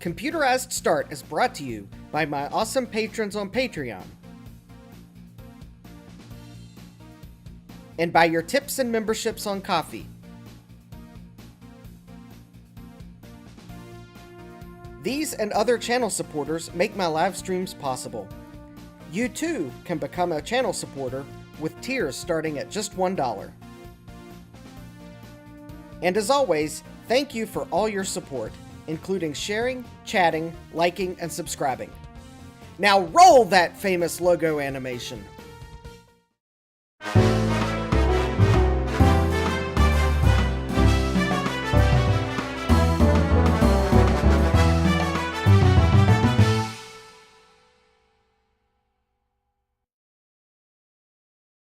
Computerized Start is brought to you by my awesome patrons on Patreon, and by your tips and memberships on Ko-fi. These and other channel supporters make my live streams possible. You too can become a channel supporter with tiers starting at just $1. And as always, thank you for all your support, including sharing, chatting, liking, and subscribing. Now roll that famous logo animation!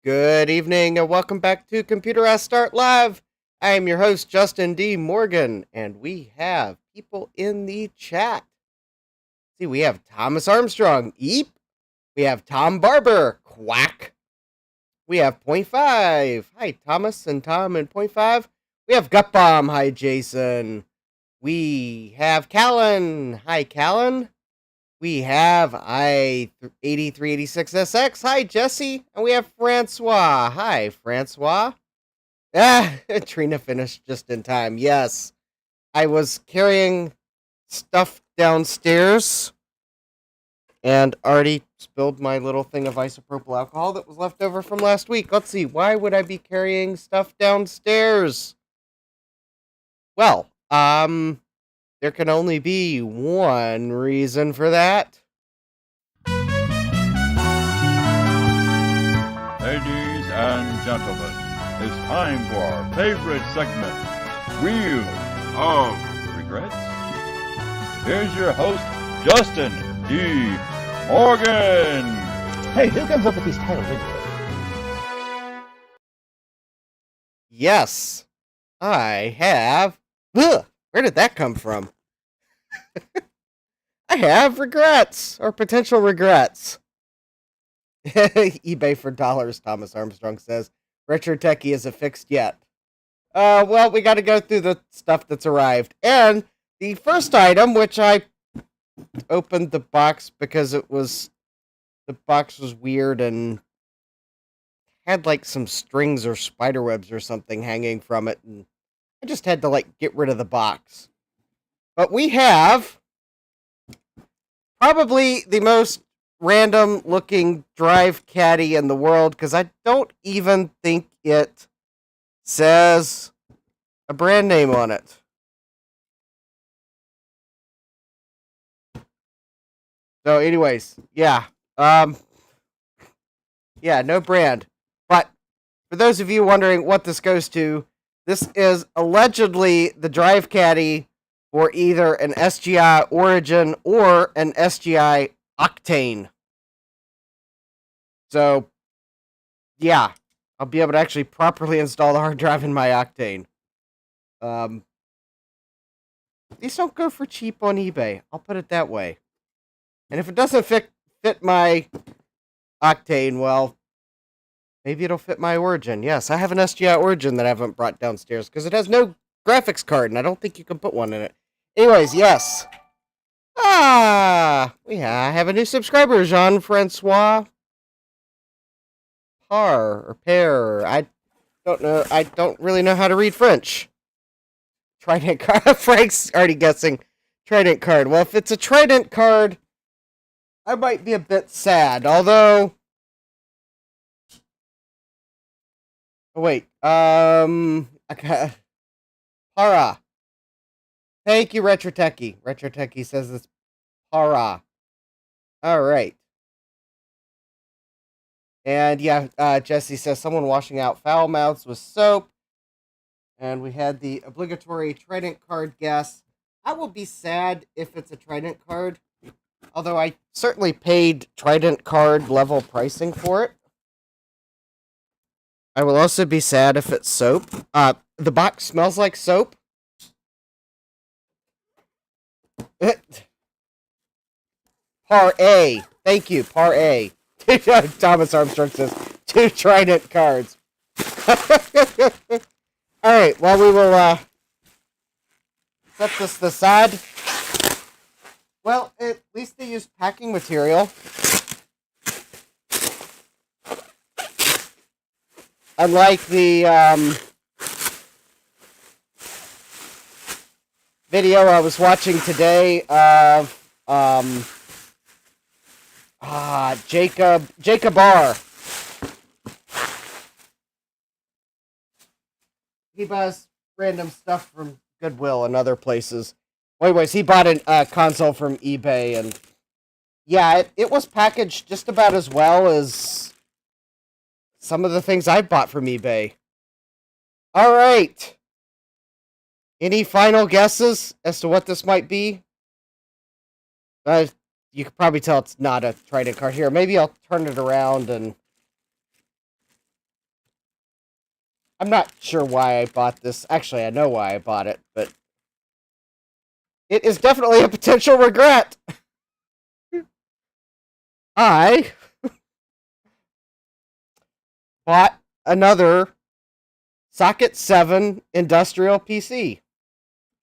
Good evening and welcome back to Computerized Start Live. I am your host, Justin D. Morgan, and we have people in the chat. See, we have Thomas Armstrong, Eep. We have Tom Barber, Quack. We have Point Five. Hi, Thomas and Tom and Point Five. We have Gutbomb. Hi, Jason. We have Callan. Hi, Callan. We have I8386SX. Hi, Jesse. And we have Francois. Hi, Francois. Trina finished just in time. Yes. I was carrying stuff downstairs and already spilled my little thing of isopropyl alcohol that was left over from last week. Let's see. Why would I be carrying stuff downstairs? Well, there can only be one reason for that. Ladies and gentlemen, it's time for our favorite segment, Wheel of Regrets. Here's your host, Justin D. Morgan. Hey, who comes up with these titles anyway? Yes, I have... Ugh, where did that come from? I have regrets, or potential regrets. eBay for dollars, Thomas Armstrong says. Retro Techie isn't fixed yet. Well, we gotta go through the stuff that's arrived. And the first item, which I opened the box because the box was weird and had like some strings or spider webs or something hanging from it, and I just had to like get rid of the box. But we have probably the most random looking drive caddy in the world, because I don't even think it says a brand name on it. So anyways, yeah. Yeah, no brand. But for those of you wondering what this goes to, this is allegedly the drive caddy for either an SGI Origin or an SGI Octane. So, yeah, I'll be able to actually properly install the hard drive in my Octane. These don't go for cheap on eBay. I'll put it that way. And if it doesn't fit my Octane, well, maybe it'll fit my Origin. Yes, I have an SGI Origin that I haven't brought downstairs because it has no graphics card, and I don't think you can put one in it. Anyways, yes. I have a new subscriber, Jean-Francois Pear. I don't know. I don't really know how to read French. Trident card. Frank's already guessing. Trident card. Well, if it's a Trident card, I might be a bit sad. Although, oh wait. Okay. Para. Thank you, Retro Techie. Retro Techie says it's para. All right. And yeah, Jesse says someone washing out foul mouths with soap. And we had the obligatory Trident card guess. I will be sad if it's a Trident card, although I certainly paid Trident card level pricing for it. I will also be sad if it's soap. The box smells like soap. Par A. Thank you, Par A. Thomas Armstrong says, 2 Trident cards. Alright, well, we will set this aside. Well, at least they used packing material. Unlike the video I was watching today of Jacob R. He buys random stuff from Goodwill and other places. Anyways, he bought a console from eBay, and yeah, it was packaged just about as well as some of the things I bought from eBay. All right. Any final guesses as to what this might be? You could probably tell it's not a Trident card here. Maybe I'll turn it around and... I'm not sure why I bought this. Actually, I know why I bought it, but... It is definitely a potential regret. I bought another Socket 7 industrial PC.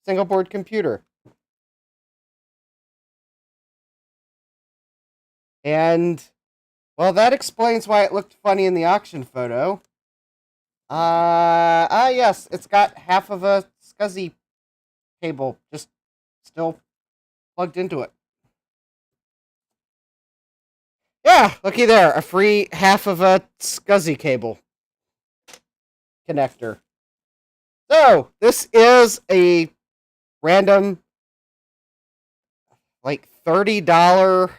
Single board computer. And, well, that explains why it looked funny in the auction photo. Yes, it's got half of a SCSI cable just still plugged into it. Yeah, looky there, a free half of a SCSI cable connector. So, this is a random, like, $30...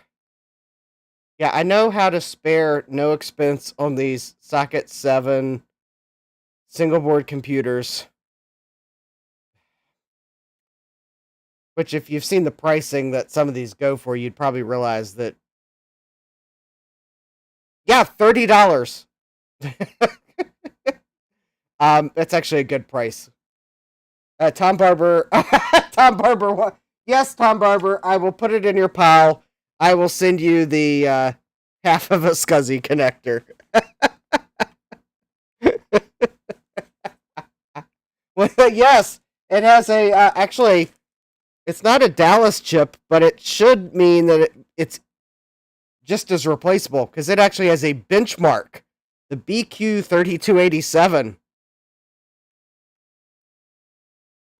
Yeah, I know how to spare no expense on these Socket 7 single board computers. Which, if you've seen the pricing that some of these go for, you'd probably realize that... Yeah, $30. That's actually a good price. Tom Barber... Yes, Tom Barber, I will put it in your pile. I will send you the half of a SCSI connector. Well, yes, it has a... actually, it's not a Dallas chip, but it should mean that it's just as replaceable, because it actually has a benchmark. The BQ3287.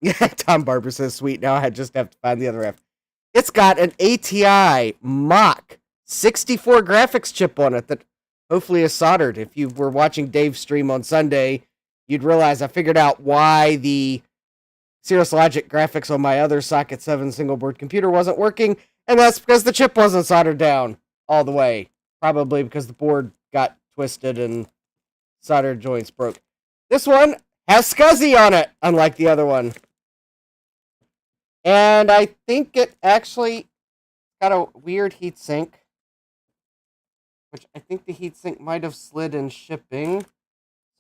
Yeah, Tom Barber says, sweet, now I just have to find the other half. It's got an ATI Mach 64 graphics chip on it that hopefully is soldered. If you were watching Dave's stream on Sunday, you'd realize I figured out why the Cirrus Logic graphics on my other Socket 7 single board computer wasn't working, and that's because the chip wasn't soldered down all the way. Probably because the board got twisted and solder joints broke. This one has SCSI on it, unlike the other one. And I think it actually got a weird heatsink, which I think the heatsink might have slid in shipping.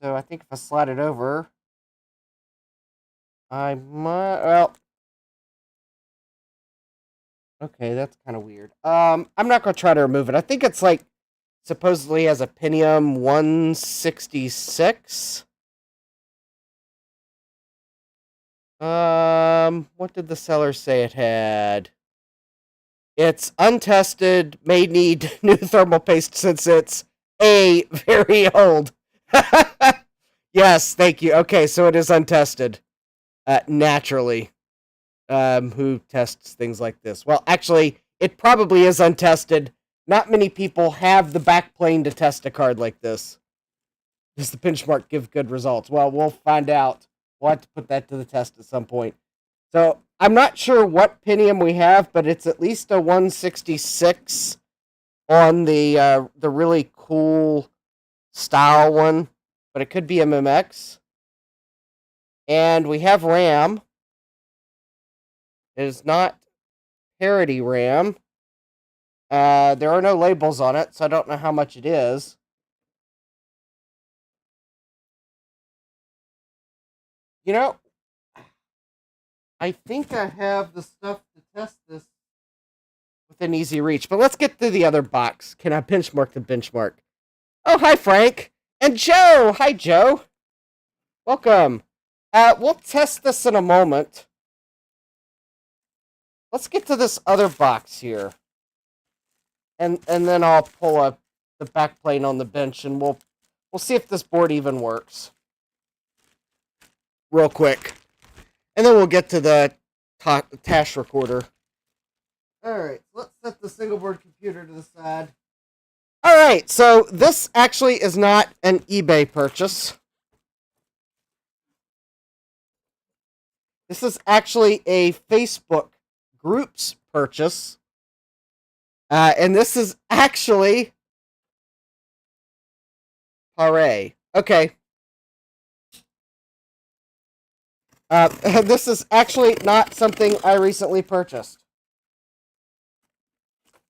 So I think if I slide it over, I might, well, okay, that's kind of weird. I'm not going to try to remove it. I think it's like, supposedly has a Pentium 166. What did the seller say it had? It's untested, may need new thermal paste since it's very old. Yes, thank you. Okay, so it is untested. Naturally. Who tests things like this? Well, actually, it probably is untested. Not many people have the backplane to test a card like this. Does the benchmark give good results? Well, we'll find out. We'll have to put that to the test at some point. So, I'm not sure what Pentium we have, but it's at least a 166 on the really cool style one. But it could be MMX. And we have RAM. It is not parity RAM. There are no labels on it, so I don't know how much it is. You know, I think I have the stuff to test this within easy reach. But let's get through the other box. Can I benchmark the benchmark? Oh, hi, Frank. And Joe. Hi, Joe. Welcome. We'll test this in a moment. let's get to this other box here. And then I'll pull up the back plane on the bench, and we'll see if this board even works. Real quick. And then we'll get to the TashRecorder. Alright, let's set the single board computer to the side. Alright, so this actually is not an eBay purchase. This is actually a Facebook groups purchase. And this is actually Hooray. Okay. This is actually not something I recently purchased.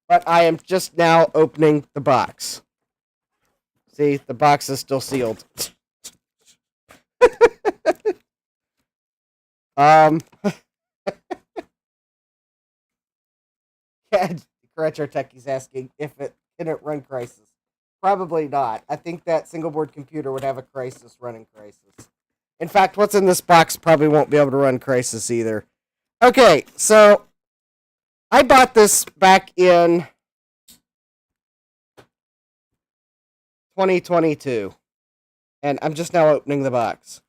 But I am just now opening the box. See, the box is still sealed. Retro Techie's asking if it can it run Crisis. Probably not. I think that single board computer would have a Crisis running Crisis. In fact, what's in this box probably won't be able to run Crisis either. Okay, so I bought this back in 2022. And I'm just now opening the box.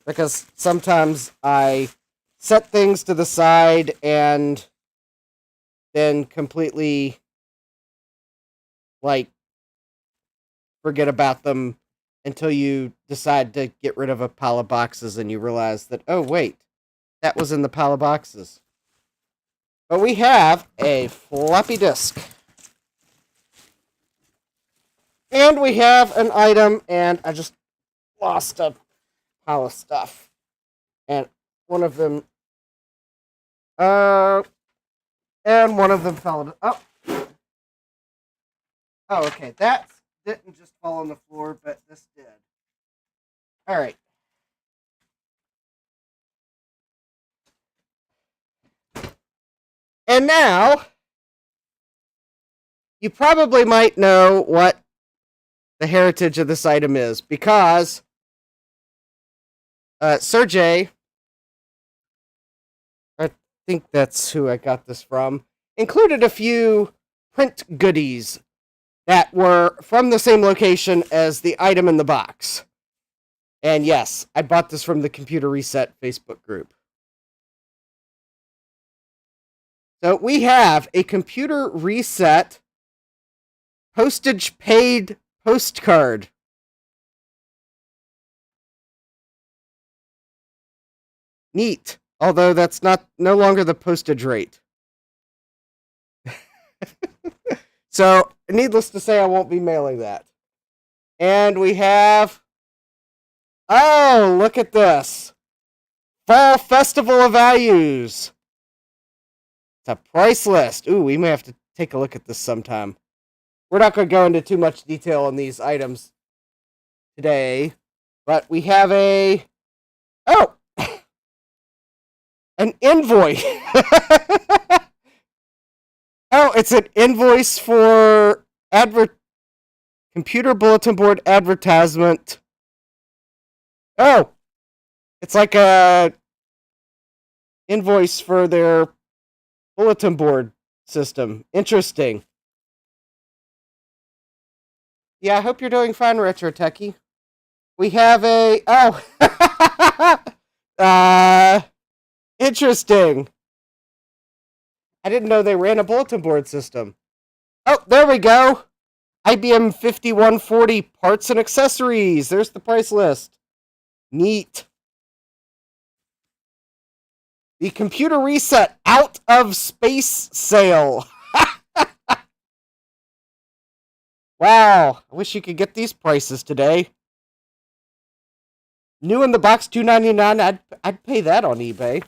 Because sometimes I set things to the side and then completely, like, forget about them until you decide to get rid of a pile of boxes and you realize that, oh, wait, that was in the pile of boxes. But we have a floppy disk. And we have an item, and I just lost a pile of stuff. And one of them, and one of them fell into, oh, okay, that didn't just fall on the floor, but this did. All right. And now, you probably might know what the heritage of this item is, because Sergey, I think that's who I got this from, included a few print goodies that were from the same location as the item in the box. And yes, I bought this from the Computer Reset Facebook group. So we have a Computer Reset postage paid postcard. Neat. Although that's no longer the postage rate. So, needless to say, I won't be mailing that. And we have, oh, look at this. Fall Festival of Values. It's a price list. Ooh, we may have to take a look at this sometime. We're not going to go into too much detail on these items today, but we have a, oh, an invoice. Oh, it's an invoice for computer bulletin board advertisement. Oh, it's like a invoice for their bulletin board system. Interesting. Yeah, I hope you're doing fine, Retro Techie. We have a, oh, interesting. I didn't know they ran a bulletin board system. Oh, there we go. IBM 5140 parts and accessories. There's the price list. Neat. The Computer Reset out of space sale. Wow. I wish you could get these prices today. New in the box, $2.99. I'd pay that on eBay.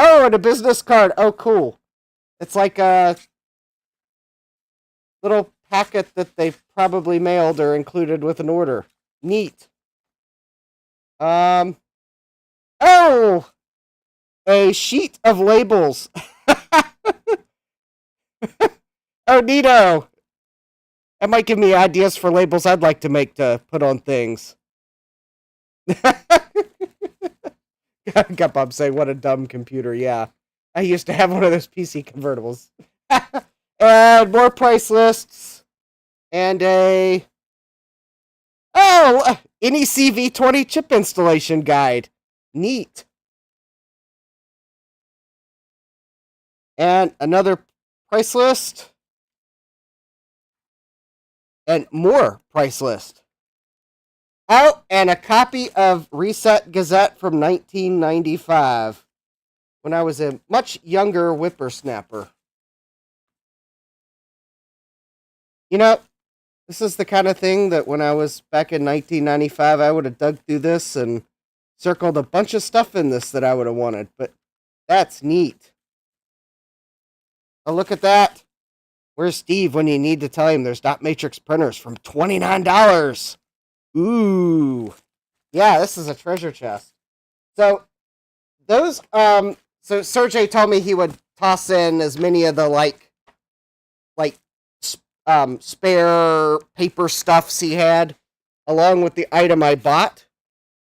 Oh, and a business card. Oh, cool. It's like a little packet that they've probably mailed or included with an order. Neat. Oh, a sheet of labels. Oh, neato. That might give me ideas for labels I'd like to make to put on things. Got Bob saying, what a dumb computer. Yeah. I used to have one of those PC convertibles. And more price lists. And a... Oh! NEC V20 chip installation guide. Neat. And another price list. And more price list. Oh, and a copy of Reset Gazette from 1995, when I was a much younger whippersnapper. You know, this is the kind of thing that when I was back in 1995, I would have dug through this and circled a bunch of stuff in this that I would have wanted, but that's neat. Oh, look at that. Where's Steve when you need to tell him there's dot matrix printers from $29? Ooh. Yeah, this is a treasure chest. So, those, so Sergey told me he would toss in as many of the, spare paper stuffs he had, along with the item I bought,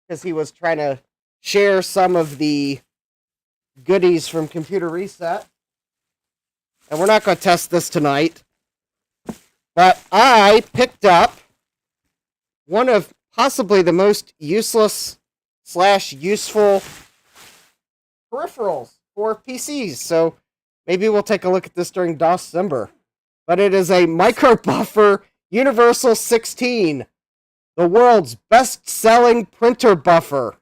because he was trying to share some of the goodies from Computer Reset. And we're not going to test this tonight, but I picked up one of possibly the most useless / useful peripherals for PCs. So maybe we'll take a look at this during December. But it is a microbuffer Universal 16, the world's best-selling printer buffer.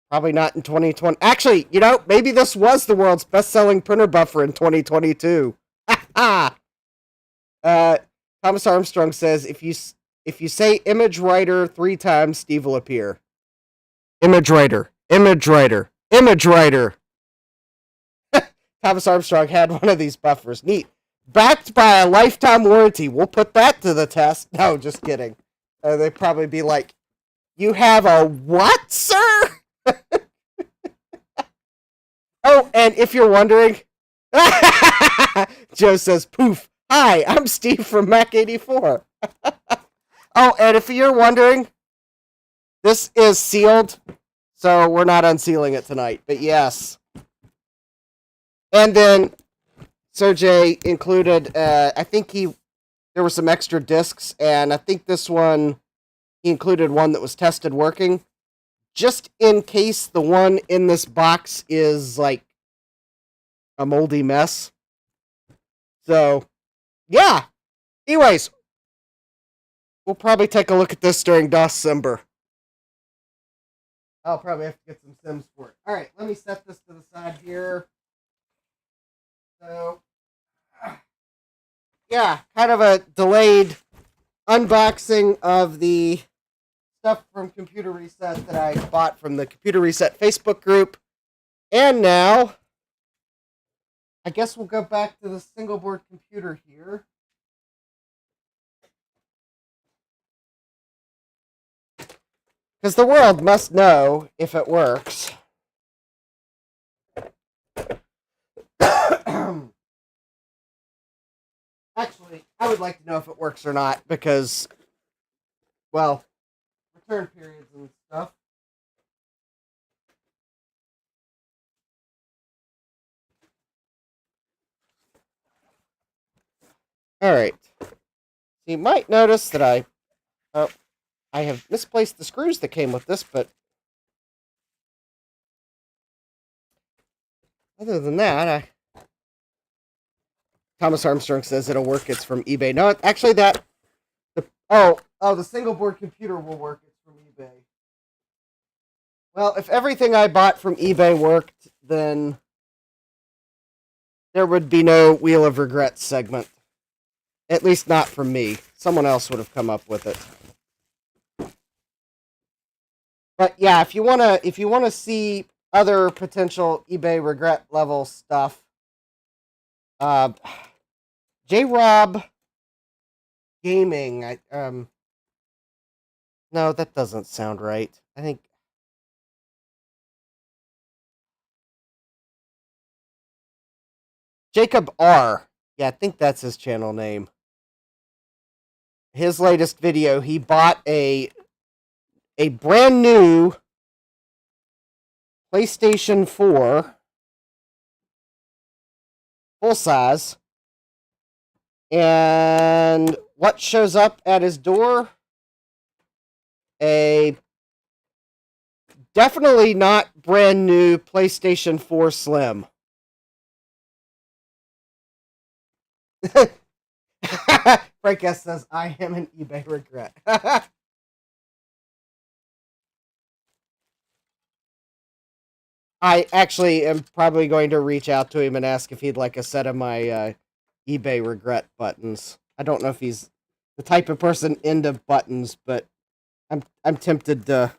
Probably not in 2020. Actually, maybe this was the world's best-selling printer buffer in 2022. Ha ha! Thomas Armstrong says, if you say image writer 3 times, Steve will appear. Image writer, image writer, image writer. Thomas Armstrong had one of these buffers. Neat. Backed by a lifetime warranty. We'll put that to the test. No, just kidding. They'd probably be like, you have a what, sir? Oh, and if you're wondering, Joe says, poof. Hi, I'm Steve from Mac84. Oh, and if you're wondering, this is sealed, so we're not unsealing it tonight. But yes. And then Sergey included, I think there were some extra discs, and I think this one, he included one that was tested working, just in case the one in this box is like a moldy mess. So, yeah. Anyways, we'll probably take a look at this during December. I'll probably have to get some Sims for it. Alright, let me set this to the side here. So, yeah, kind of a delayed unboxing of the stuff from Computer Reset that I bought from the Computer Reset Facebook group. And now, I guess we'll go back to the single board computer here. Because the world must know if it works. Actually, I would like to know if it works or not, because, well, return periods and stuff. Alright. So you might notice that I have misplaced the screws that came with this, but other than that, Thomas Armstrong says it'll work. It's from eBay. No, actually, the single board computer will work. It's from eBay. Well, if everything I bought from eBay worked, then there would be no Wheel of Regrets segment. At least not from me. Someone else would have come up with it. But yeah, if you wanna see other potential eBay regret level stuff, J-Rob Gaming. No, that doesn't sound right. I think Jacob R. Yeah, I think that's his channel name. His latest video, he bought a a brand new PlayStation 4 full size. And what shows up at his door? A definitely not brand new PlayStation 4 Slim. Frank S says, I am an eBay regret. I actually am probably going to reach out to him and ask if he'd like a set of my eBay regret buttons. I don't know if he's the type of person into buttons, but I'm tempted to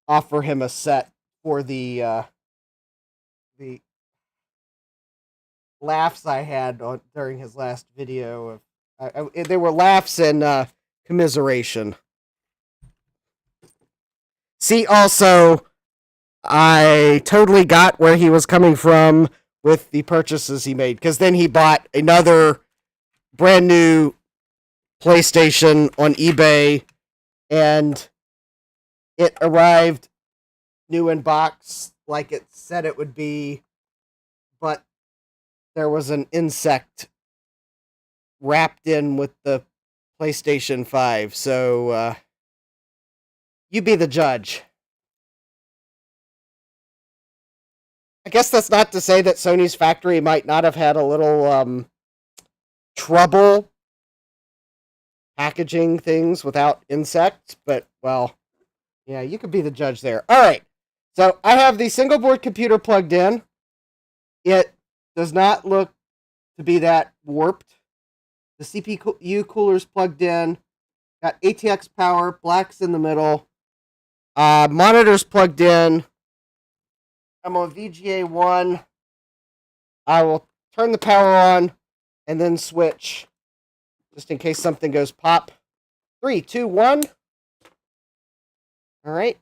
offer him a set for the laughs I had during his last video. There were laughs and commiseration. See, also, I totally got where he was coming from with the purchases he made, because then he bought another brand new PlayStation on eBay, and it arrived new in box like it said it would be, but there was an insect wrapped in with the PlayStation 5, so you be the judge. I guess that's not to say that Sony's factory might not have had a little trouble packaging things without insects, but, well, yeah, you could be the judge there. All right, so I have the single board computer plugged in. It does not look to be that warped. The CPU cooler's plugged in. Got ATX power, black's in the middle. Monitor's plugged in. I'm on VGA 1. I will turn the power on and then switch just in case something goes pop. 3, 2, 1. All right.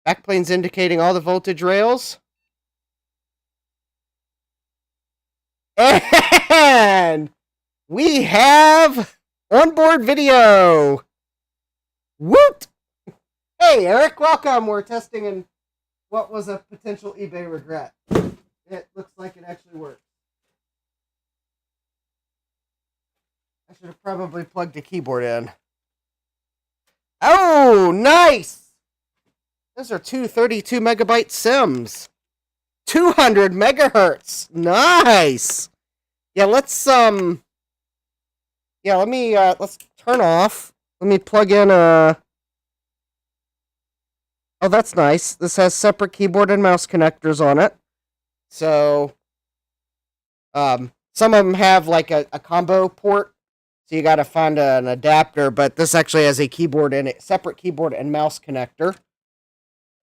Backplane's indicating all the voltage rails. And we have onboard video. Woot! Hey, Eric, welcome. We're testing in what was a potential eBay regret. It looks like it actually works. I should have probably plugged the keyboard in. Oh, nice! Those are two 32 megabyte Sims. 200 megahertz. Nice. Yeah, let's let me let's turn off. Let me plug in a Oh, that's nice. This has separate keyboard and mouse connectors on it. So, some of them have like a combo port, so you got to find an adapter, but this actually has a keyboard and a separate keyboard and mouse connector.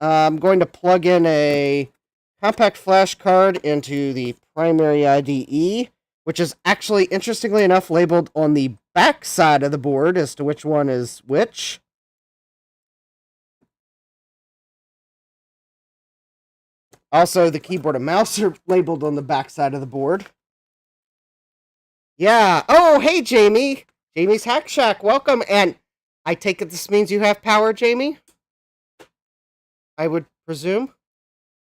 I'm going to plug in a compact flash card into the primary IDE, which is actually, interestingly enough, labeled on the back side of the board as to which one is which. Also, the keyboard and mouse are labeled on the back side of the board. Yeah. Oh, hey, Jamie. Jamie's Hack Shack. Welcome. And I take it this means you have power, Jamie? I would presume.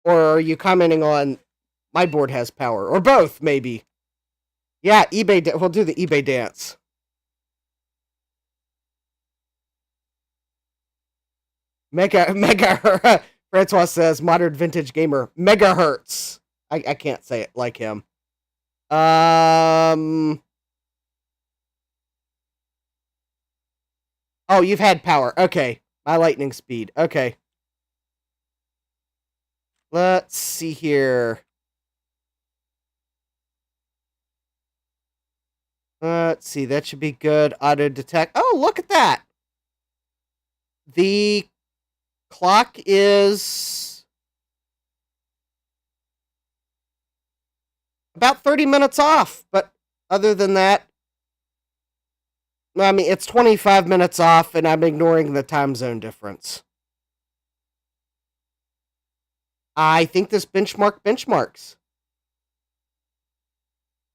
Or are you commenting on my board has power? Or both, maybe. Yeah, eBay. We'll do the eBay dance. Mega. Francois says, modern vintage gamer, megahertz. I can't say it like him. Oh, you've had power. Okay. My lightning speed. Okay. Let's see here. Let's see. That should be good. Auto detect. Oh, look at that. The clock is about 30 minutes off, but other than that, I mean, it's 25 minutes off, and I'm ignoring the time zone difference. I think this benchmarks.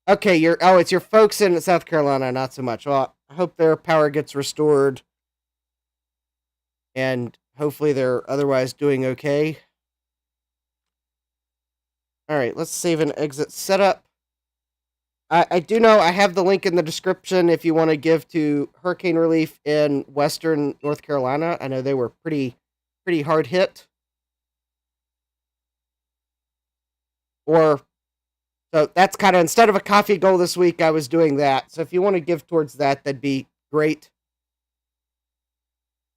Okay, it's your folks in South Carolina, not so much. Well, I hope their power gets restored. and hopefully they're otherwise doing okay. All right, let's save and exit setup. I do know I have the link in the description if you want to give to hurricane relief in western North Carolina. I know they were pretty hard hit. Or so that's kind of, instead of a coffee goal this week, I was doing that. So if you want to give towards that, that'd be great.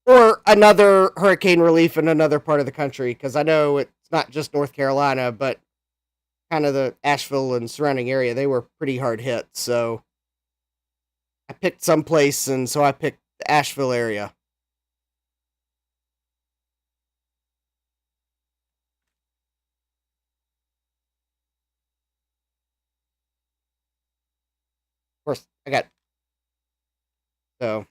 Or another hurricane relief in another part of the country, because I know it's not just North Carolina, but kind of the Asheville and surrounding area, they were pretty hard hit. So I picked some place, and so I picked the Asheville area. Of course, I got so.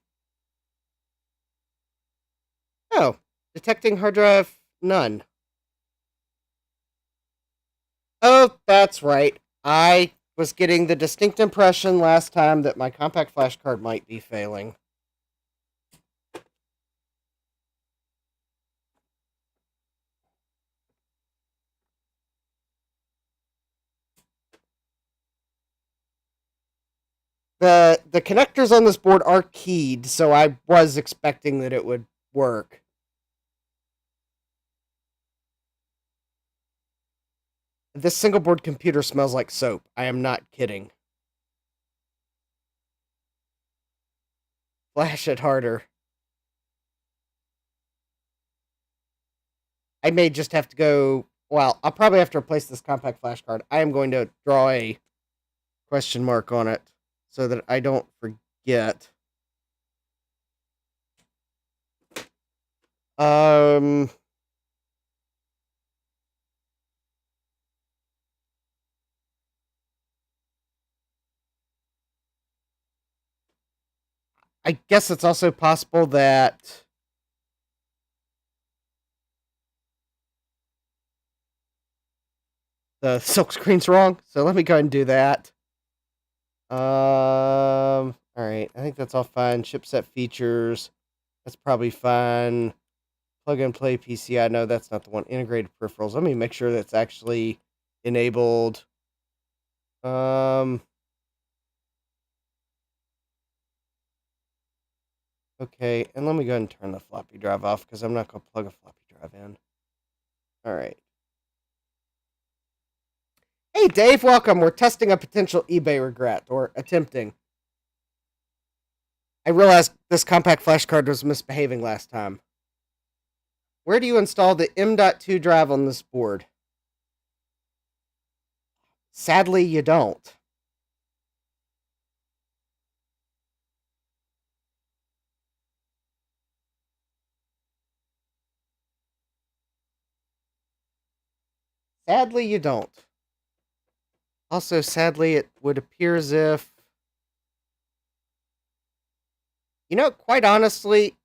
Oh, detecting hard drive, none. Oh, that's right. I was getting the distinct impression last time that my compact flash card might be failing. The connectors on this board are keyed, so I was expecting that it would work. This single board computer smells like soap. I am not kidding. Flash it harder. I may just have to go. Well, I'll probably have to replace this compact flash card. I am going to draw a question mark on it so that I don't forget. I guess it's also possible that the silk screen's wrong. So let me go ahead and do that. All right. I think that's all fine. Chipset features. That's probably fine. Plug and play PCI. No, that's not the one. Integrated peripherals. Let me make sure that's actually enabled. Okay, and let me go ahead and turn the floppy drive off because I'm not going to plug a floppy drive in. All right. Hey, Dave, welcome. We're testing a potential eBay regret, or attempting. I realized this compact flash card was misbehaving last time. Where do you install the M.2 drive on this board? Sadly, you don't. Sadly, you don't. Also, sadly, it would appear as if... You know, quite honestly,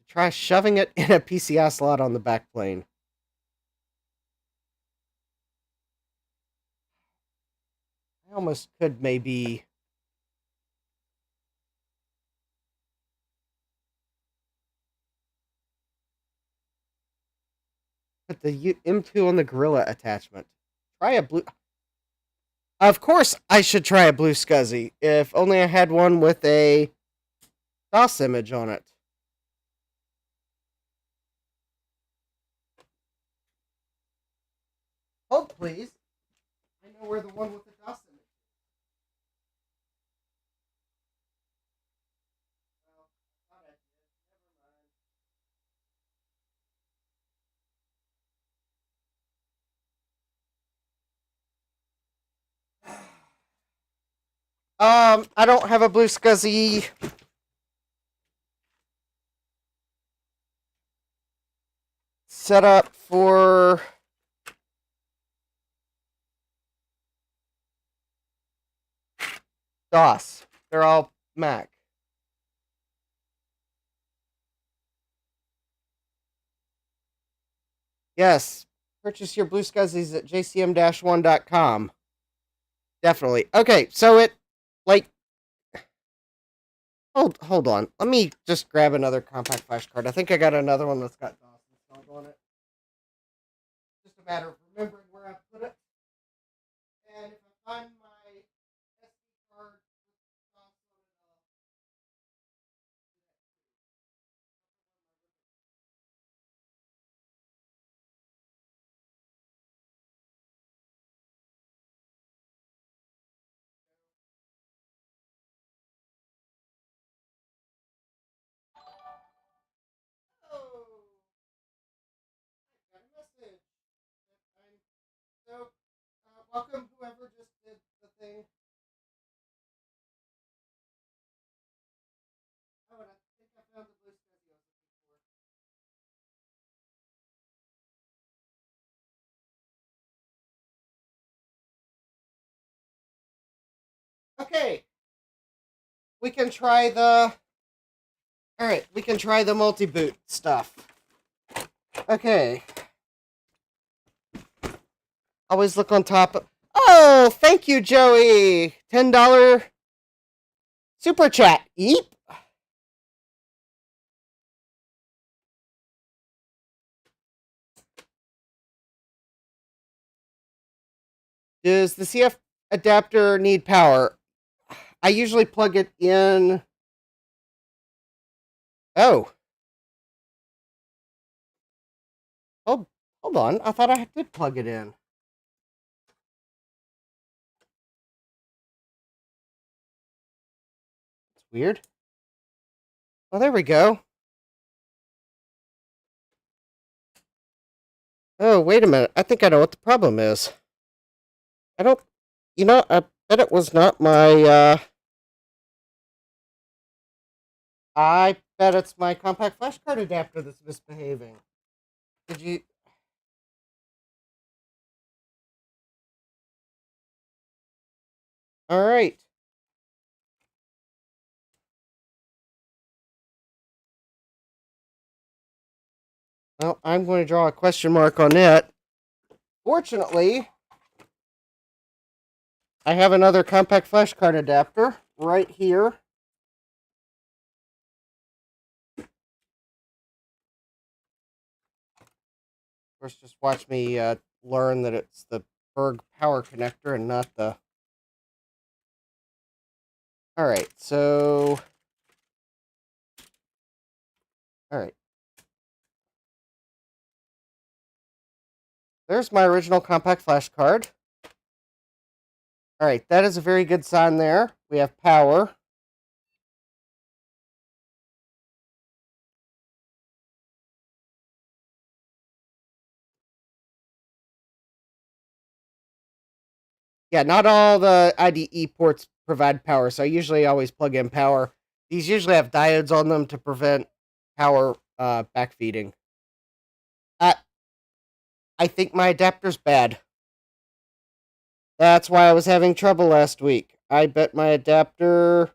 try shoving it in a PCI slot on the backplane. I almost could maybe... put the M2 on the Gorilla attachment. Try a blue... Of course I should try a blue SCSI, if only I had one with a DOS image on it. Hold, please. I know where the one with the DOS image is. Well, I thought I did. Never mind. I don't have a blue SCSI. Set up for... DOS. They're all Mac. Yes. Purchase your blue SCSIs at jcm-1.com. Definitely. Okay, so it, like... hold on. Let me just grab another compact flash card. I think I got another one that's got DOS installed on it. Just a matter of remembering where I put it. And if I find my SD card with DOS on it, oh, I got a message. So, welcome whoever just did the thing. Oh, and I think I found the blue SCSI I was looking for. Okay, we can try the. All right, we can try the multi-boot stuff. Okay. Always look on top of. Oh, thank you, Joey. $10 super chat. Eep. Does the CF adapter need power? I usually plug it in. Oh. Hold on. I thought I did plug it in. It's weird. Oh, there we go. Oh, wait a minute. I think I know what the problem is. I don't. I bet it was not my. I bet it's my compact flash card adapter that's misbehaving. Did you. All right. Well, I'm going to draw a question mark on it. Fortunately, I have another compact flash card adapter right here. Of course, just watch me learn that it's the Berg power connector and not the... Alright, so... Alright. There's my original compact flash card. Alright, that is a very good sign there. We have power. Yeah, not all the IDE ports provide power, so I usually always plug in power. These usually have diodes on them to prevent power backfeeding. I think my adapter's bad. That's why I was having trouble last week. I bet my adapter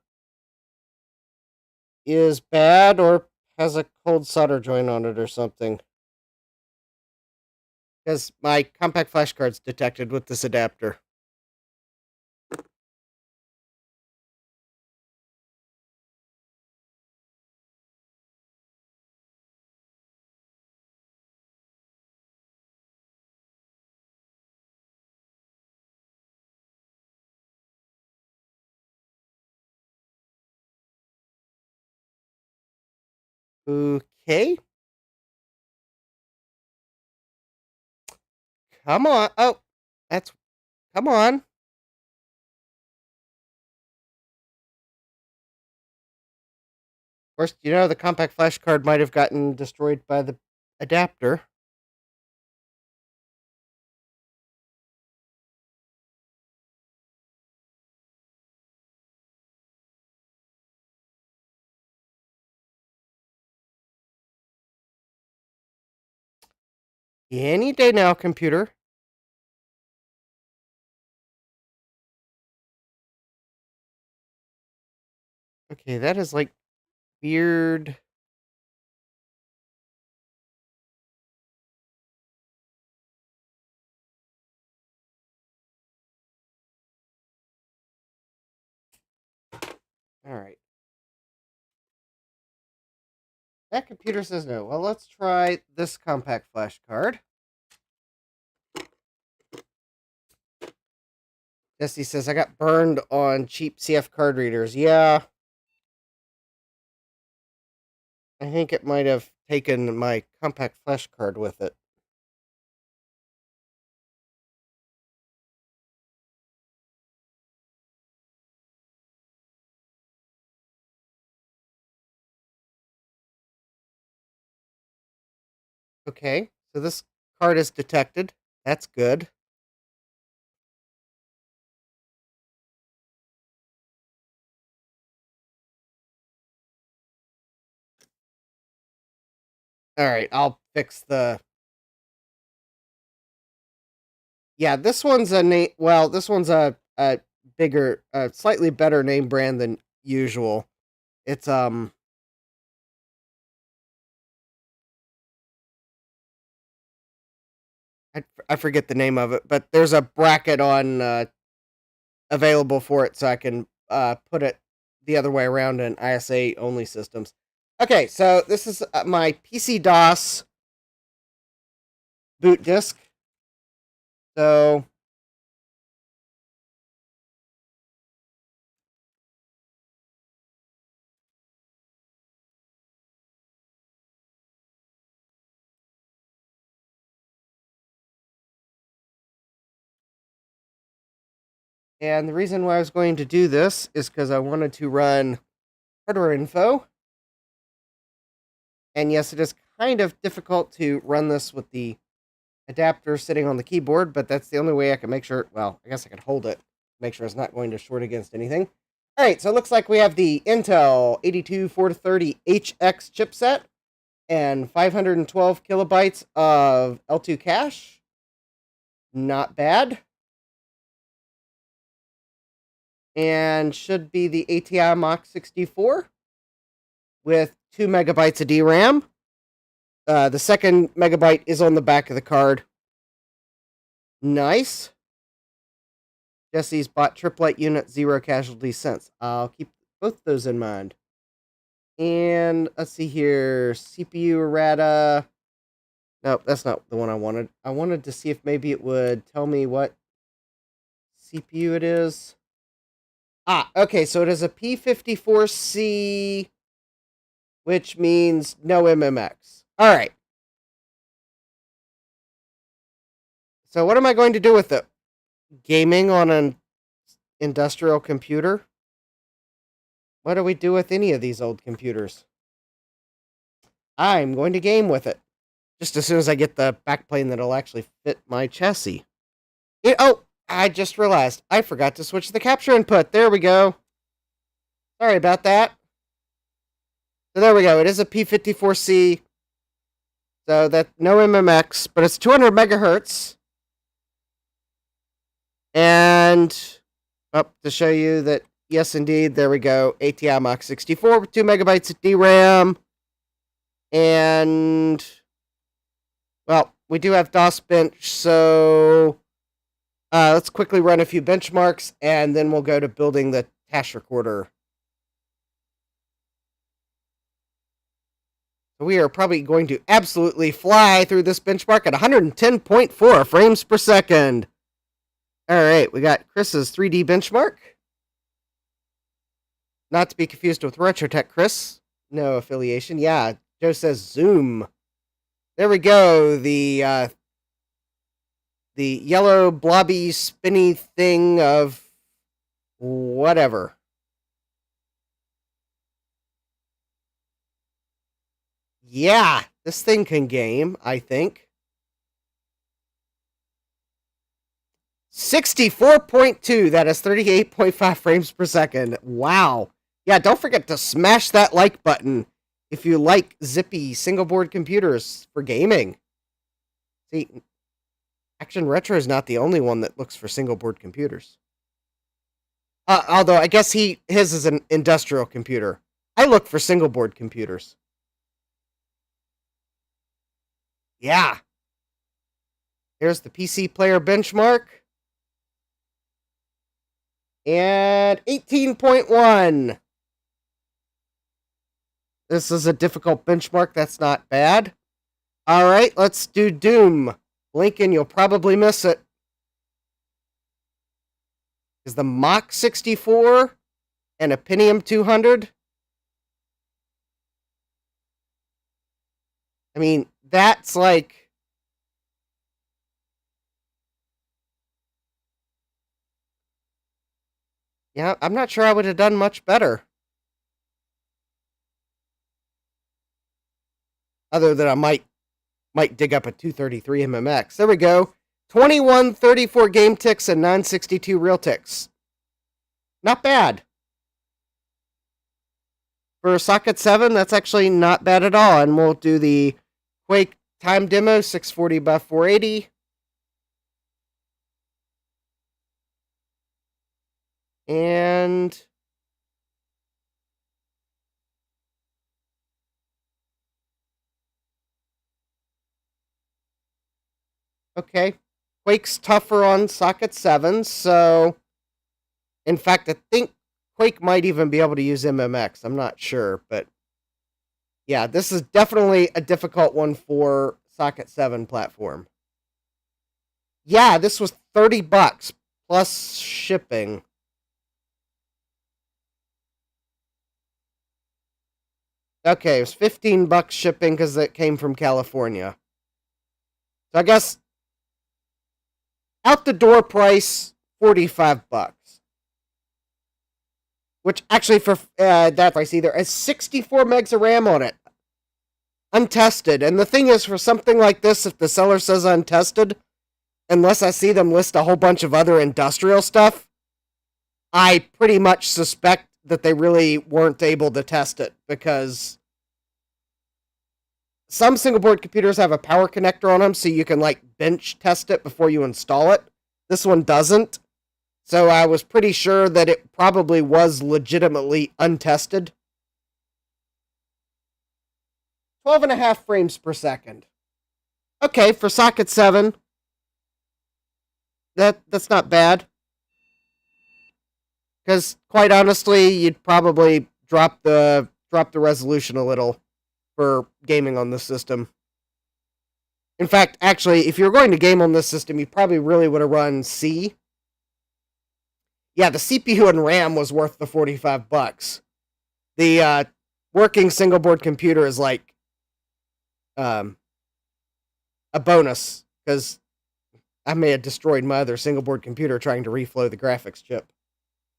is bad or has a cold solder joint on it or something. Because my compact flash card's detected with this adapter. Okay. Come on. Oh, that's... Come on. Of course, the compact flash card might have gotten destroyed by the adapter. Any day now, computer. Okay, that is like weird. All right. That computer says no. Well, let's try this compact flash card. Jesse says, I got burned on cheap CF card readers. Yeah. I think it might have taken my compact flash card with it. Okay, so this card is detected. That's good. All right, I'll fix the. Yeah, this one's a name. Well, this one's a bigger, slightly better name brand than usual. It's I forget the name of it, but there's a bracket on available for it, so I can put it the other way around in ISA only systems. Okay, so this is my PC DOS boot disk. So and the reason why I was going to do this is because I wanted to run hardware info. And yes, it is kind of difficult to run this with the adapter sitting on the keyboard, but that's the only way I can make sure. Well, I guess I could hold it, make sure it's not going to short against anything. All right, so it looks like we have the Intel 82430HX chipset and 512 kilobytes of L2 cache. Not bad. And should be the ATI Mach 64 with 2 megabytes of DRAM. The second megabyte is on the back of the card. Nice. Jesse's bought triplet unit, 0 casualties since. I'll keep both those in mind. And let's see here. CPU errata. Nope, that's not the one I wanted. I wanted to see if maybe it would tell me what CPU it is. Okay, so it is a P54C, which means no MMX. All right. So what am I going to do with it? Gaming on an industrial computer? What do we do with any of these old computers? I'm going to game with it. Just as soon as I get the backplane that'll actually fit my chassis. I just realized I forgot to switch the capture input. There we go. Sorry about that. So there we go. It is a P54C. So that no MMX, but it's 200 megahertz. And to show you that, yes, indeed, there we go. ATI Mach 64 with 2 megabytes of DRAM. And, well, we do have DOS bench, so let's quickly run a few benchmarks, and then we'll go to building the TashRecorder. We are probably going to absolutely fly through this benchmark at 110.4 frames per second. All right, we got Chris's 3D benchmark. Not to be confused with RetroTech Chris. No affiliation. Yeah, Joe says Zoom. There we go. The yellow blobby spinny thing of whatever. Yeah, this thing can game, I think. 64.2, that is 38.5 frames per second. Wow. Yeah, don't forget to smash that like button if you like zippy single board computers for gaming. See, Action Retro is not the only one that looks for single board computers. Although I guess his is an industrial computer. I look for single board computers. Yeah. Here's the PC player benchmark. And 18.1. This is a difficult benchmark. That's not bad. All right, let's do Doom. Lincoln, you'll probably miss it. Is the Mach 64 and a Pentium 200? I mean, that's like... Yeah, I'm not sure I would have done much better. Other than I might dig up a 233 MMX. There we go. 2134 game ticks and 962 real ticks. Not bad. For socket 7, that's actually not bad at all. And we'll do the Quake time demo, 640 by 480. And okay, Quake's tougher on socket 7, so in fact, I think Quake might even be able to use MMX. I'm not sure, but yeah, this is definitely a difficult one for socket 7 platform. Yeah, this was $30 plus shipping. Okay, it was $15 shipping because it came from California. So I guess out the door price, $45. Which actually for that price either has 64 megs of RAM on it. Untested. And the thing is, for something like this, if the seller says untested, unless I see them list a whole bunch of other industrial stuff, I pretty much suspect that they really weren't able to test it, because some single board computers have a power connector on them so you can like bench test it before you install it. This one doesn't. So I was pretty sure that it probably was legitimately untested. 12.5 frames per second. Okay, for socket 7, that's not bad. Because quite honestly, you'd probably drop the resolution a little for gaming on this system. In fact, actually, if you're going to game on this system, you probably really would have run C. Yeah, the CPU and RAM was worth the $45. The working single board computer is like a bonus, because I may have destroyed my other single board computer trying to reflow the graphics chip.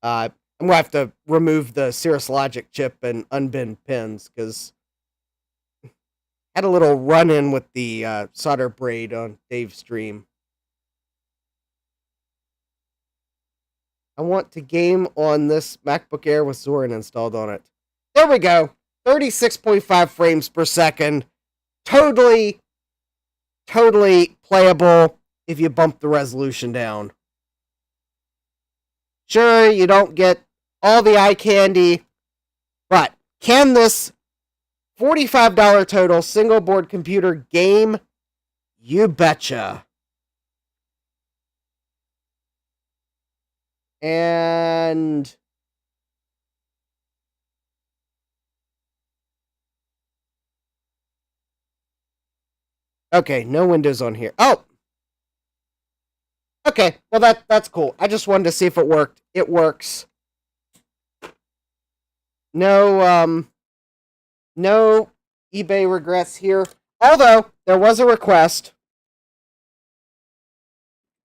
I'm going to have to remove the Cirrus Logic chip and unbend pins, because I had a little run-in with the solder braid on Dave's stream. I want to game on this MacBook Air with Zorin installed on it. There we go. 36.5 frames per second. Totally playable if you bump the resolution down. Sure, you don't get all the eye candy, but can this $45 total single board computer game? You betcha. And okay, no windows on here. Oh, okay. Well, that's cool. I just wanted to see if it worked. It works. No eBay regrets here. Although there was a request.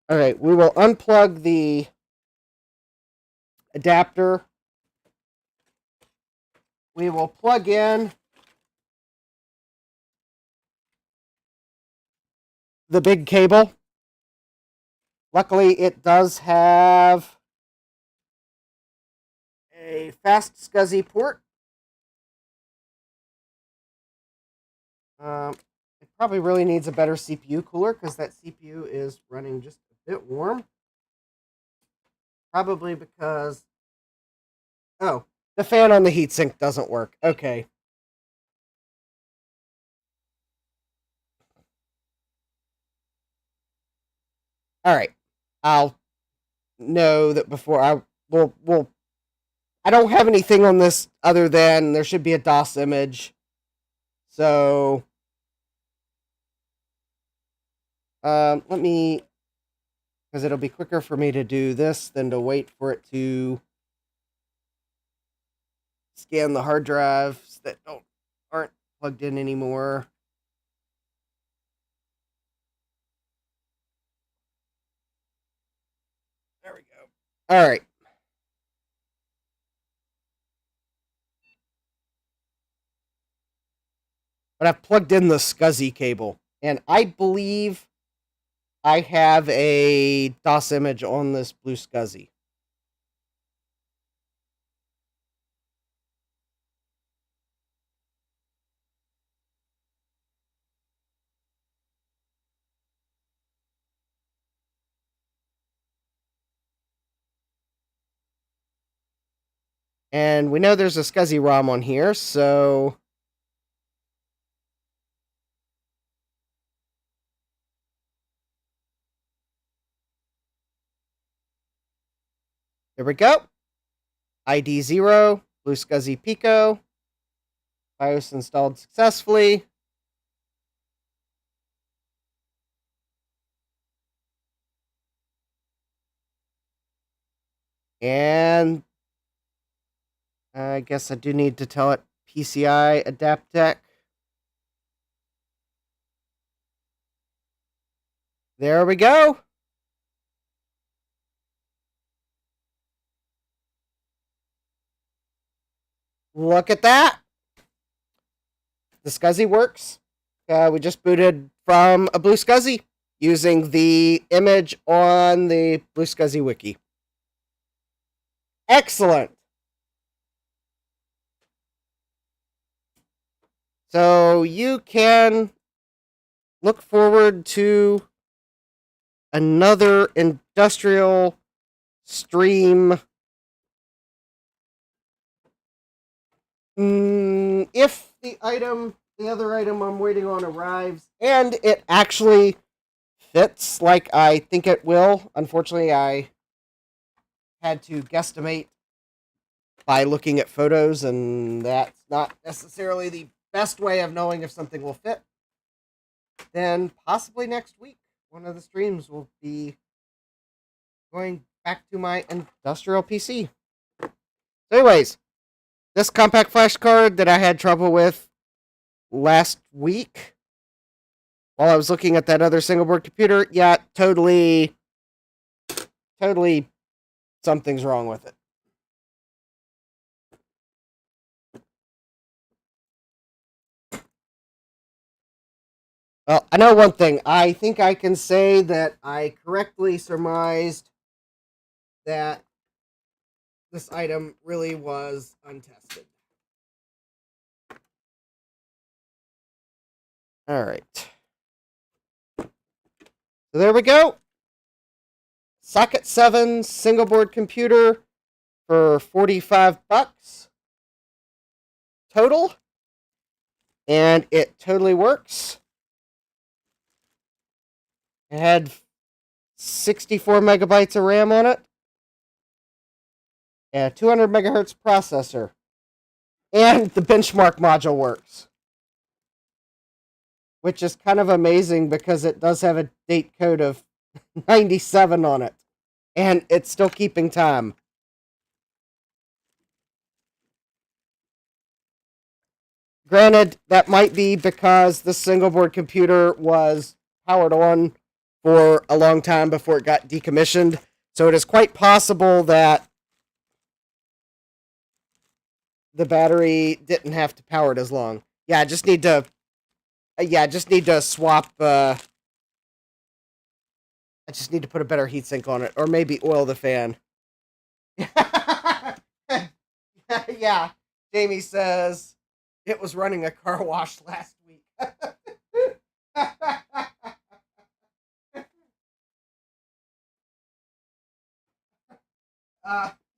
All right, we will unplug the adapter. We will plug in the big cable. Luckily, it does have a fast SCSI port. It probably really needs a better CPU cooler, because that CPU is running just a bit warm. Probably because... oh, the fan on the heatsink doesn't work. Okay. Alright. I'll know that before I will... I don't have anything on this other than there should be a DOS image. So, let me, because it'll be quicker for me to do this than to wait for it to scan the hard drives that aren't plugged in anymore. There we go. All right. But I've plugged in the SCSI cable, and I believe I have a DOS image on this blue SCSI. And we know there's a SCSI ROM on here, so there we go. ID 0, blue SCSI Pico. BIOS installed successfully. And I guess I do need to tell it PCI Adaptec. There we go. Look at that. The SCSI works. We just booted from a blue SCSI using the image on the blue SCSI wiki. Excellent. So you can look forward to another industrial stream if the other item I'm waiting on arrives and it actually fits like I think it will. Unfortunately, I had to guesstimate by looking at photos, and that's not necessarily the best way of knowing if something will fit. Then possibly next week, one of the streams will be going back to my industrial PC. So anyways, this compact flash card that I had trouble with last week while I was looking at that other single board computer, yeah, totally something's wrong with it. Well, I know one thing. I think I can say that I correctly surmised that this item really was untested. All right. So there we go. Socket 7 single board computer for $45 total. And it totally works. It had 64 megabytes of RAM on it. And a 200 megahertz processor. And the benchmark module works. Which is kind of amazing because it does have a date code of 97 on it. And it's still keeping time. Granted, that might be because the single board computer was powered on for a long time before it got decommissioned. So it is quite possible that the battery didn't have to power it as long. Yeah, I just need to swap. I just need to put a better heatsink on it, or maybe oil the fan. Yeah, Jamie says it was running a car wash last week.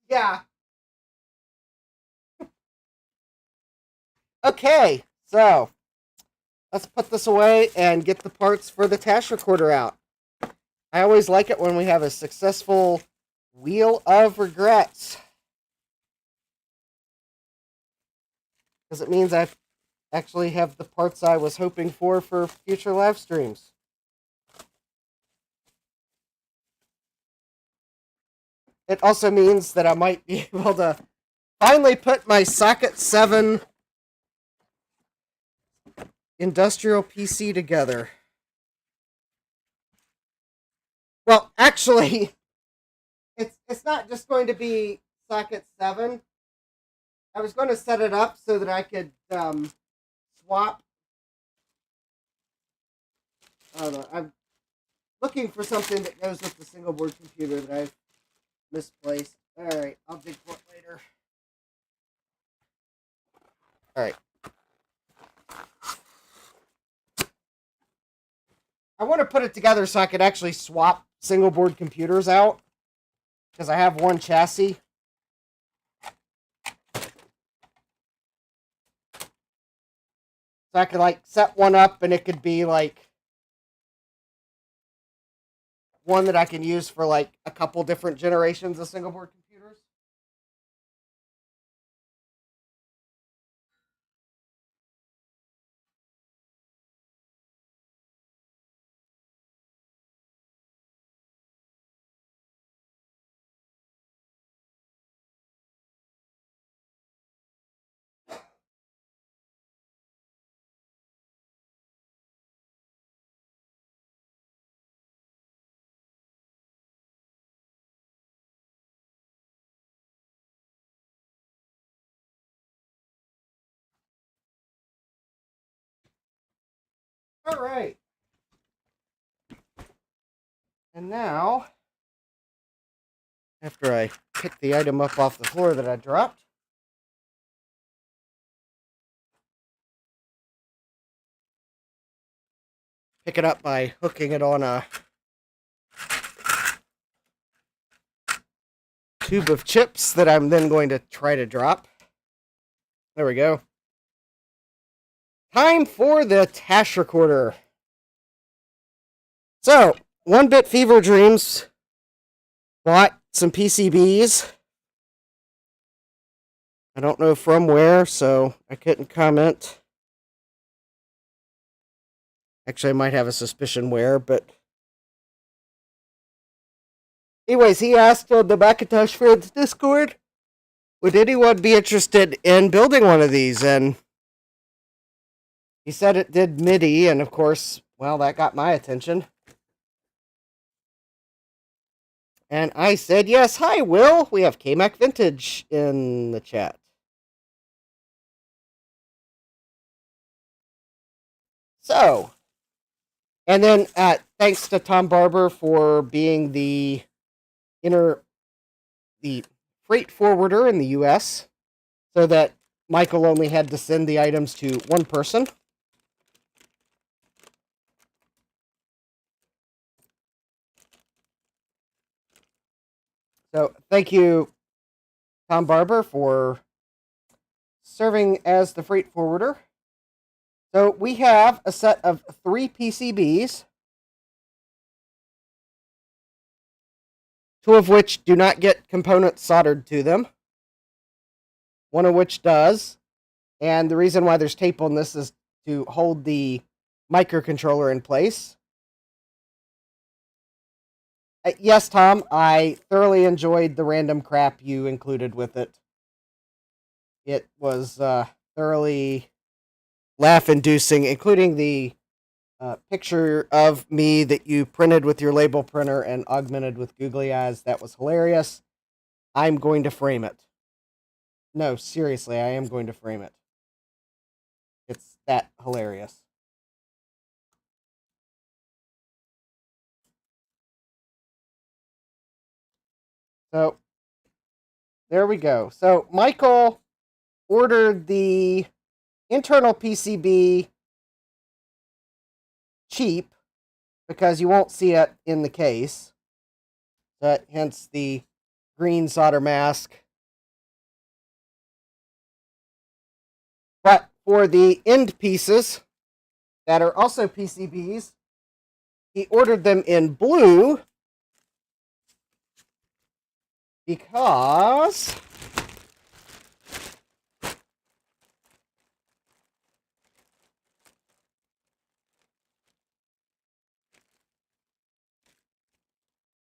Yeah. Okay, so let's put this away and get the parts for the TashRecorder out. I always like it when we have a successful wheel of regrets, because it means I've actually have the parts I was hoping for future live streams. It also means that I might be able to finally put my Socket 7 industrial PC together. Well, actually, it's not just going to be Socket 7. I was going to set it up so that I could swap. I don't know. I'm looking for something that goes with the single board computer that I've misplaced. Alright, I'll dig for it later. Alright. I want to put it together so I could actually swap single board computers out. Because I have one chassis. So I could like set one up and it could be like one that I can use for like a couple different generations of single board computers. All right. And now, after I pick the item up off the floor that I dropped, pick it up by hooking it on a tube of chips that I'm then going to try to drop. There we go. Time for the TashRecorder. So, 1-Bit Fever Dreams bought some PCBs. I don't know from where, so I couldn't comment. Actually, I might have a suspicion where, but anyways, he asked on the Macintosh Friends Discord, would anyone be interested in building one of these? And he said it did MIDI, and of course, well, that got my attention. And I said, yes, hi, Will. We have KMac Vintage in the chat. So, and then thanks to Tom Barber for being the freight forwarder in the U.S., so that Michael only had to send the items to one person. So thank you, Tom Barber, for serving as the freight forwarder. So we have a set of 3 PCBs, 2 of which do not get components soldered to them, 1 of which does. And the reason why there's tape on this is to hold the microcontroller in place. Yes, Tom, I thoroughly enjoyed the random crap you included with it. It was thoroughly laugh-inducing, including the picture of me that you printed with your label printer and augmented with googly eyes. That was hilarious. I'm going to frame it. No, seriously, I am going to frame it. It's that hilarious. So, there we go. So, Michael ordered the internal PCB cheap because you won't see it in the case. Hence the green solder mask. But for the end pieces that are also PCBs, he ordered them in blue because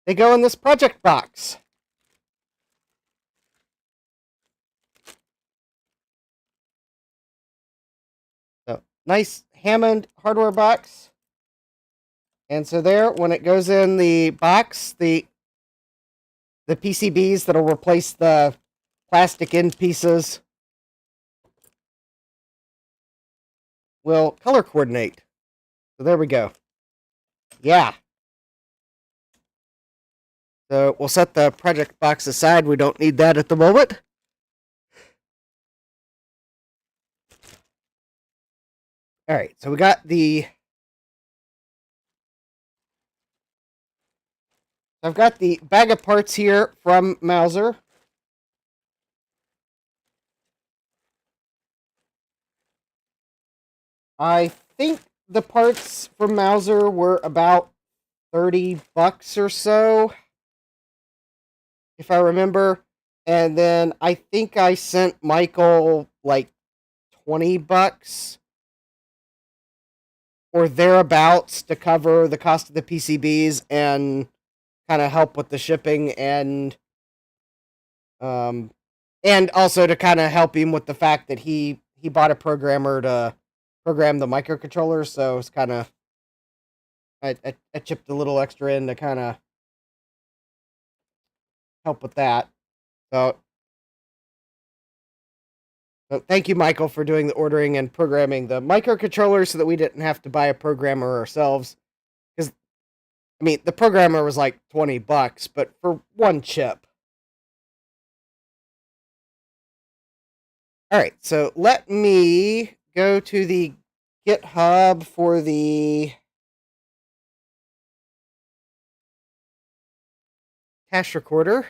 they go in this project box. So, nice Hammond hardware box. And so there, when it goes in the box, the PCBs that'll replace the plastic end pieces will color coordinate. So there we go. Yeah. So we'll set the project box aside. We don't need that at the moment. All right, so we got I've got the bag of parts here from Mouser. I think the parts from Mouser were about $30 or so, if I remember. And then I think I sent Michael like $20 or thereabouts to cover the cost of the PCBs and kind of help with the shipping and also to kind of help him with the fact that he bought a programmer to program the microcontroller, so it's kind of I chipped a little extra in to kind of help with that. So thank you, Michael, for doing the ordering and programming the microcontroller so that we didn't have to buy a programmer ourselves. Because, I mean, the programmer was like $20, but for one chip. All right, so let me go to the GitHub for the TashRecorder.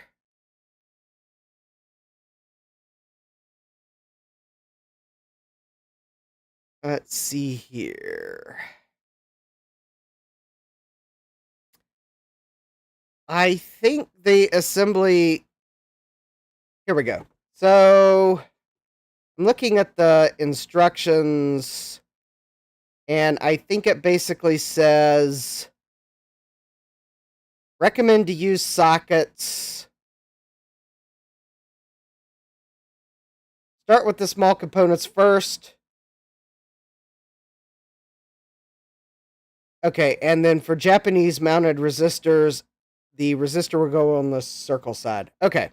Let's see here. I think the assembly... Here we go. So, I'm looking at the instructions, and I think it basically says... Recommend to use sockets. Start with the small components first. Okay, and then for Japanese mounted resistors, the resistor will go on the circle side. Okay.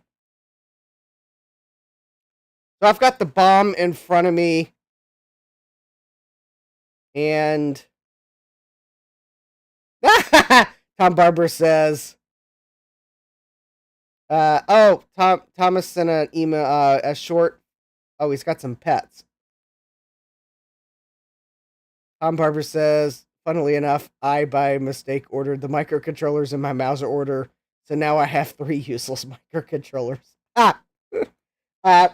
So I've got the bomb in front of me. And... Tom Barber says... Thomas sent an email, a short... Oh, he's got some pets. Tom Barber says... Funnily enough, I, by mistake, ordered the microcontrollers in my Mouser order, so now I have 3 useless microcontrollers. I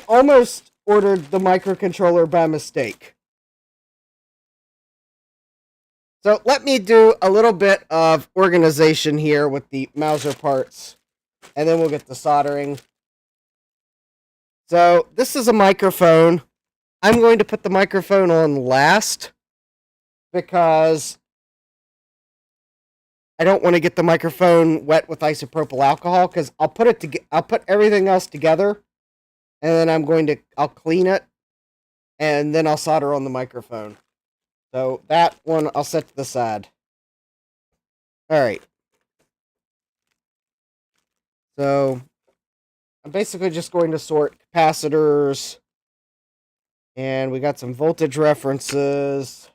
almost ordered the microcontroller by mistake. So let me do a little bit of organization here with the Mouser parts, and then we'll get to soldering. So this is a microphone. I'm going to put the microphone on last because I don't want to get the microphone wet with isopropyl alcohol because I'll put everything else together and then I'll clean it and then I'll solder on the microphone. So that one I'll set to the side. All right. So I'm basically just going to sort capacitors. And we got some voltage references.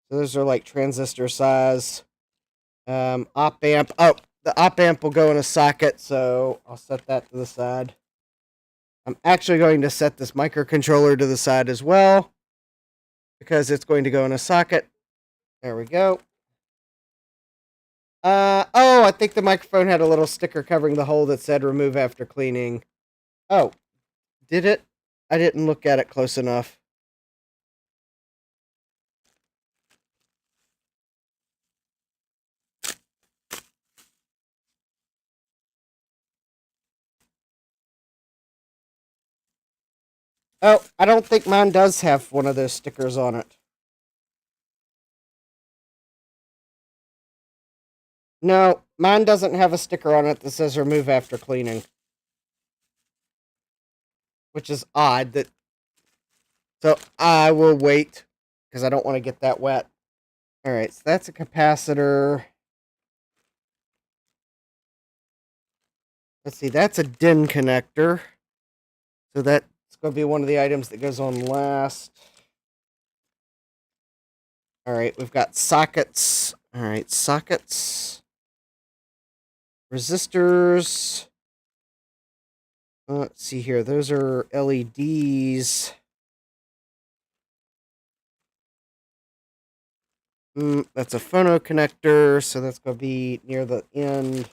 So those are like transistor size. Op amp. Oh, the op amp will go in a socket, so I'll set that to the side. I'm actually going to set this microcontroller to the side as well, because it's going to go in a socket. There we go. I think the microphone had a little sticker covering the hole that said remove after cleaning. Oh, did it? I didn't look at it close enough. Oh, I don't think mine does have one of those stickers on it. No, mine doesn't have a sticker on it that says remove after cleaning. Which is odd. So I will wait because I don't want to get that wet. Alright, so that's a capacitor. Let's see, that's a DIN connector. So that's going to be one of the items that goes on last. Alright, we've got sockets. Alright, sockets. Resistors. Let's see here. Those are LEDs. That's a phono connector, so that's going to be near the end.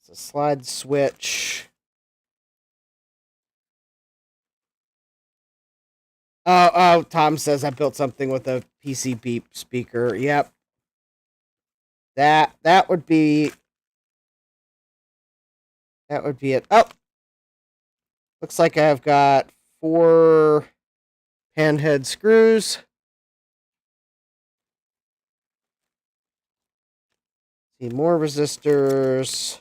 It's a slide switch. Oh, Tom says I built something with a PCB speaker. Yep. That would be it. Oh, looks like I've got 4 panhead screws. See, more resistors.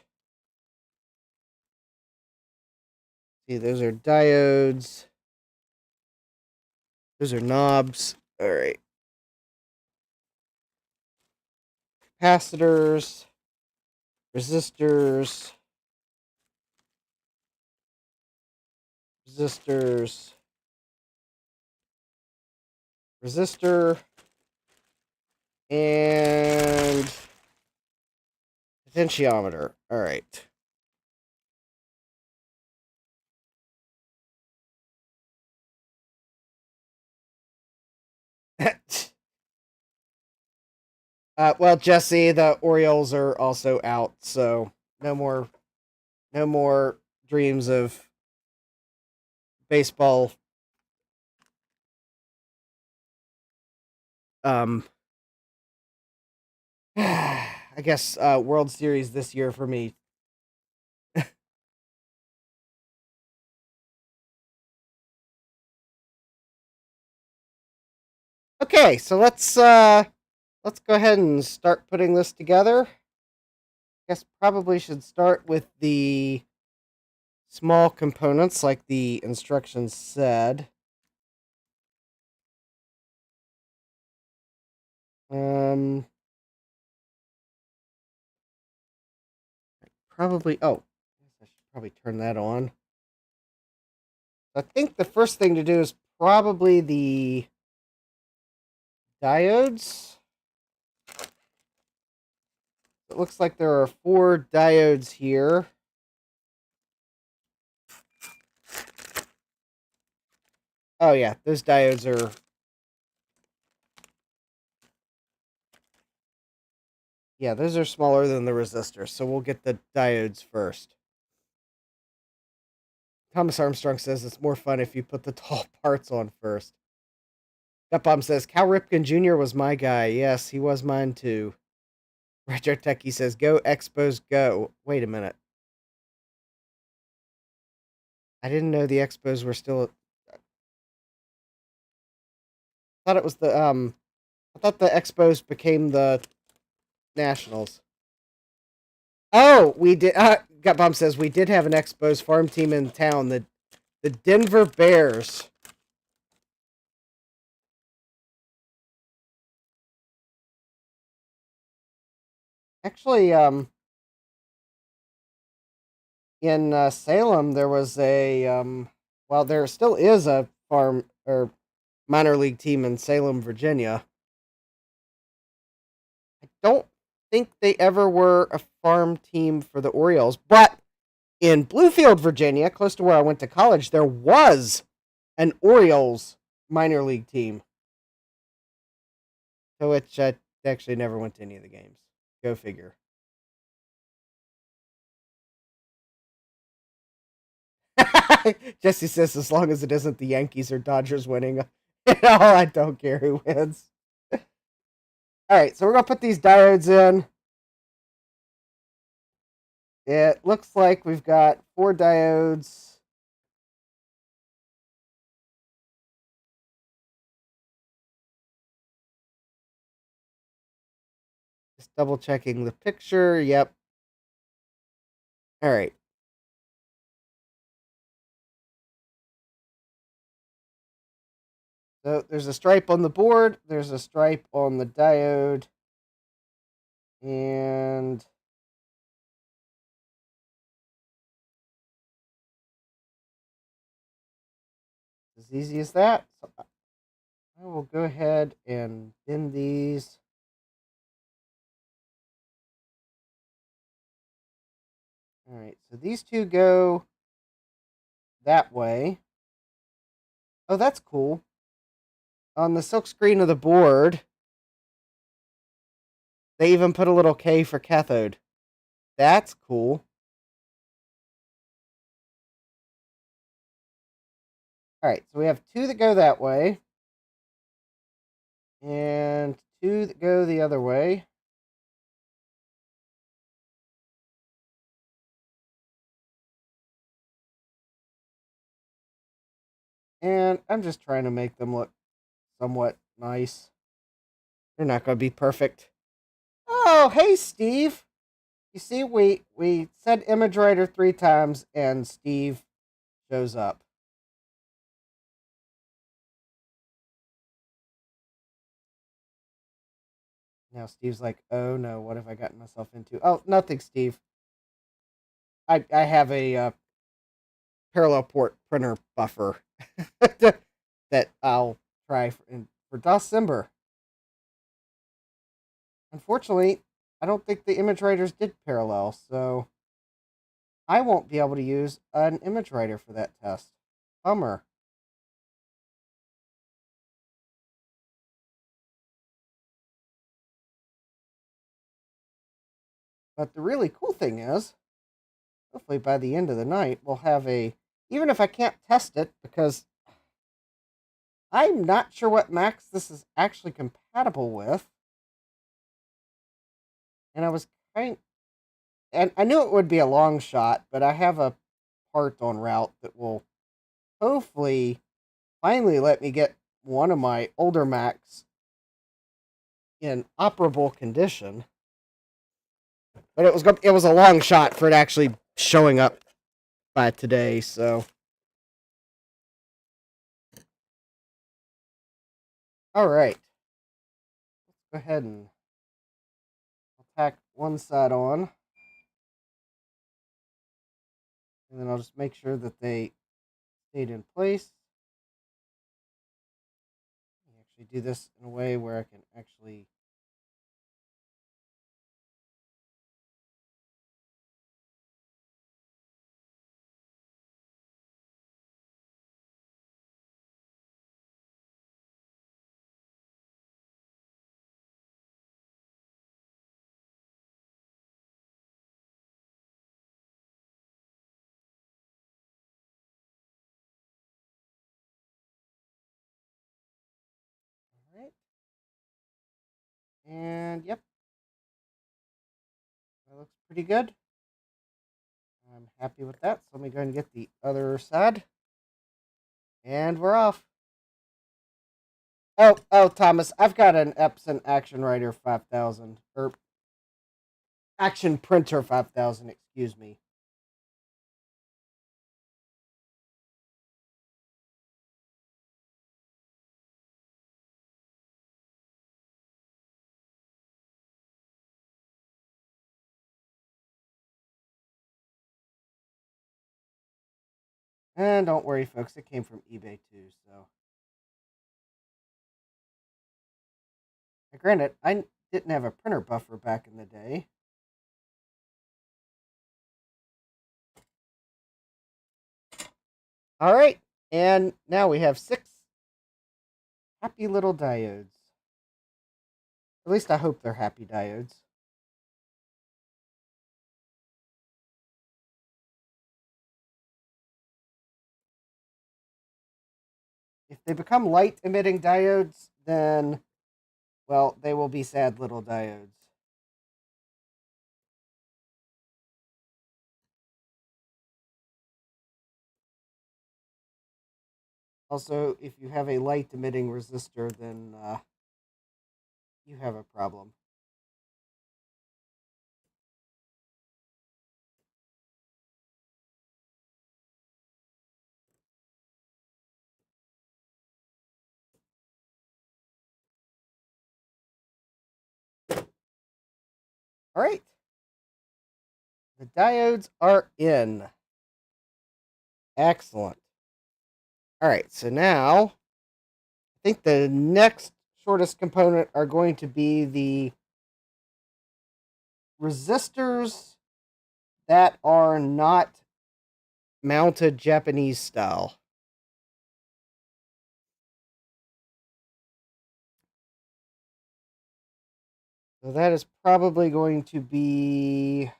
See, those are diodes. Those are knobs. All right. Capacitors. Resistors. Resistors. Resistor. And potentiometer. All right. Well, Jesse, the Orioles are also out, so no more dreams of baseball. I guess World Series this year for me. Okay, so let's go ahead and start putting this together. I guess probably should start with the small components like the instructions said. Probably I should probably turn that on. I think the first thing to do is probably the diodes. It looks like there are 4 diodes here. Oh yeah, those diodes are... Yeah, those are smaller than the resistors, so we'll get the diodes first. Thomas Armstrong says it's more fun if you put the tall parts on first. That Bomb says, Cal Ripken Jr. was my guy. Yes, he was mine too. Retro Techie says, go Expos go. Wait a minute. I didn't know the Expos were still... I thought it was the, I thought the Expos became the Nationals. Oh, we did. Gut Bomb says we did have an Expos farm team in town, the Denver Bears. Actually, in Salem there was a well, there still is a farm or minor league team in Salem, Virginia. I don't think they ever were a farm team for the Orioles, but in Bluefield, Virginia, close to where I went to college, there was an Orioles minor league team. To which I actually never went to any of the games. Go figure. Jesse says, as long as it isn't the Yankees or Dodgers winning, I don't care who wins. All right, so we're going to put these diodes in. It looks like we've got 4 diodes. Just double checking the picture. Yep. All right. So there's a stripe on the board. There's a stripe on the diode. And as easy as that. So I will go ahead and bin these. All right, so these two go that way. Oh, that's cool. On the silk screen of the board, they even put a little K for cathode. That's cool. All right, so we have two that go that way, and two that go the other way. And I'm just trying to make them look somewhat nice. They're not going to be perfect. Oh, hey, Steve. You see, we said image writer 3 times, and Steve shows up. Now Steve's like, oh no, what have I gotten myself into? Oh, nothing, Steve. I have a parallel port printer buffer that I'll try for December. Unfortunately, I don't think the image writers did parallel, so I won't be able to use an image writer for that test. Bummer. But the really cool thing is, hopefully by the end of the night, we'll have even if I can't test it, because I'm not sure what Macs this is actually compatible with. And and I knew it would be a long shot, but I have a part on route that will hopefully finally let me get one of my older Macs in operable condition. But it was a long shot for it actually showing up by today, so all right. Let's go ahead and tack one side on. And then I'll just make sure that they stayed in place. I actually do this in a way where I can actually all right. And yep, that looks pretty good. I'm happy with that. So let me go ahead and get the other side. And we're off. Oh, Thomas, I've got an Epson Action Writer 5000, or Action Printer 5000, excuse me. And don't worry, folks, it came from eBay too, so. Now, granted, I didn't have a printer buffer back in the day. All right, and now we have 6 happy little diodes. At least I hope they're happy diodes. If they become light emitting diodes, then, well, they will be sad little diodes. Also, if you have a light emitting resistor, then you have a problem. All right. The diodes are in. Excellent. All right, so now I think the next shortest component are going to be the resistors that are not mounted Japanese style. So that is probably going to be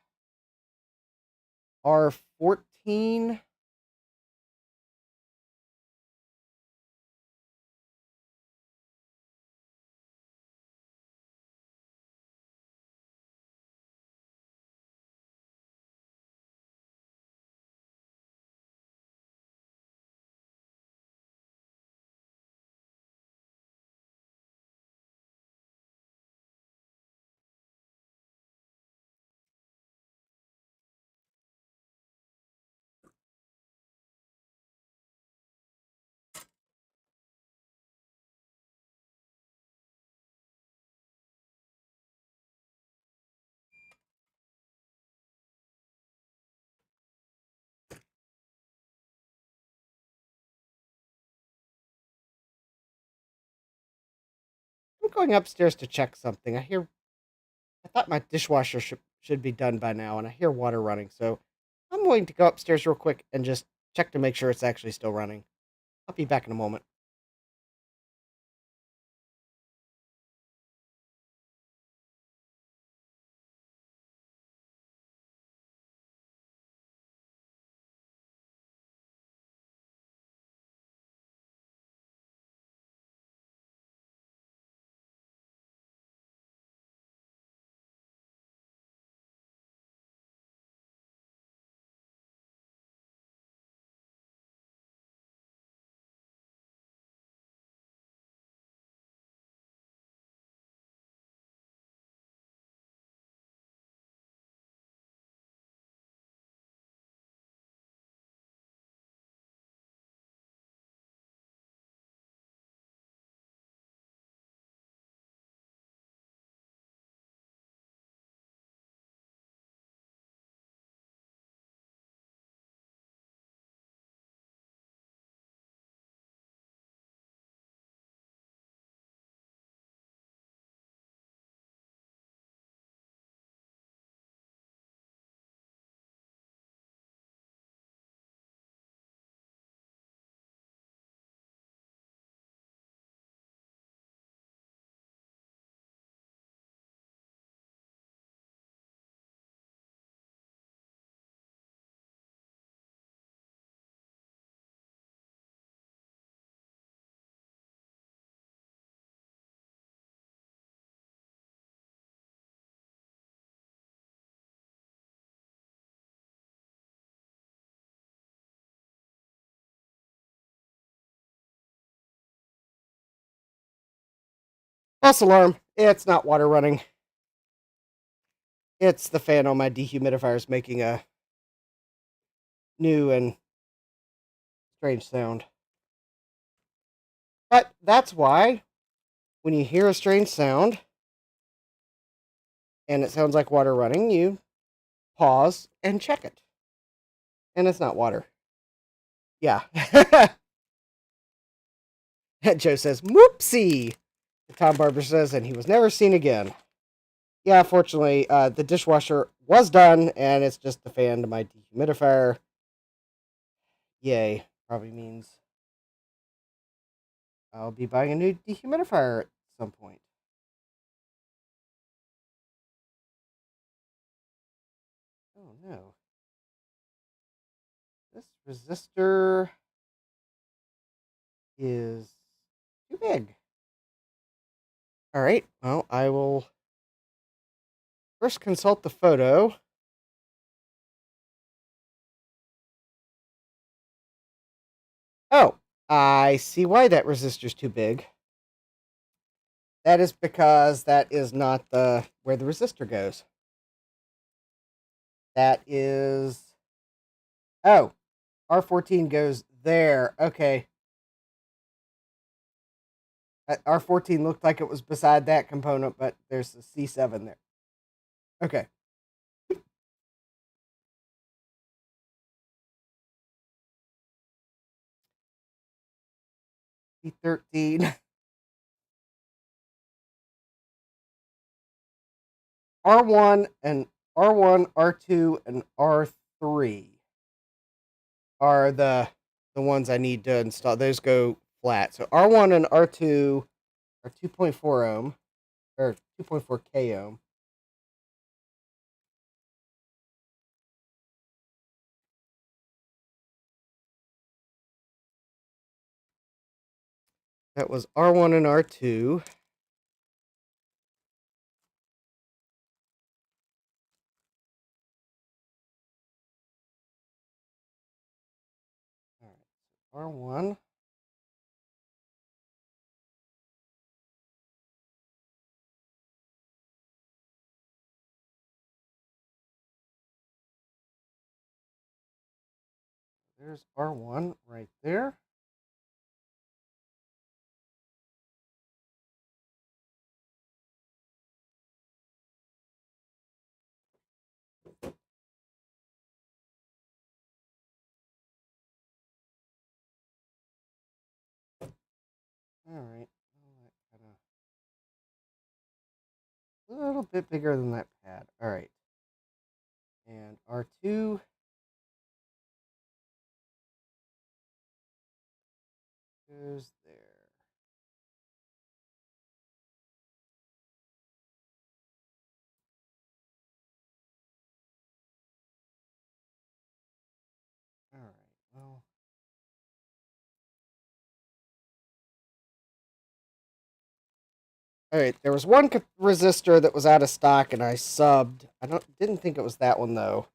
R14. I'm going upstairs to check something. I thought my dishwasher should be done by now, and I hear water running. So I'm going to go upstairs real quick and just check to make sure it's actually still running. I'll be back in a moment. False alarm. It's not water running. It's the fan on my dehumidifier is making a new and strange sound. But that's why when you hear a strange sound and it sounds like water running, you pause and check it. And it's not water. Yeah. Joe says, "Whoopsie." Tom Barber says, and he was never seen again. Yeah, fortunately, the dishwasher was done, and it's just the fan to my dehumidifier. Yay. Probably means I'll be buying a new dehumidifier at some point. Oh no. This resistor is too big. Alright, well, I will first consult the photo. Oh, I see why that resistor's too big. That is because that is not the where the resistor goes. That is... Oh, R14 goes there. Okay. R14 looked like it was beside that component, but there's a C7 there. Okay. P13. R1 and R1, R2, and R3 are the ones I need to install. Those go flat. So R1 and R2 are 2.4 ohm or 2.4 k ohm. That was R1 and R2. All right. So R1. There's R1 right there. All right. A little bit bigger than that pad. All right. And R2 goes there. All right. Well, all right. There was one resistor that was out of stock, and I subbed. I didn't think it was that one though.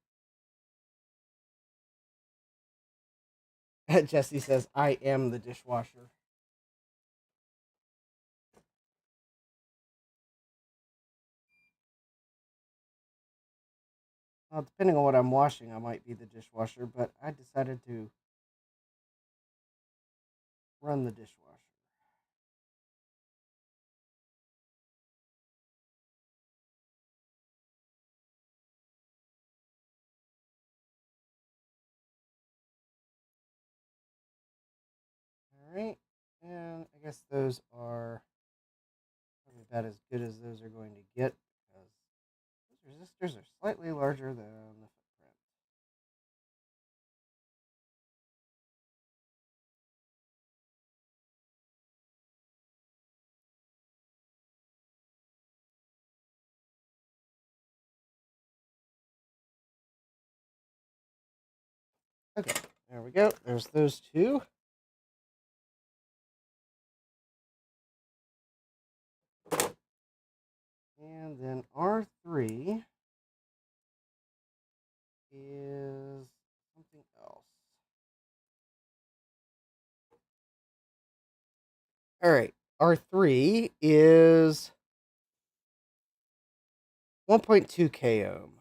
Jesse says, "I am the dishwasher." Well, depending on what I'm washing, I might be the dishwasher, but I decided to run the dishwasher. All right. And I guess those are probably about as good as those are going to get because those resistors are slightly larger than the footprint. Okay, there we go. There's those two. And then R3 is something else. All right, R3 is 1.2 k ohm.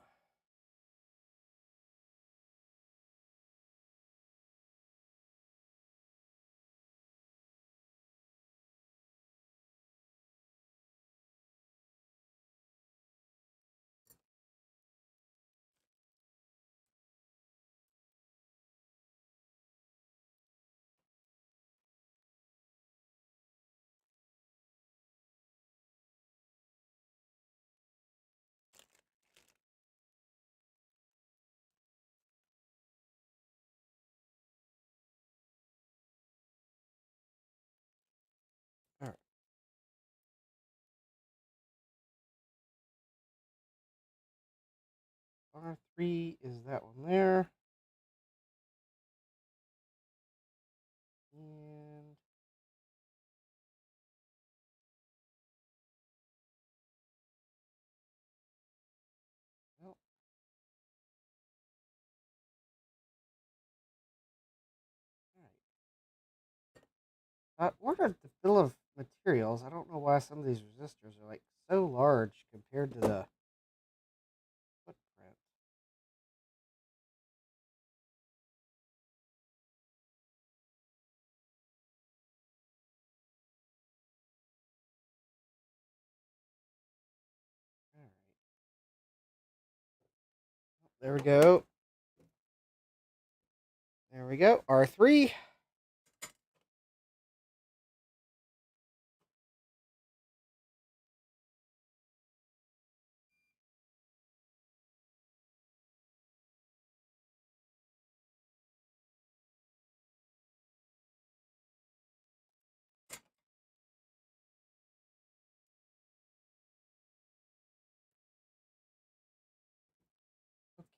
All right. R3 is that one there. And well, all right. I ordered the bill of materials. I don't know why some of these resistors are like so large compared to the footprint. All right. There we go. There we go. R3.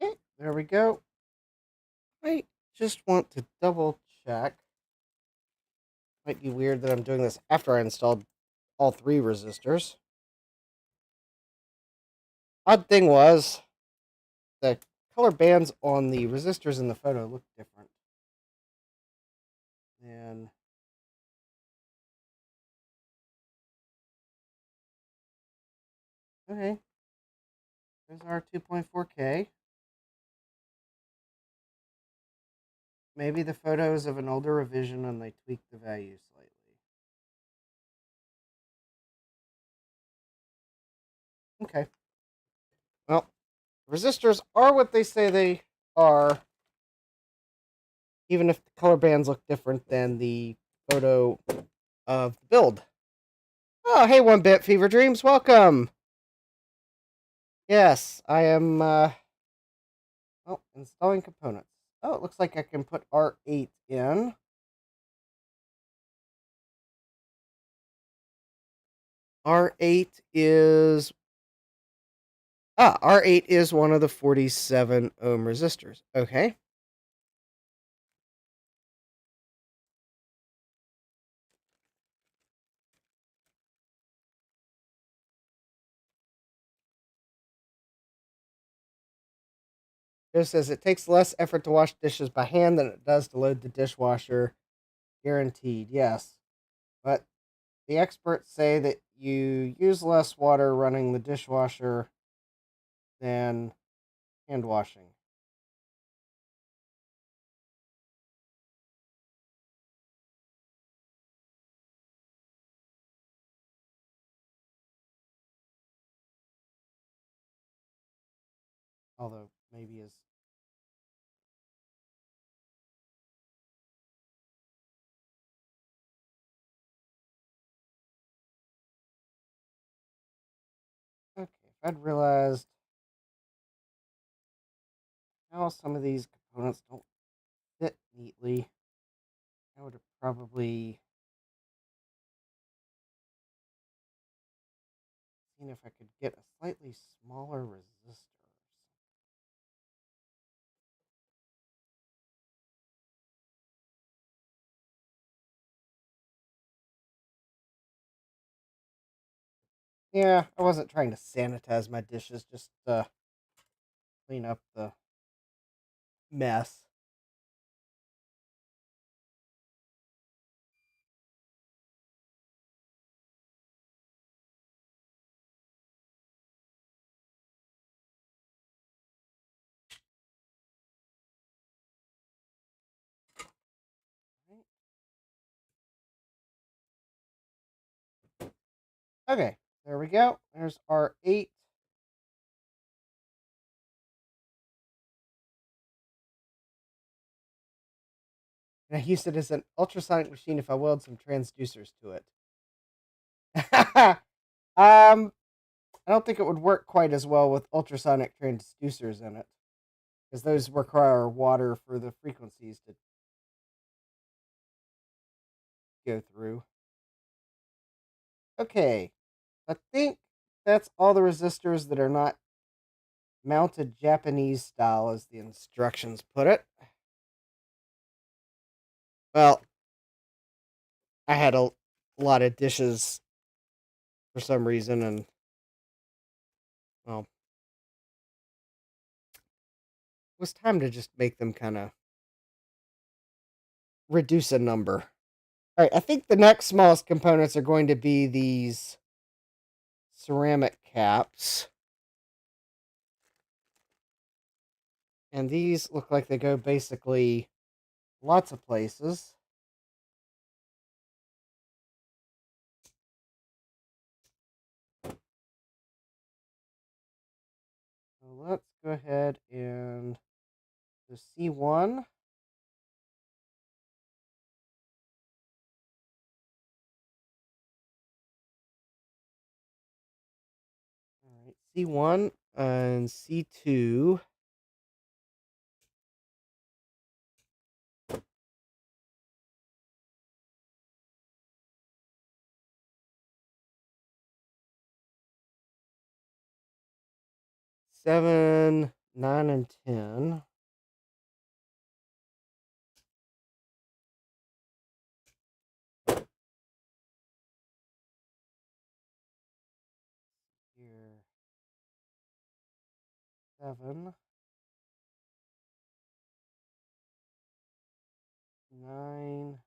Okay, there we go. I just want to double check. Might be weird that I'm doing this after I installed all 3 resistors. Odd thing was, the color bands on the resistors in the photo look different. And okay, there's our 2.4K. Maybe the photos of an older revision and they tweaked the value slightly. Okay. Well, resistors are what they say they are, even if the color bands look different than the photo of the build. Oh, hey, 1-Bit Fever Dreams, welcome! Yes, I am, installing components. Oh, it looks like I can put R8 in. R8 is... R8 is one of the 47 ohm resistors. Okay. It says it takes less effort to wash dishes by hand than it does to load the dishwasher. Guaranteed, yes. But the experts say that you use less water running the dishwasher than hand washing. Although, maybe is... Okay, if I'd realized how some of these components don't fit neatly, I would have probably seen if I could get a slightly smaller resistor. Yeah, I wasn't trying to sanitize my dishes, just clean up the mess. Okay, there we go. There's our 8. And I used it as an ultrasonic machine if I weld some transducers to it. I don't think it would work quite as well with ultrasonic transducers in it, because those require water for the frequencies to go through. Okay, I think that's all the resistors that are not mounted Japanese style, as the instructions put it. Well, I had a lot of dishes for some reason, and, well, it was time to just make them kind of reduce a number. All right, I think the next smallest components are going to be these ceramic caps. And these look like they go basically lots of places. So let's go ahead and the C1. All right, C1 and C2. Seven, 9, and 10. Here, 7, 9.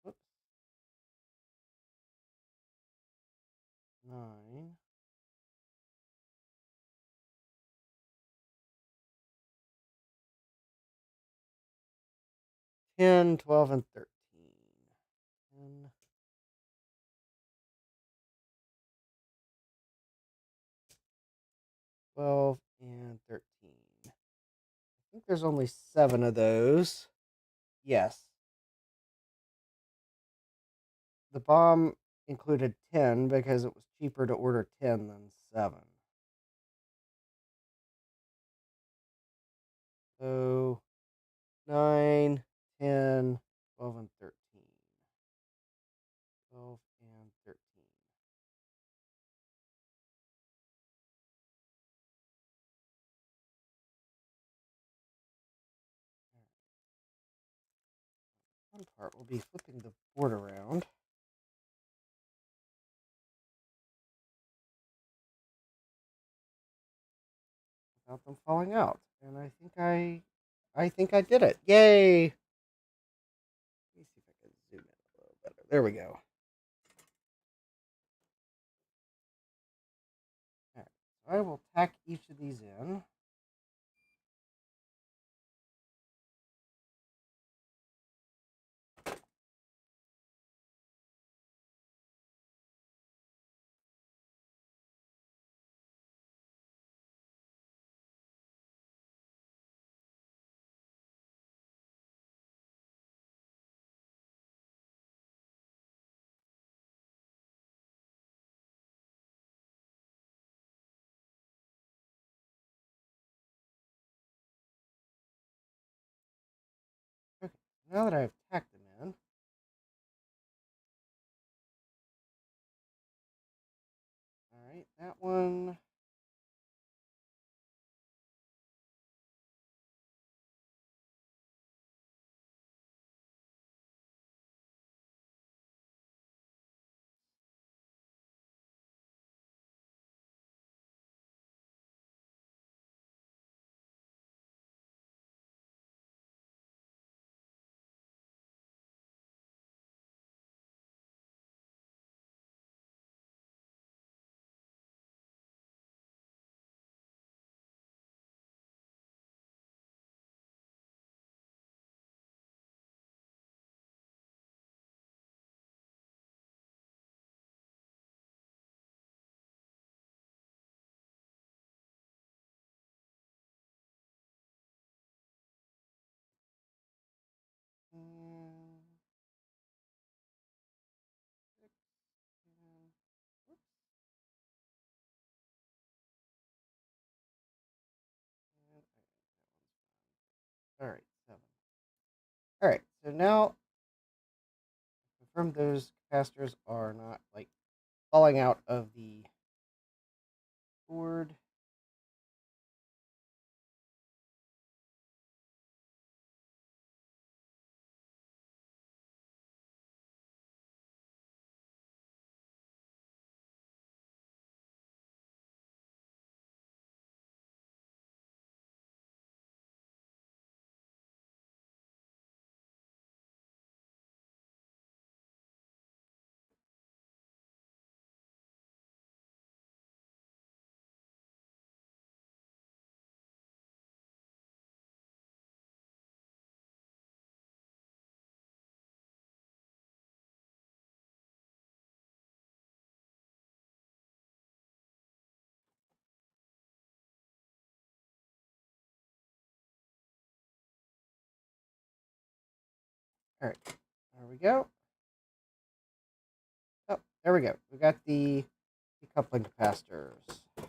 Whoops, 9. 10, 12, and 13. 10, 12, and 13. I think there's only 7 of those. Yes. The bomb included 10 because it was cheaper to order 10 than 7. So 9, 10, 12, and 13. 12 and 13. One part will be flipping the board around without them falling out. And I think I did it. Yay! Let me see if I can zoom in a little better. There we go. All right. So I will tack each of these in. Okay. Now that I've tacked them in, all right, that one. And 6, and whoops, and all right, 7. All right, so now confirm those capacitors are not like falling out of the board. All right, there we go. Oh, there we go. We got the decoupling capacitors. I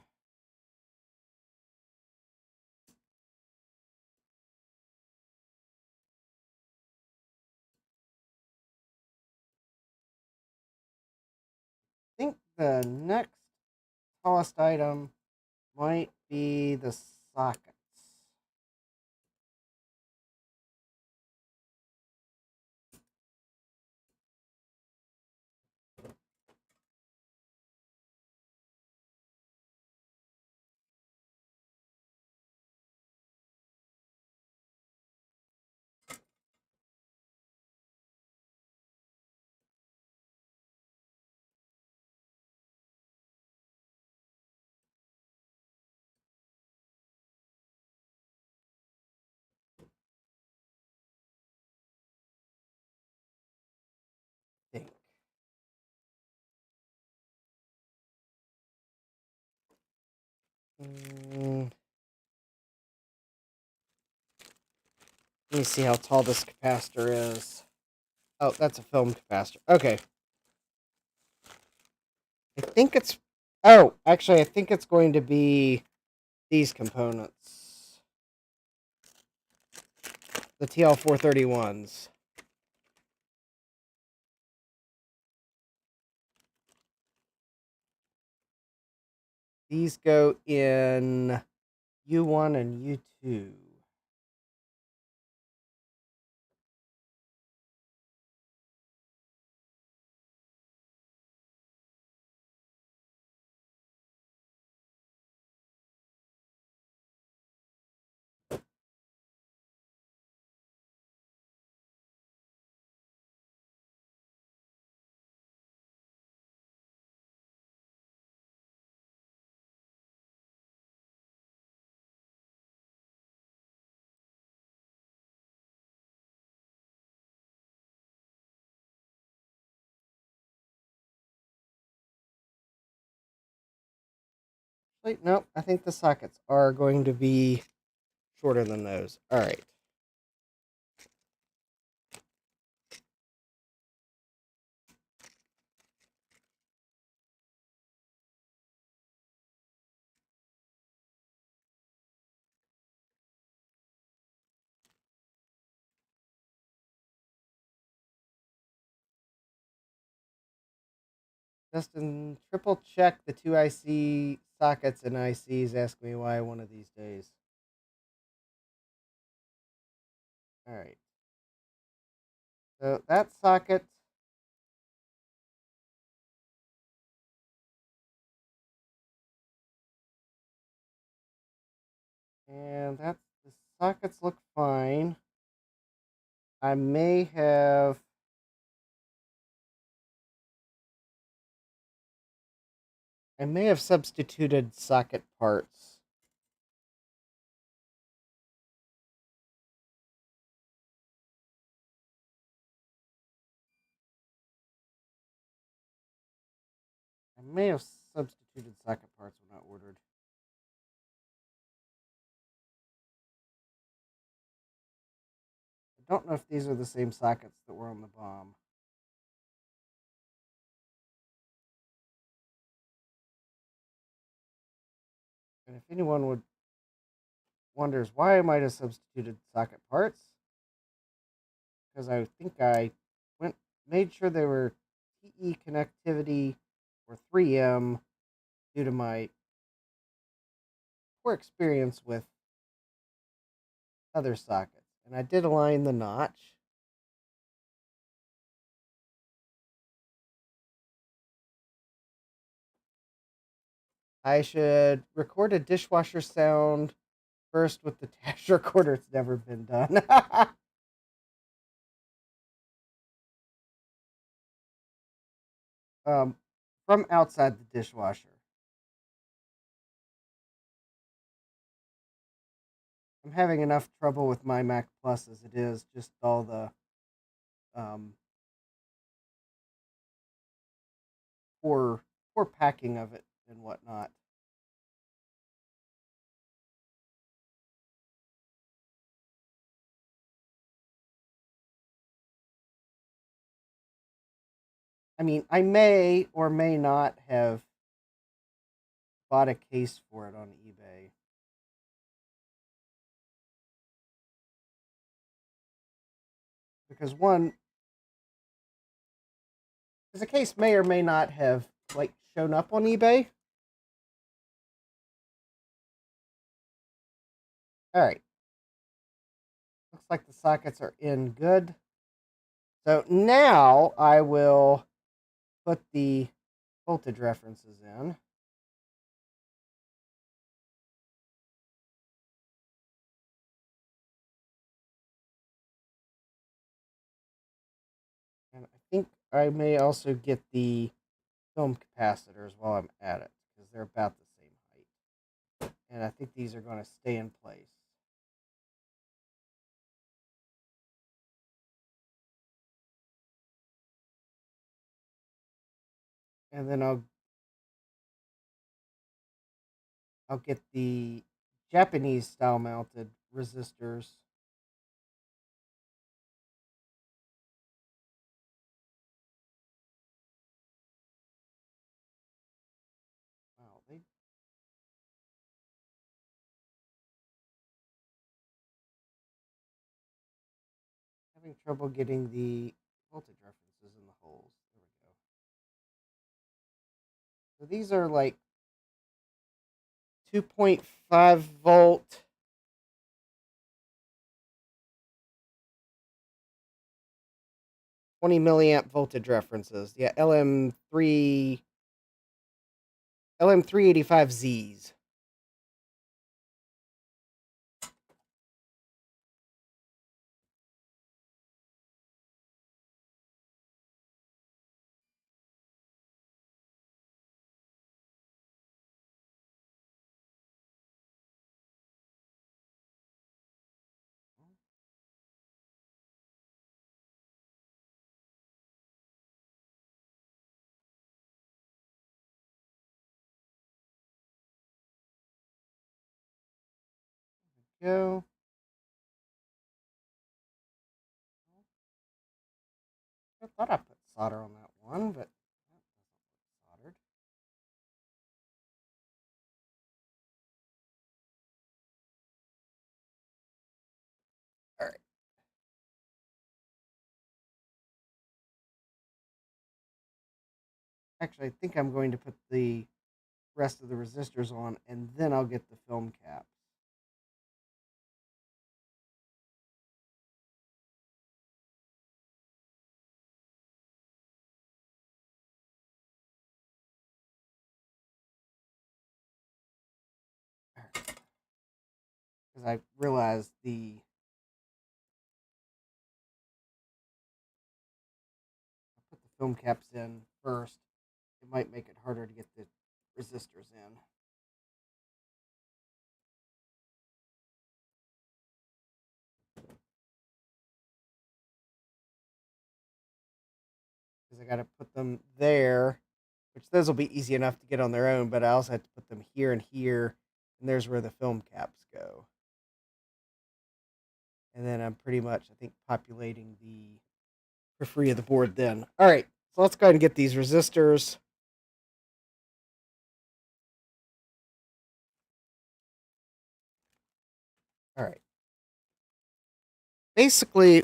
think the next tallest item might be the sockets. I think. Let me see how tall this capacitor is. Oh, that's a film capacitor. Okay. I think it's... Oh, actually, I think it's going to be these components. The TL431s. These go in U1 and U2. Wait, no, I think the sockets are going to be shorter than those. All right. Justin, triple check the two IC sockets and ICs. Ask me why one of these days. All right. So that socket. And that's the sockets look fine. I may have substituted socket parts. I may have substituted socket parts when I ordered. I don't know if these are the same sockets that were on the bomb. And if anyone wonders why I might have substituted socket parts, because I think I made sure they were TE connectivity or 3M due to my poor experience with other sockets. And I did align the notch. I should record a dishwasher sound first with the TashRecorder. It's never been done. From outside the dishwasher. I'm having enough trouble with my Mac Plus as it is, just all the poor packing of it and whatnot. I mean, I may or may not have bought a case for it on eBay. Because because a case may or may not have like shown up on eBay. All right. Looks like the sockets are in good. So now I will put the voltage references in. And I think I may also get the film capacitors while I'm at it, because they're about the same height. And I think these are going to stay in place. And then I'll get the Japanese style mounted resistors. Wow, they having trouble getting the voltage references in the holes. There we go. So these are like 2.5 volt, 20 milliamp voltage references. Yeah, LM385Zs. Go. I thought I put solder on that one, but that doesn't look soldered. All right. Actually, I think I'm going to put the rest of the resistors on, and then I'll get the film caps. Because I realized I put the film caps in first. It might make it harder to get the resistors in. Because I got to put them there, which those will be easy enough to get on their own, but I also have to put them here and here, and there's where the film caps go. And then I'm pretty much, I think, populating the periphery of the board then. All right, so let's go ahead and get these resistors. All right. Basically,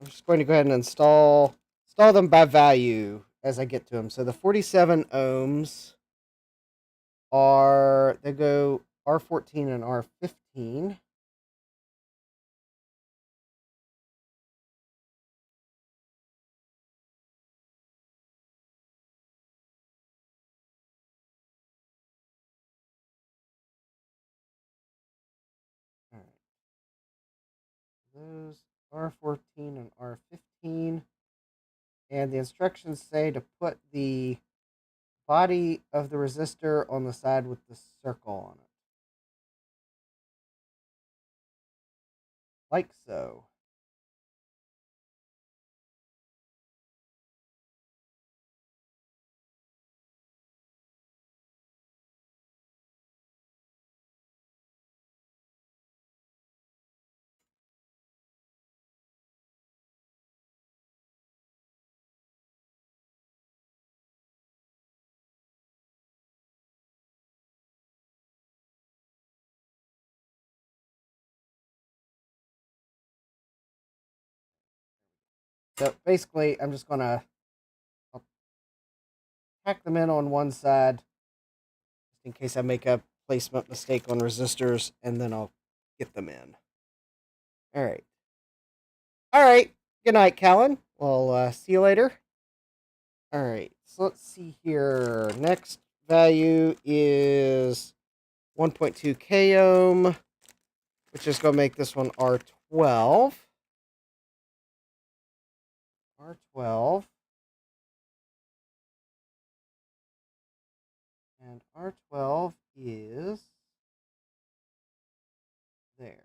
I'm just going to go ahead and install them by value as I get to them. So the 47 ohms they go R14 and R15. All right. Those R14 and R15. And the instructions say to put the body of the resistor on the side with the circle on it. Like so. So basically, I'm just going to tack them in on one side, just in case I make a placement mistake on resistors, and then I'll get them in. All right. All right. Good night, Callan. We'll see you later. All right. So let's see here. Next value is 1.2 k ohm, which is going to make this one R12. R12. And R12 is there.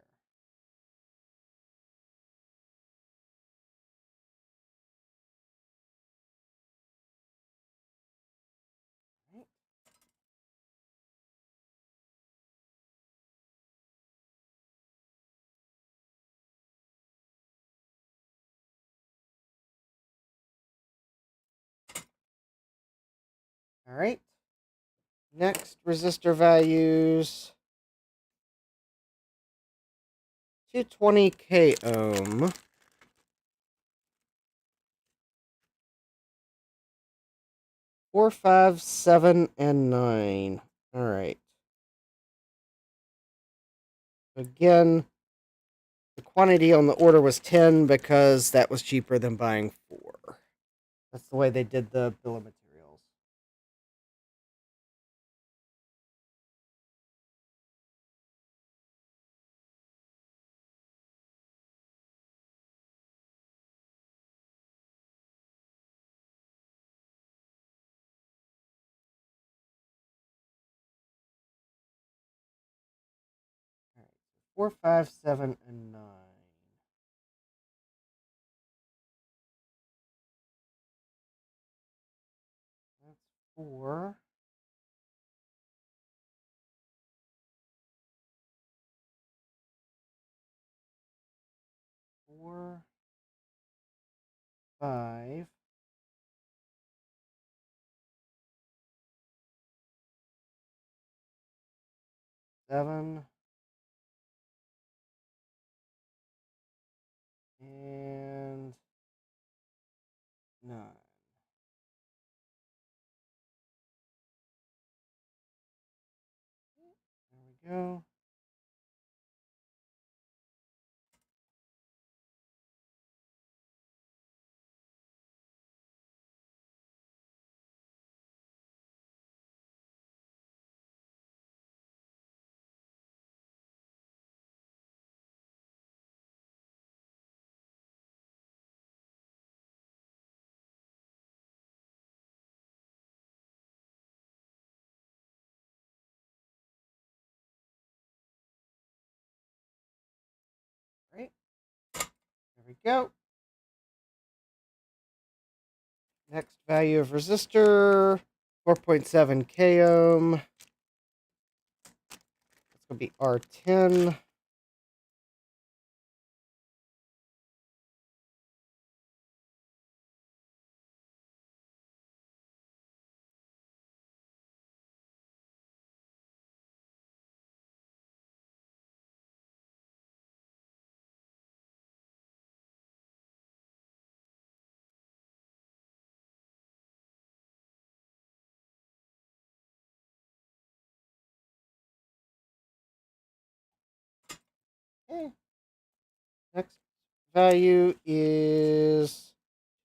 Right. All right. Next resistor values 220 k ohm. 4, 5, 7, and 9. All right. Again, the quantity on the order was 10 because that was cheaper than buying 4. That's the way they did the bill of materials. All right. 4, 5, 7, and 9. That's 4. 4, 5, 7, and 9. There we go. Right. There we go. Next value of resistor 4.7 k ohm. It's going to be R10. Okay. Next value is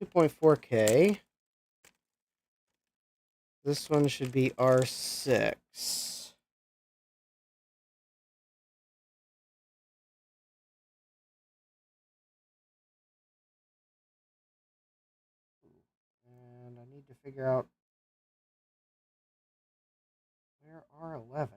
2.4K. This one should be R6. And I need to figure out where R11 is.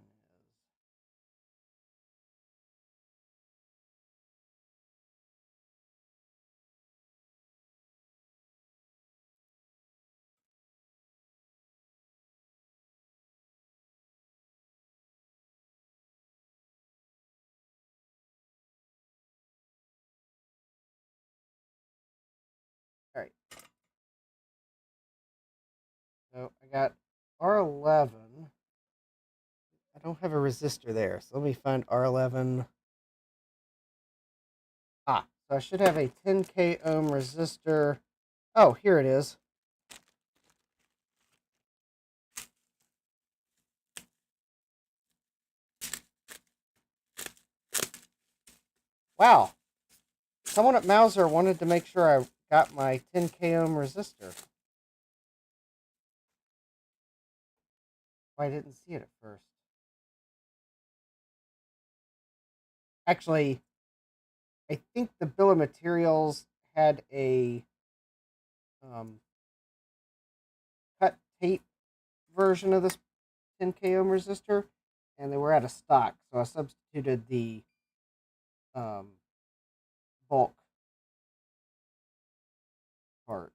All right. So I got R11. I don't have a resistor there, so let me find R11. Ah, So I should have a 10K ohm resistor. Oh, here it is. Wow. Someone at Mouser wanted to make sure I got my 10K ohm resistor. I didn't see it at first. Actually, I think the bill of materials had a cut tape version of this 10K ohm resistor, and they were out of stock, so I substituted the bulk part.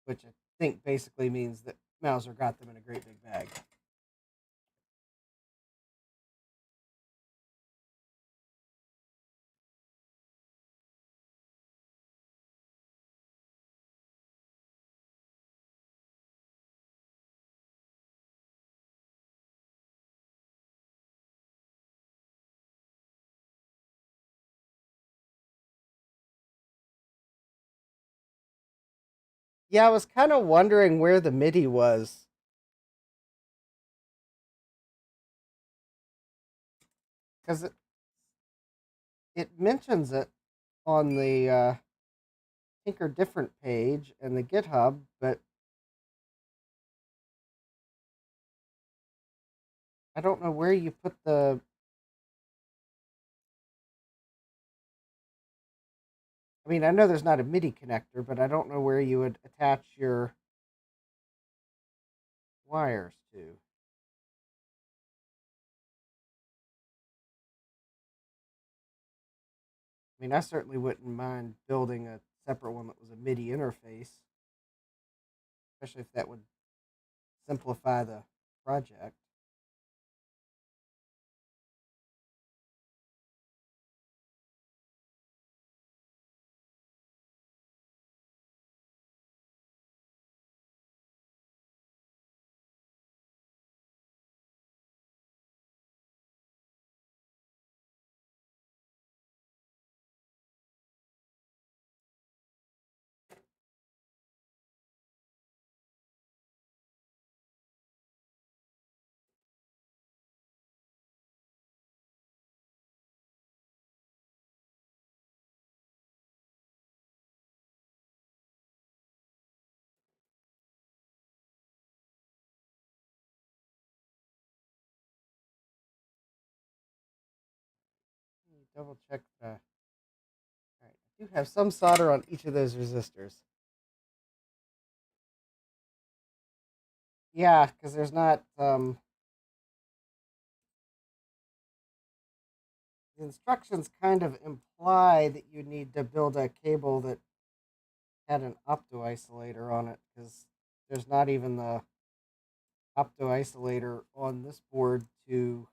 Which I think basically means that Mouser got them in a great big bag. Yeah, I was kind of wondering where the MIDI was. Because it mentions it on the Tinker Different page and the GitHub, but I don't know where you put the. I mean, I know there's not a MIDI connector, but I don't know where you would attach your wires to. I mean, I certainly wouldn't mind building a separate one that was a MIDI interface, especially if that would simplify the project. Let me double check the. All right, I do have some solder on each of those resistors. Yeah, because there's not. The instructions kind of imply that you need to build a cable that had an opto-isolator on it, because there's not even the opto-isolator on this board to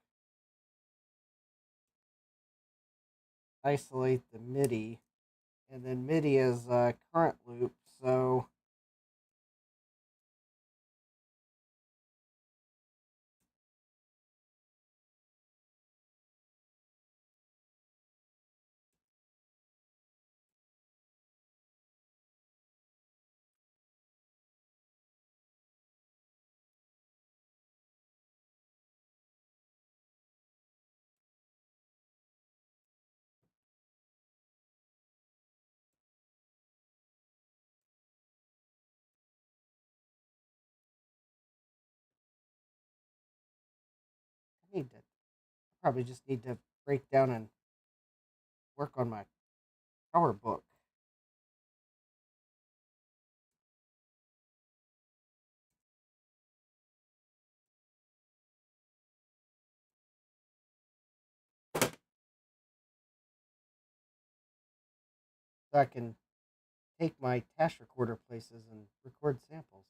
isolate the MIDI. And then MIDI is a current loop, so I probably just need to break down and work on my power book. So I can take my TashRecorder places and record samples.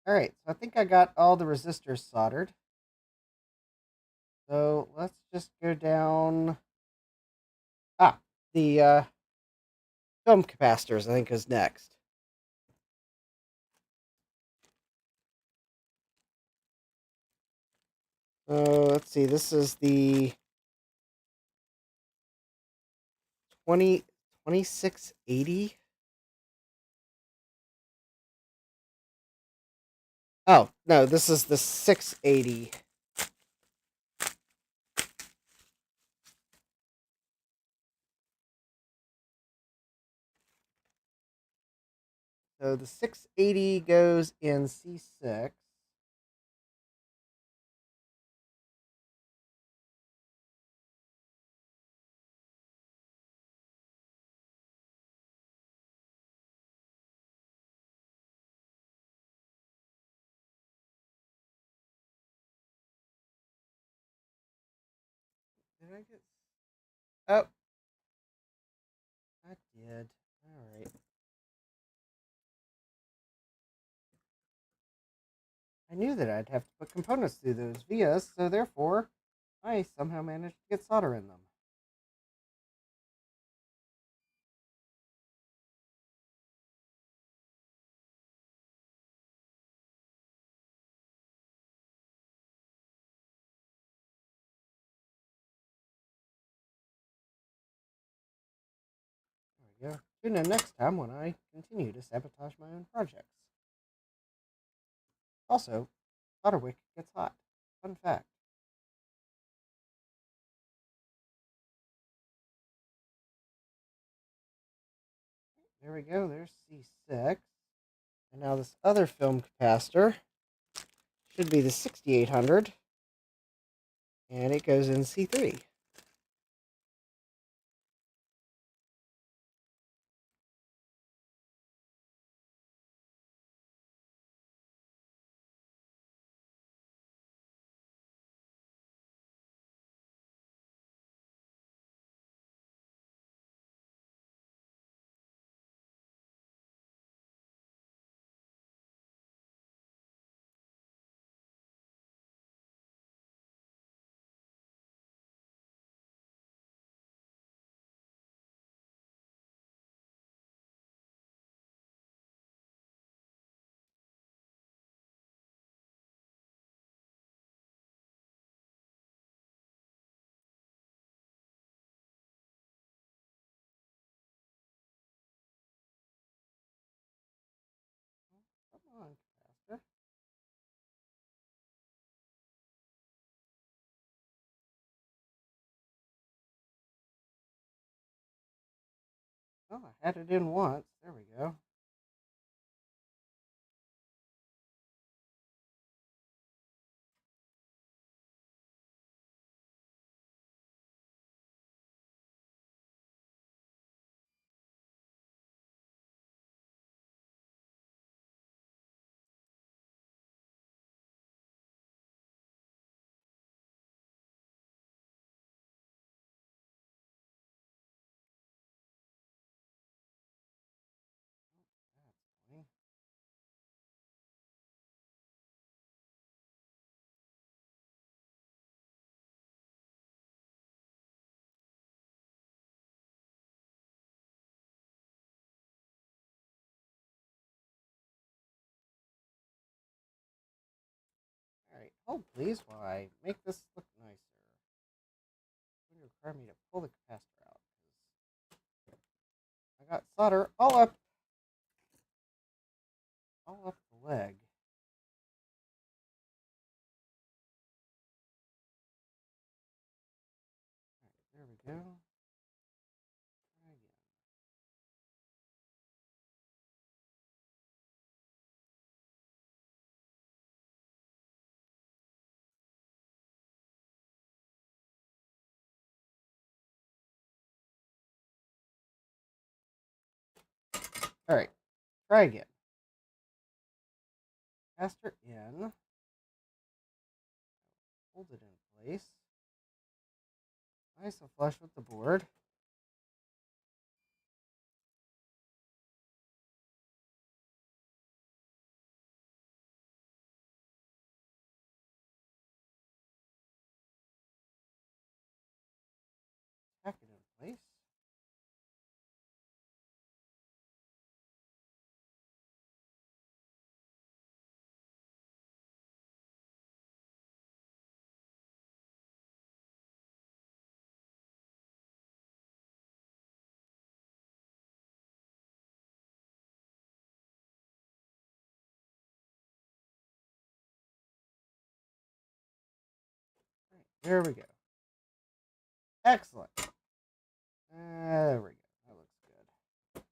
All right, so I think I got all the resistors soldered. So let's just go down. The film capacitors, I think, is next. Let's see. This is the 2680. Oh, no, this is the 680. So the 680 goes in C6. Did I get... Oh, I did. All right. I knew that I'd have to put components through those vias, so therefore, I somehow managed to get solder in them. There we go. Tune in next time when I continue to sabotage my own projects. Also, solder wick gets hot. Fun fact. There we go. There's C6. And now this other film capacitor should be the 6800. And it goes in C3. Come on, capacitor. Oh, I had it in once. There we go. That's funny. Alright, hold please while I make this look nicer. It's going to require me to pull the capacitor out. I got solder all up the leg. Alright, there we go. Try again. Alright, try again. Capacitor in. Hold it in place. Nice and flush with the board. Tack it in place. There we go. Excellent. There we go. That looks good.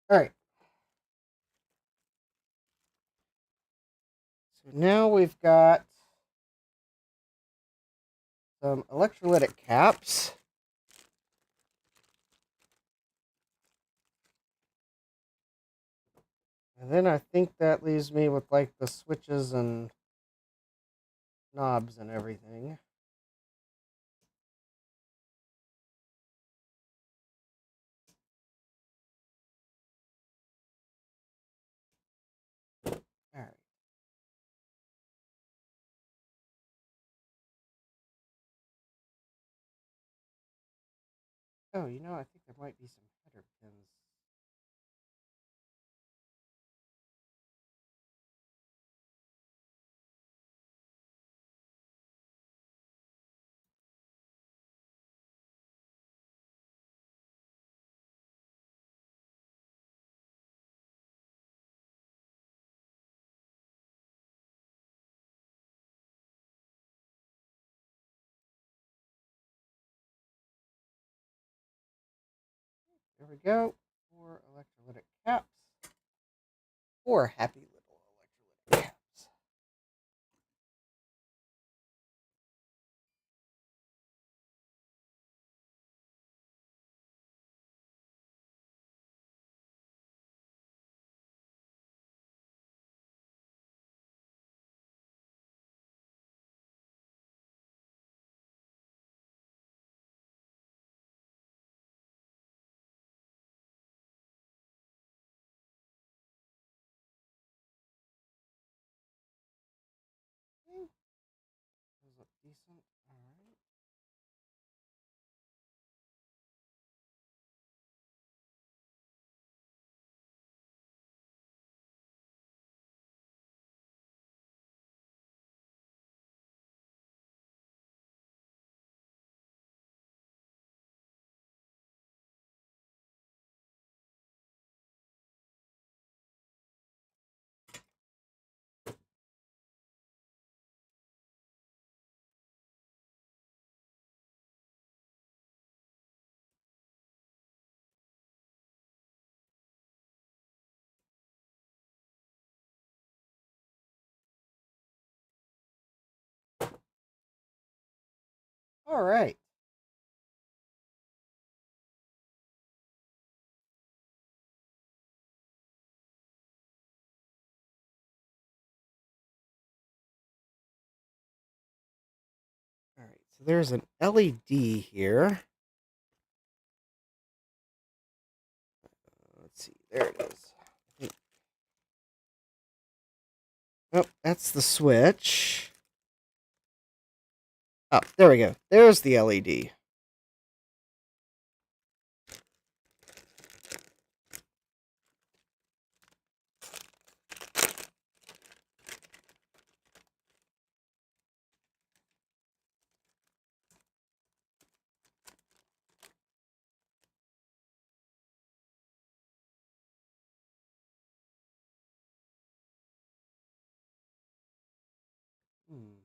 All right. So now we've got some electrolytic caps. And then I think that leaves me with like the switches and knobs and everything. All right. Oh, you know, I think there might be some header pins. There we go. 4 electrolytic caps. 4 happy little electrolytic caps. Okay. Those look decent. All right. All right. All right. So there's an LED here. Let's see. There it is. Oh, that's the switch. Oh, there we go. There's the LED. Hmm.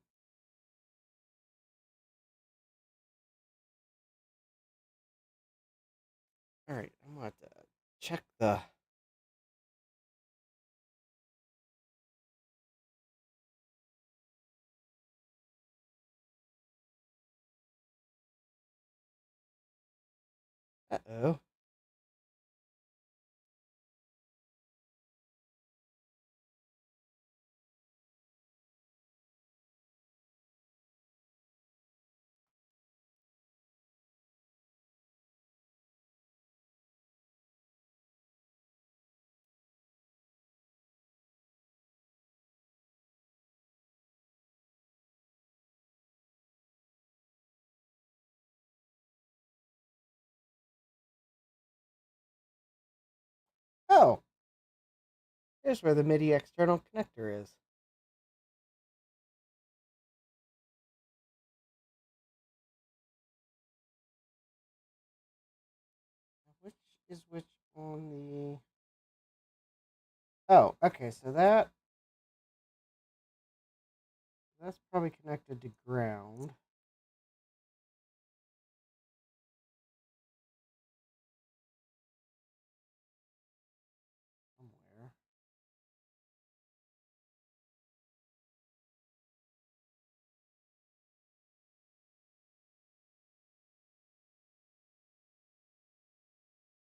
All right. I'm going to check the. Uh-oh. Here's where the MIDI external connector is. Which is which on the... Oh, okay, so that's probably connected to ground. Somewhere.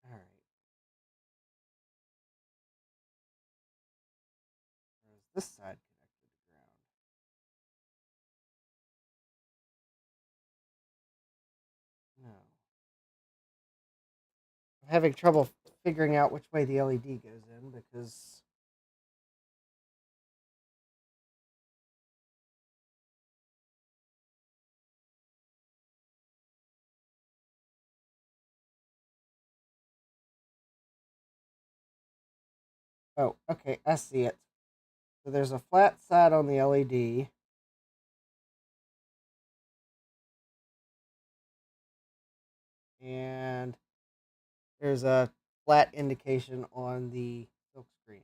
All right. Where's this side connected to ground? No. I'm having trouble figuring out which way the LED goes in because... Oh, okay, I see it. So there's a flat side on the LED. And there's a flat indication on the silk screen.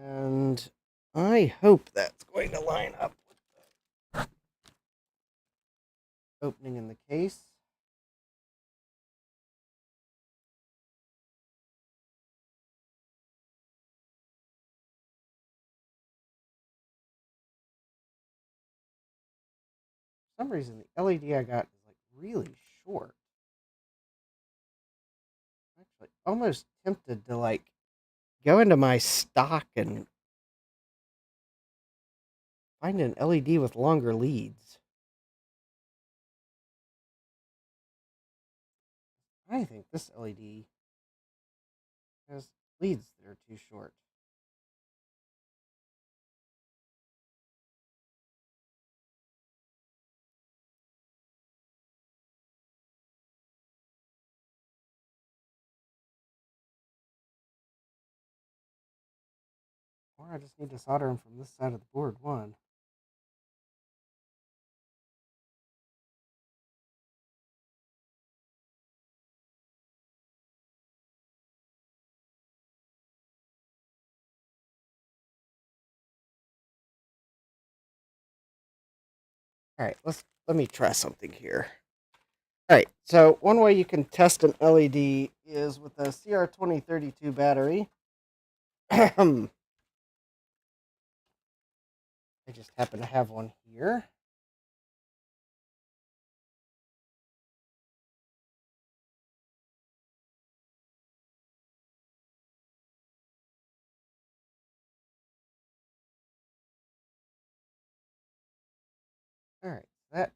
And I hope that's going to line up with the opening in the case. For some reason, the LED I got is like really short. I'm actually almost tempted to like go into my stock and find an LED with longer leads. I think this LED has leads that are too short. Or I just need to solder them from this side of the board, one. All right, let me try something here. All right, so one way you can test an LED is with a CR2032 battery. I just happen to have one here. All right, that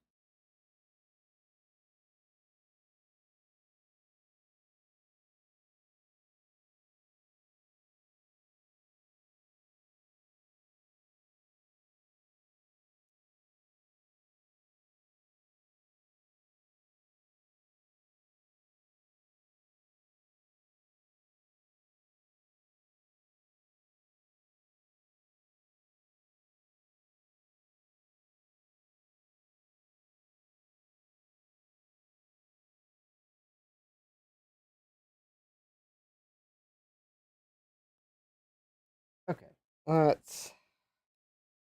okay. Let's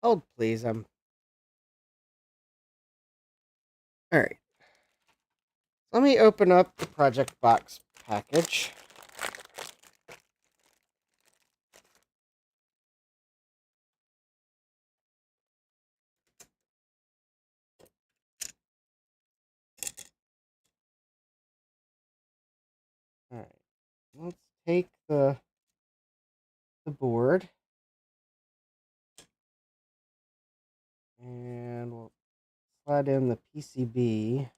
hold, please. All right. Let me open up the project box package. All right. Let's take the board and we'll slide in the PCB.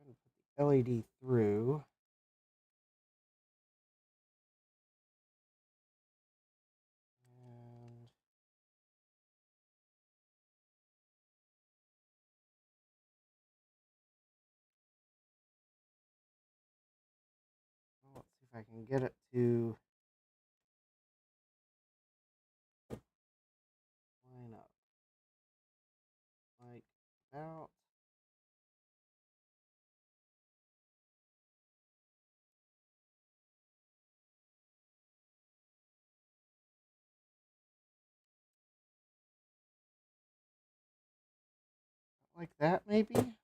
And put the LED through. I can get it to line up like that. Like that, maybe?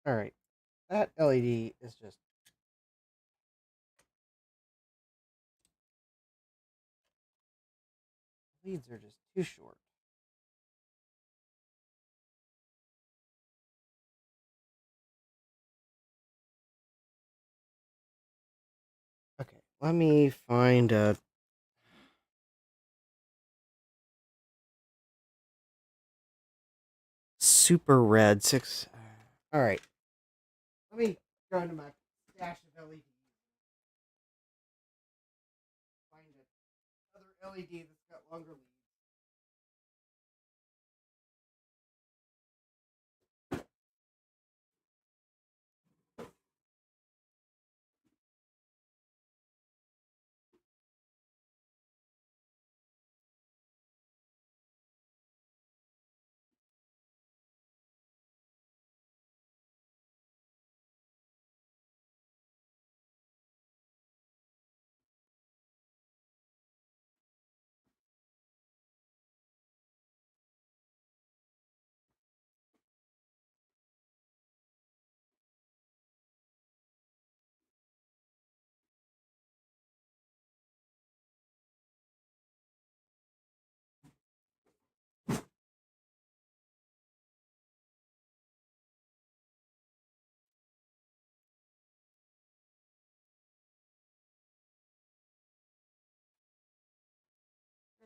All right. That LED is just leads are just too short. Okay, let me find a super red 6. All right. Let me go into my stash of LEDs. Find another LED that's got longer leads.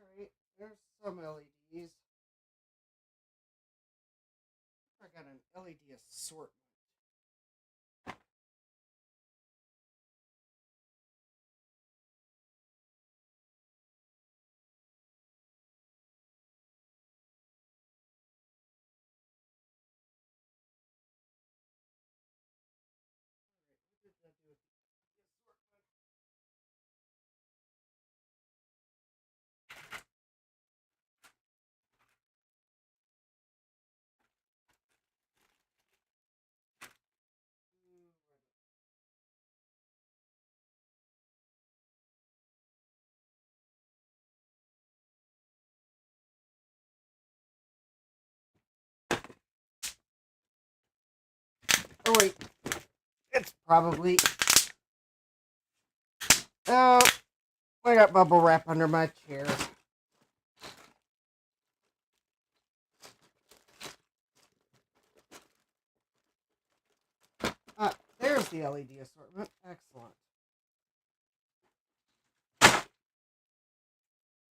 All right, there's some LEDs. I got an LED assortment. What did that do with the assortment? Oh wait, it's probably. Oh, I got bubble wrap under my chairs. There's the LED assortment. Excellent.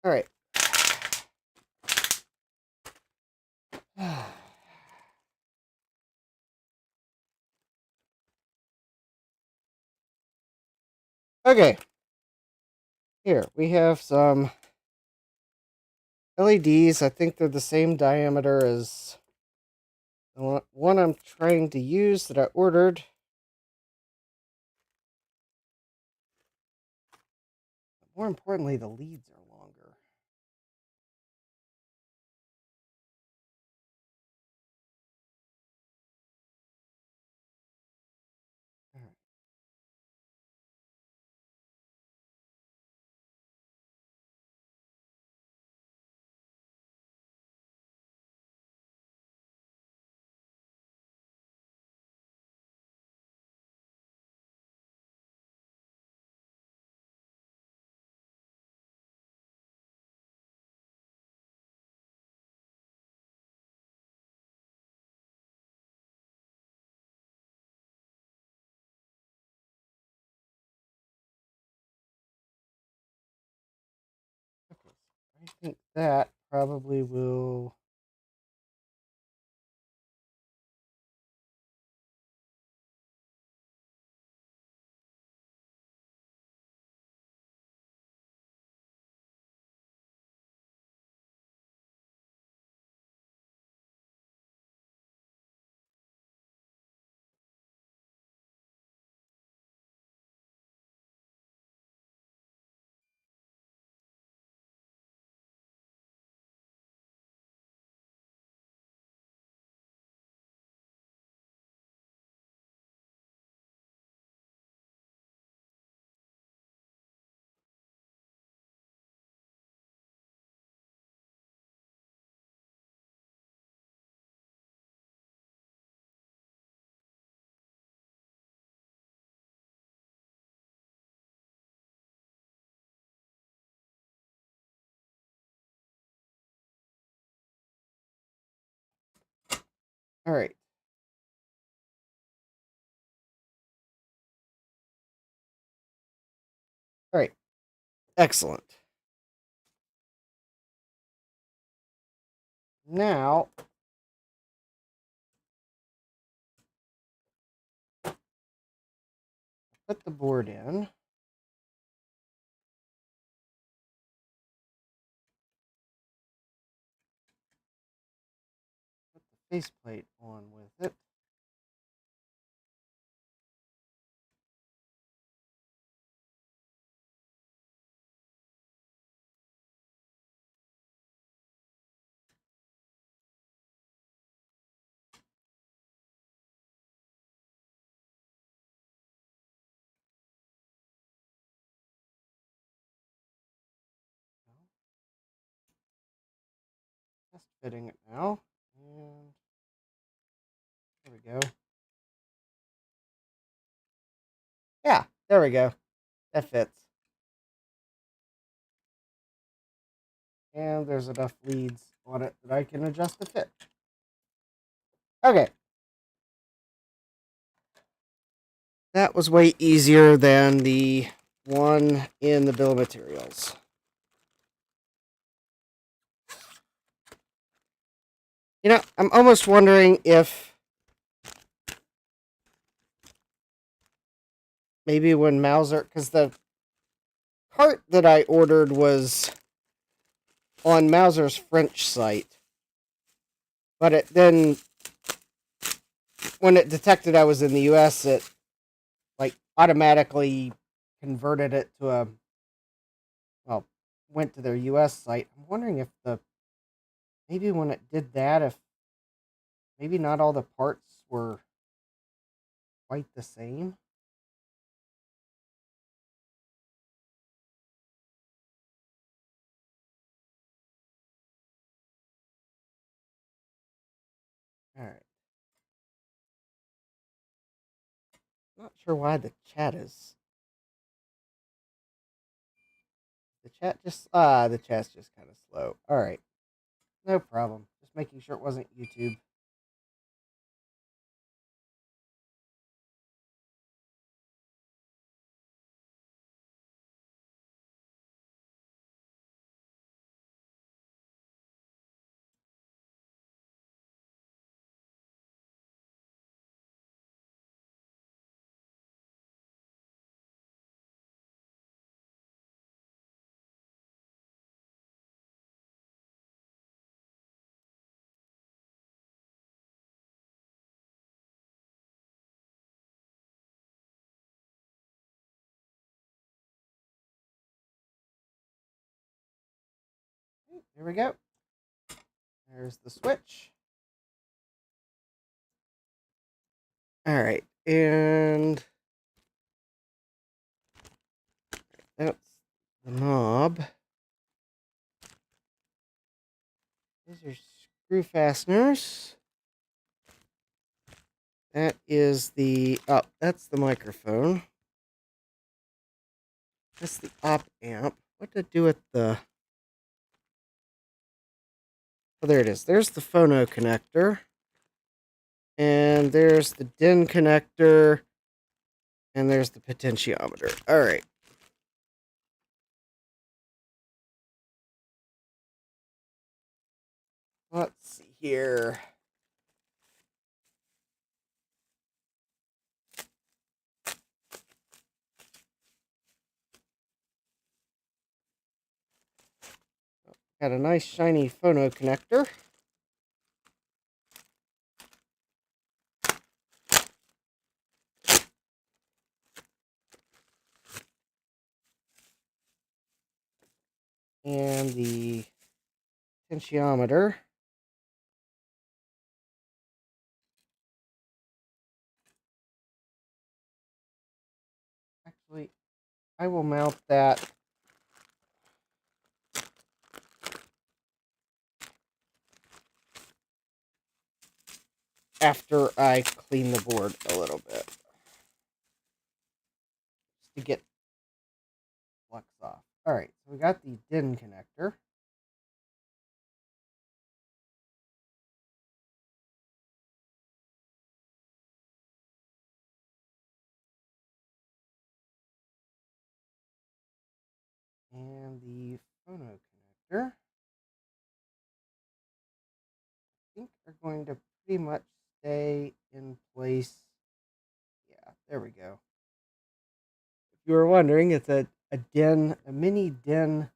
All right. Okay. Here we have some LEDs. I think they're the same diameter as the one I'm trying to use that I ordered. More importantly, the leads are longer. All right. I think that probably will... All right. All right. Excellent. Now, put the board in. Put the faceplate on with it. Just fitting it now. And there we go. Yeah, there we go. That fits. And there's enough leads on it that I can adjust the fit. Okay. That was way easier than the one in the bill of materials. You know, I'm almost wondering if maybe when Mauser, because the part that I ordered was on Mauser's French site, but it then, when it detected I was in the US, it like automatically converted it to a, well, went to their US site. I'm wondering if maybe when it did that, if maybe not all the parts were quite the same. All right. Not sure why the chat is. The chat's just kind of slow. All right. No problem. Just making sure it wasn't YouTube. Here we go. There's the switch. All right. And that's the knob. These are screw fasteners. That is that's the microphone. That's the op amp. What to do with the... Oh, there it is. There's the phono connector. And there's the DIN connector. And there's the potentiometer. All right. Let's see here. Got a nice shiny phono connector. And the potentiometer. Actually, I will mount that after I clean the board a little bit. Just to get flux off. Alright, so we got the DIN connector. And the phono connector. I think are going to pretty much stay in place. Yeah, there we go. If you were wondering, it's a mini DIN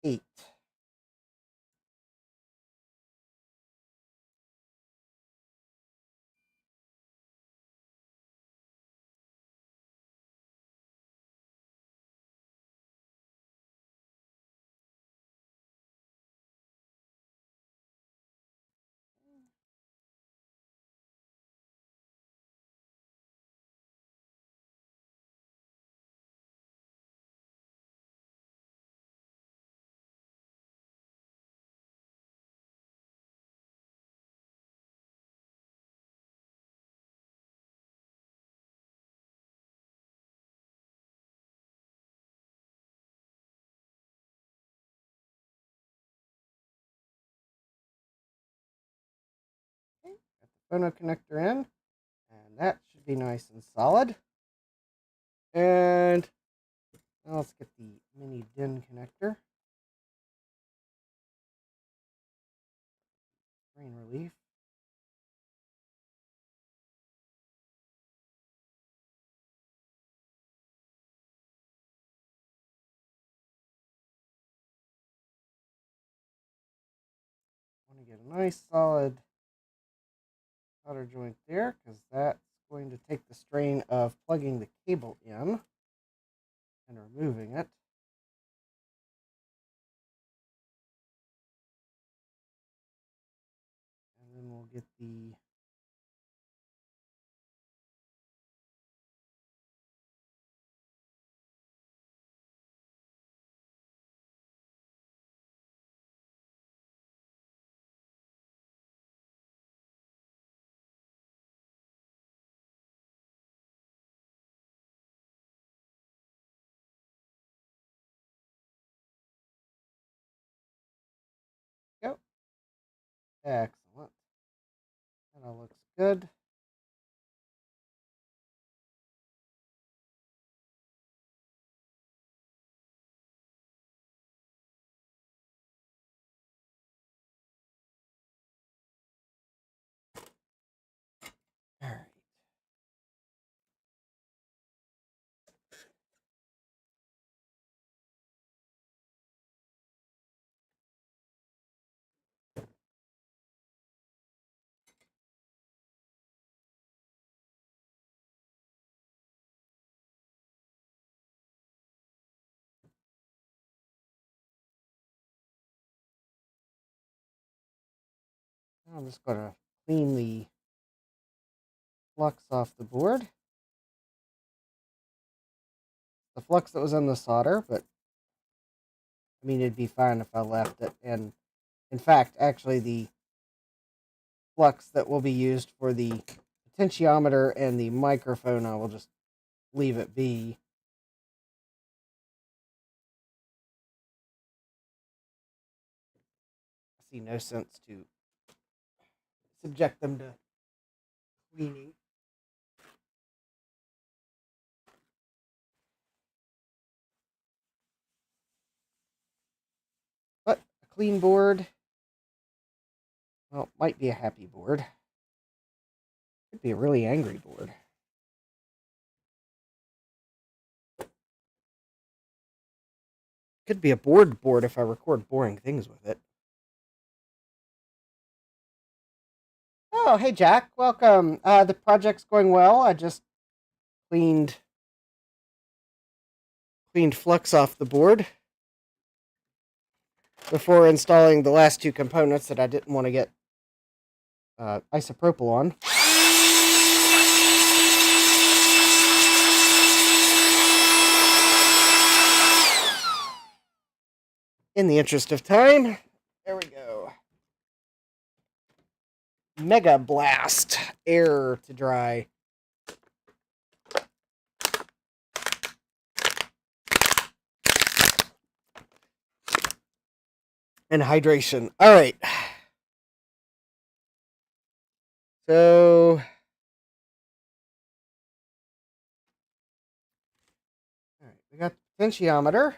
8. Okay, got the phono connector in, and that should be nice and solid. And now let's get the mini DIN connector. Rain relief. Want to get a nice solid solder joint there, because that's going to take the strain of plugging the cable in and removing it. And then we'll get the go. Excellent. That all looks good. All right. Now I'm just going to clean the flux off the board. The flux that was in the solder, but I mean, it'd be fine if I left it. And in fact, actually, the flux that will be used for the potentiometer and the microphone, I will just leave it be. I see no sense to subject them to cleaning. But a clean board Well, it might be a happy board. Could be a really angry board. Could be a bored board if I record boring things with it. Oh, hey Jack, welcome. The project's going well. I just cleaned flux off the board before installing the last two components that I didn't want to get isopropyl on. In the interest of time, there we go. Mega Blast air to dry. And hydration. All right. So, all right, we got the potentiometer.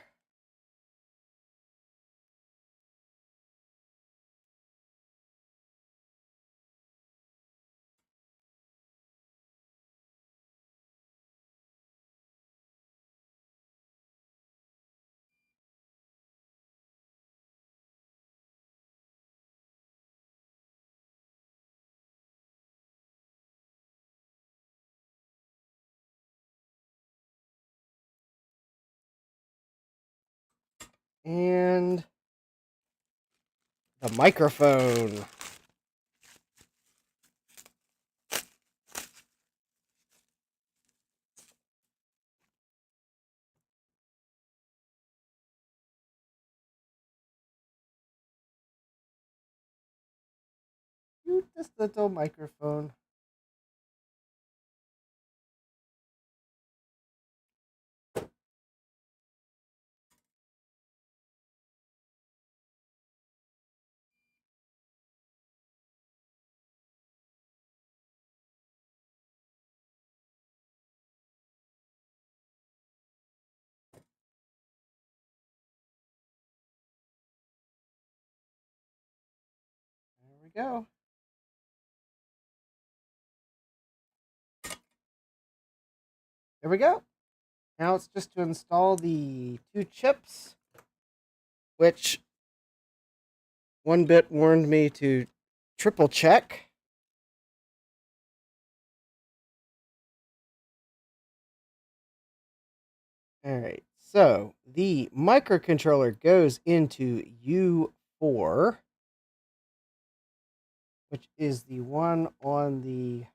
And the microphone. This little microphone. There we go. There we go. Now it's just to install the two chips, which one bit warned me to triple check. All right, so the microcontroller goes into U4, which is the one on the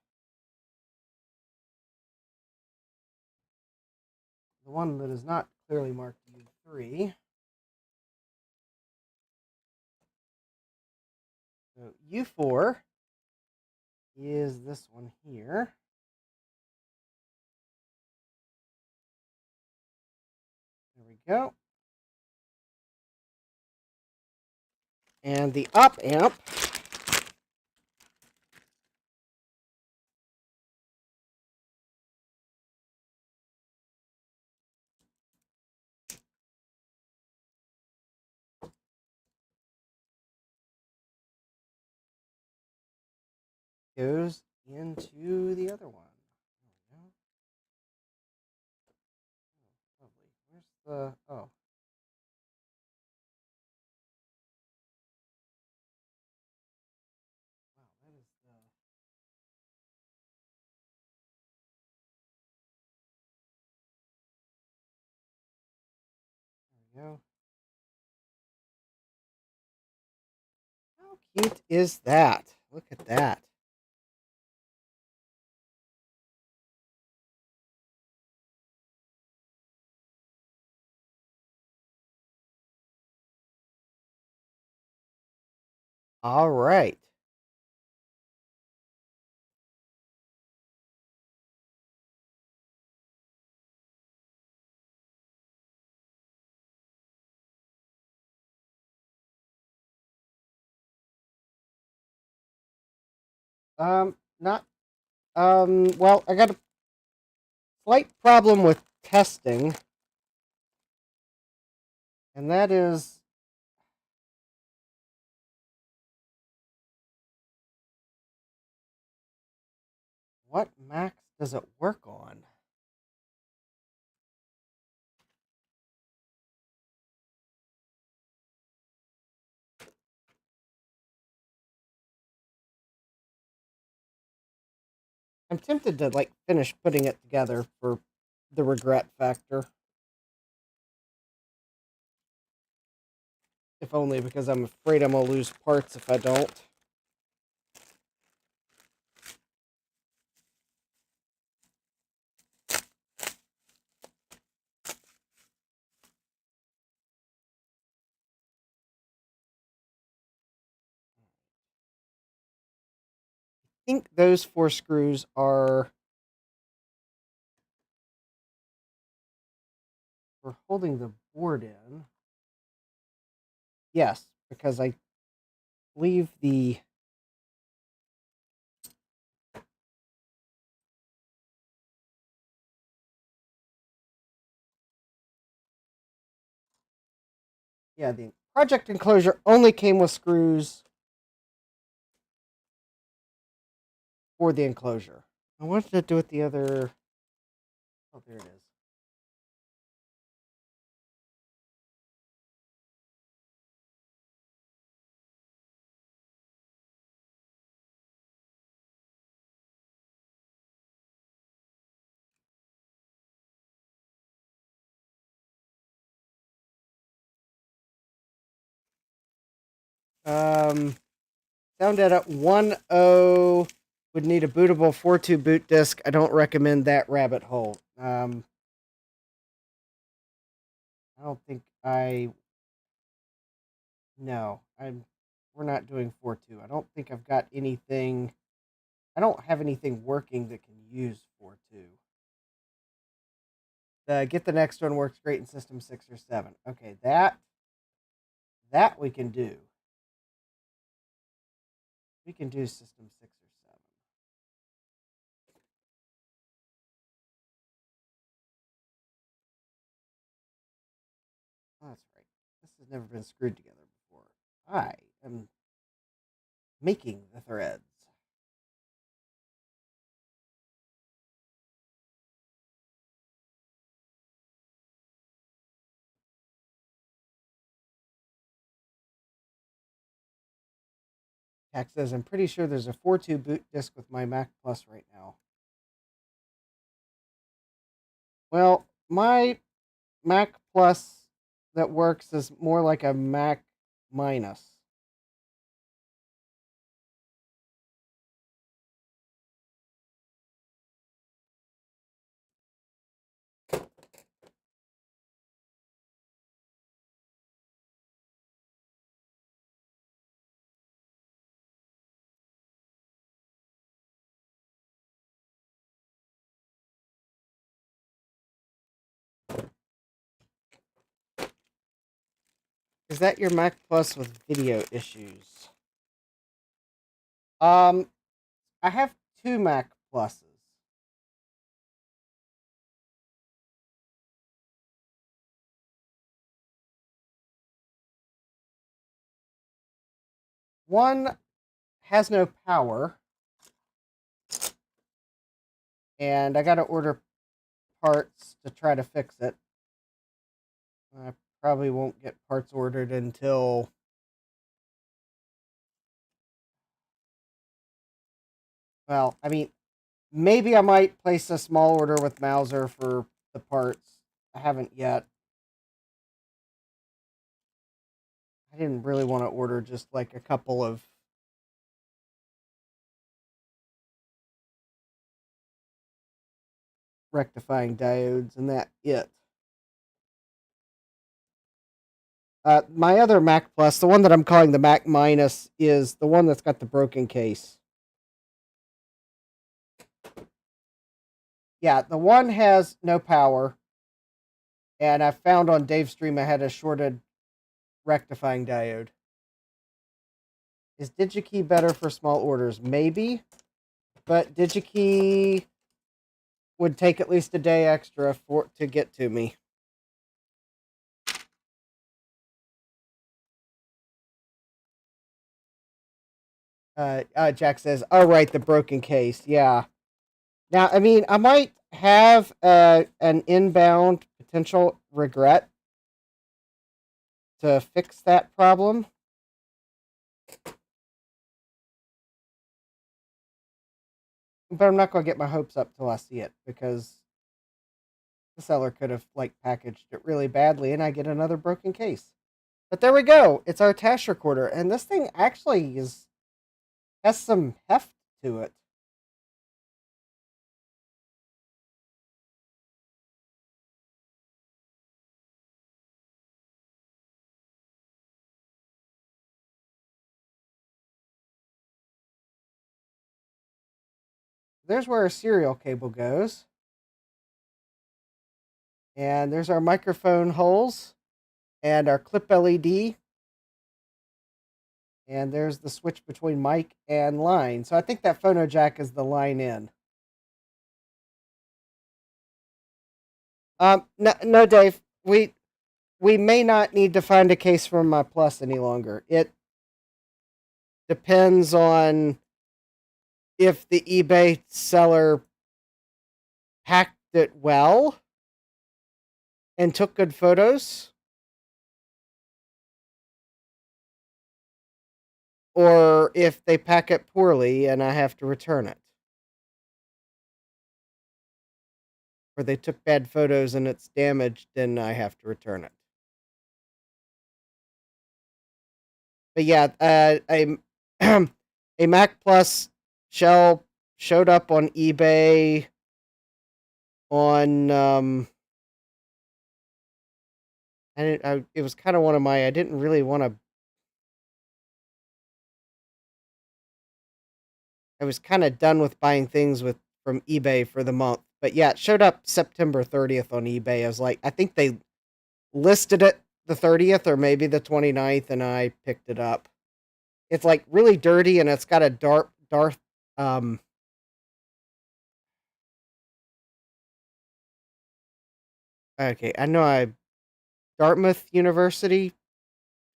one that is not clearly marked U3. So U4 is this one here. There we go. And the op amp goes into the other one. There we go. Oh, lovely. Where's the... Oh. Wow, that is the... There we go. How cute is that? Look at that. All right. Not well, I got a slight problem with testing, and that is what Macs does it work on? I'm tempted to like finish putting it together for the regret factor. If only because I'm afraid I'm gonna lose parts if I don't. I think those 4 screws are for holding the board in. Yes, because I believe the the project enclosure only came with screws for the enclosure. I wanted to do it the other. Oh, there it is. Sound data 1.0 would need a bootable 4.2 boot disk. I don't recommend that rabbit hole. I don't think I. No, We're not doing 4.2. I don't think I've got anything. I don't have anything working that can use 4.2. Get the next one works great in System 6 or 7. Okay, that we can do. We can do System 6 or 7. Oh, that's right. This has never been screwed together before. I am making the threads. Jack says, I'm pretty sure there's a 4.2 boot disk with my Mac Plus right now. Well, my Mac Plus that works is more like a Mac minus. Is that your Mac Plus with video issues? I have 2 Mac Pluses. One has no power, and I got to order parts to try to fix it. I probably won't get parts ordered until maybe I might place a small order with Mauser for the parts. I haven't yet. I didn't really want to order just like a couple of rectifying diodes and that it. My other Mac Plus, the one that I'm calling the Mac Minus, is the one that's got the broken case. Yeah, the one has no power, and I found on Dave's stream I had a shorted rectifying diode. Is DigiKey better for small orders? Maybe, but DigiKey would take at least a day extra to get to me. Jack says, "Oh right, the broken case. Yeah, Now, I mean, I might have an inbound potential regret to fix that problem. But I'm not going to get my hopes up till I see it because the seller could have like packaged it really badly and I get another broken case. But there we go. It's our TashRecorder, and this thing actually has some heft to it. There's where our serial cable goes. And there's our microphone holes and our clip LED. And there's the switch between mic and line. So I think that phono jack is the line in. No, Dave. We may not need to find a case for my Plus any longer. It depends on if the eBay seller packed it well and took good photos, or if they pack it poorly and I have to return it. Or they took bad photos and it's damaged, then I have to return it. But yeah, a Mac Plus shell showed up on eBay on and it was kind of one of my, I didn't really want to, I was kind of done with buying things from eBay for the month. But yeah, it showed up September 30th on eBay. I was like, I think they listed it the 30th or maybe the 29th, and I picked it up. It's like really dirty and it's got a dark okay, I know I Dartmouth University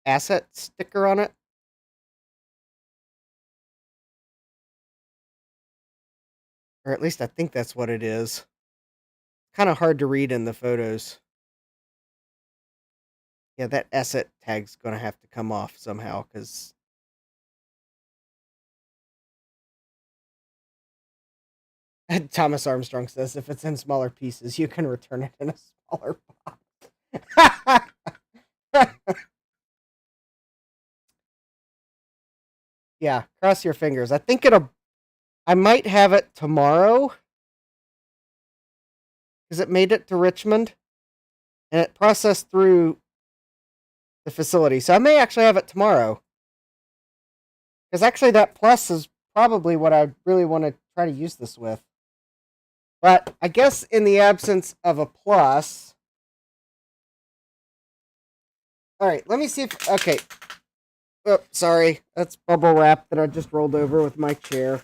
asset sticker on it. Or at least I think that's what it is. Kind of hard to read in the photos. Yeah, that asset tag's going to have to come off somehow because Thomas Armstrong says if it's in smaller pieces, you can return it in a smaller box. Yeah, cross your fingers. I might have it tomorrow because it made it to Richmond and it processed through the facility. So I may actually have it tomorrow. Because actually, that Plus is probably what I really want to try to use this with. But I guess in the absence of a Plus. Alright, let me see if. Okay. Oh, sorry. That's bubble wrap that I just rolled over with my chair.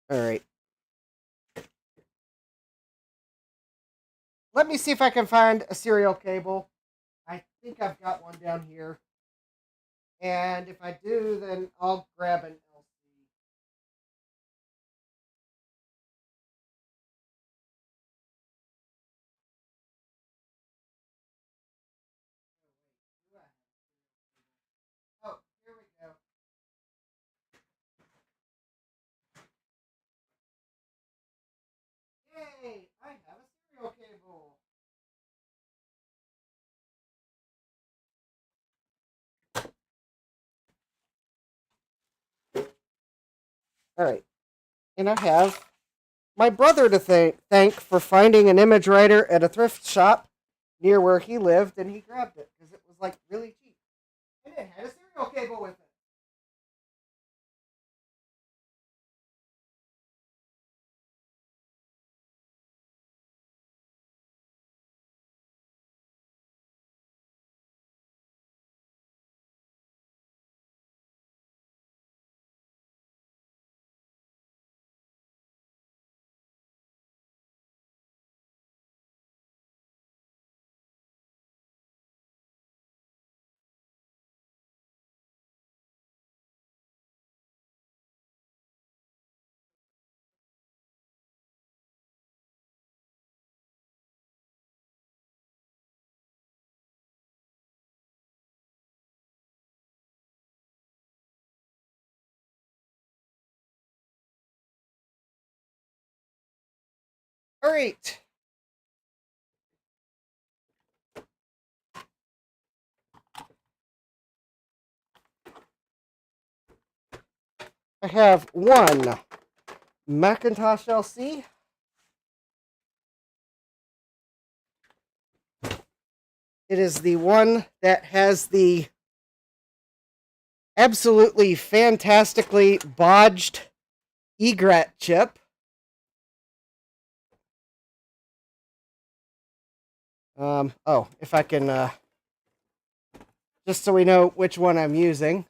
Alright. Let me see if I can find a serial cable. I think I've got one down here. And if I do, then I'll grab an LC. Oh, here we go. Yay! I have a serial cable. Alright. And I have my brother to thank for finding an image writer at a thrift shop near where he lived, and he grabbed it because it was like really cheap. And it had a serial cable with it. All right. I have one Macintosh LC. It is the one that has the absolutely fantastically bodged egret chip. If I can, just so we know which one I'm using.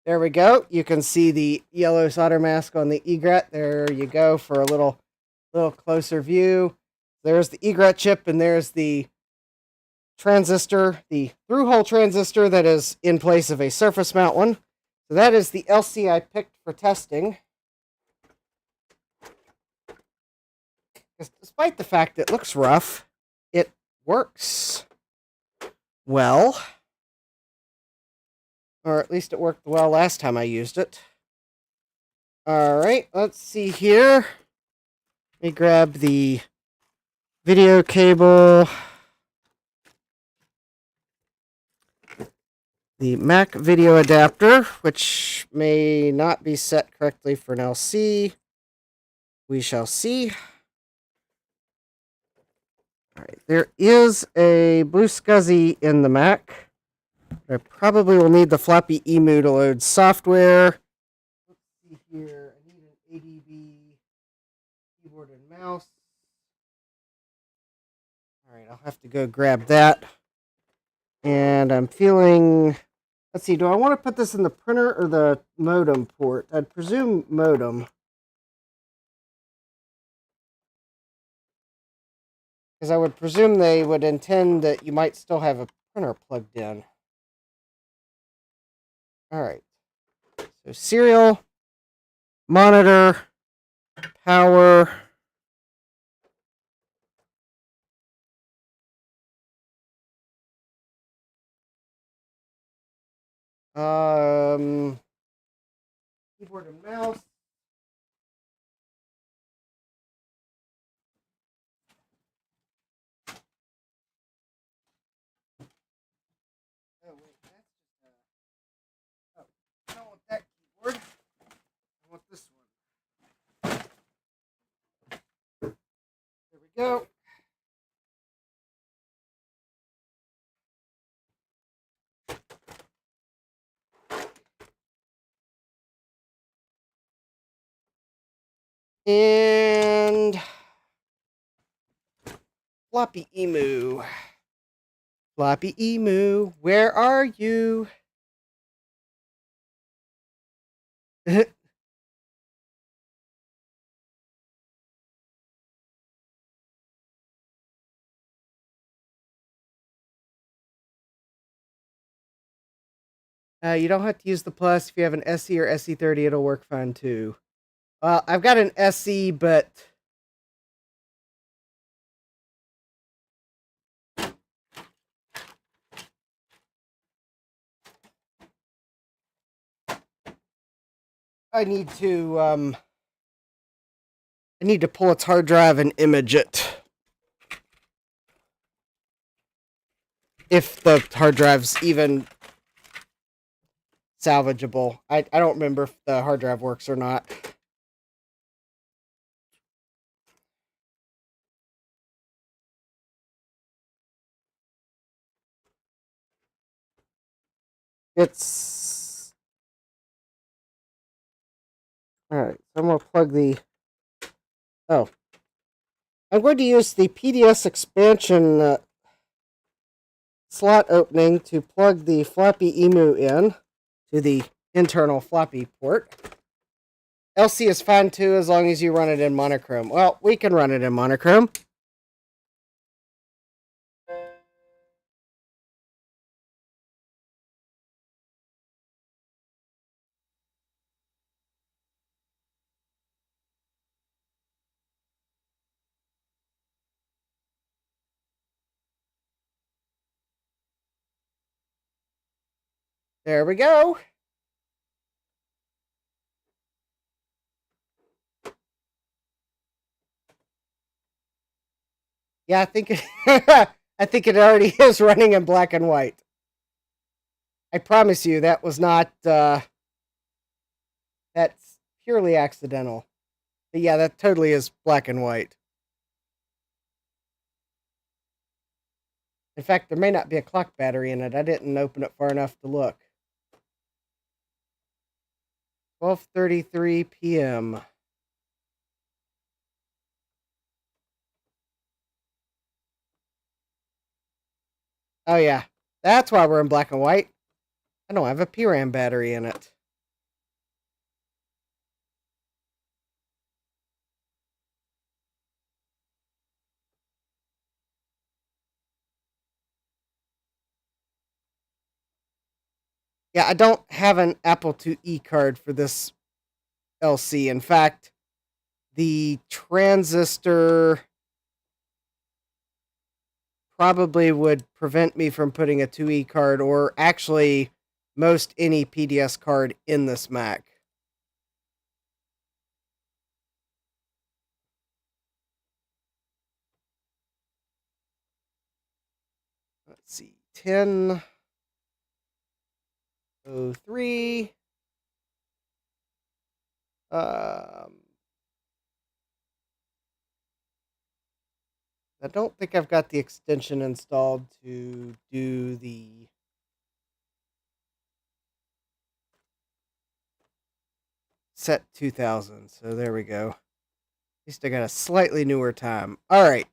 There we go. You can see the yellow solder mask on the egret. There you go for a little closer view. There's the egret chip, and there's the transistor, the through-hole transistor that is in place of a surface mount one. So that is the LC I picked for testing. Despite the fact it looks rough, it works well. Or at least it worked well last time I used it. Alright, let's see here. Let me grab the video cable. The Mac video adapter, which may not be set correctly for an LC. We shall see. Alright, there is a blue SCSI in the Mac. I probably will need the floppy emu to load software. Let's see here. I need an ADB keyboard and mouse. Alright, I'll have to go grab that. And I'm feeling... Let's see, do I want to put this in the printer or the modem port? I'd presume modem. Because I would presume they would intend that you might still have a printer plugged in. Alright. So serial, monitor, power. Keyboard and mouse. Oh wait, that's just oh, I don't want that keyboard. I want this one. There we go. And floppy emu. Floppy emu, where are you? You don't have to use the plus. If you have an SE or SE30, it'll work fine too. Well, I've got an SE, but I need to pull its hard drive and image it. If the hard drive's even salvageable. I don't remember if the hard drive works or not. It's... Alright, so I'm going to plug the... Oh. I'm going to use the PDS expansion slot opening to plug the floppy emu in to the internal floppy port. LC is fine too as long as you run it in monochrome. Well, we can run it in monochrome. There we go. Yeah, I think it, I think it already is running in black and white. I promise you that was not that's purely accidental. But yeah, that totally is black and white. In fact, there may not be a clock battery in it. I didn't open it far enough to look. 12:33 p.m. Oh yeah, that's why we're in black and white. I don't have a PRAM battery in it. Yeah, I don't have an Apple IIe card for this LC. In fact, the transistor probably would prevent me from putting a 2E card or actually most any PDS card in this Mac. Let's see, 10:03. I don't think I've got the extension installed to do the set 2000. So there we go. At least I got a slightly newer time. All right.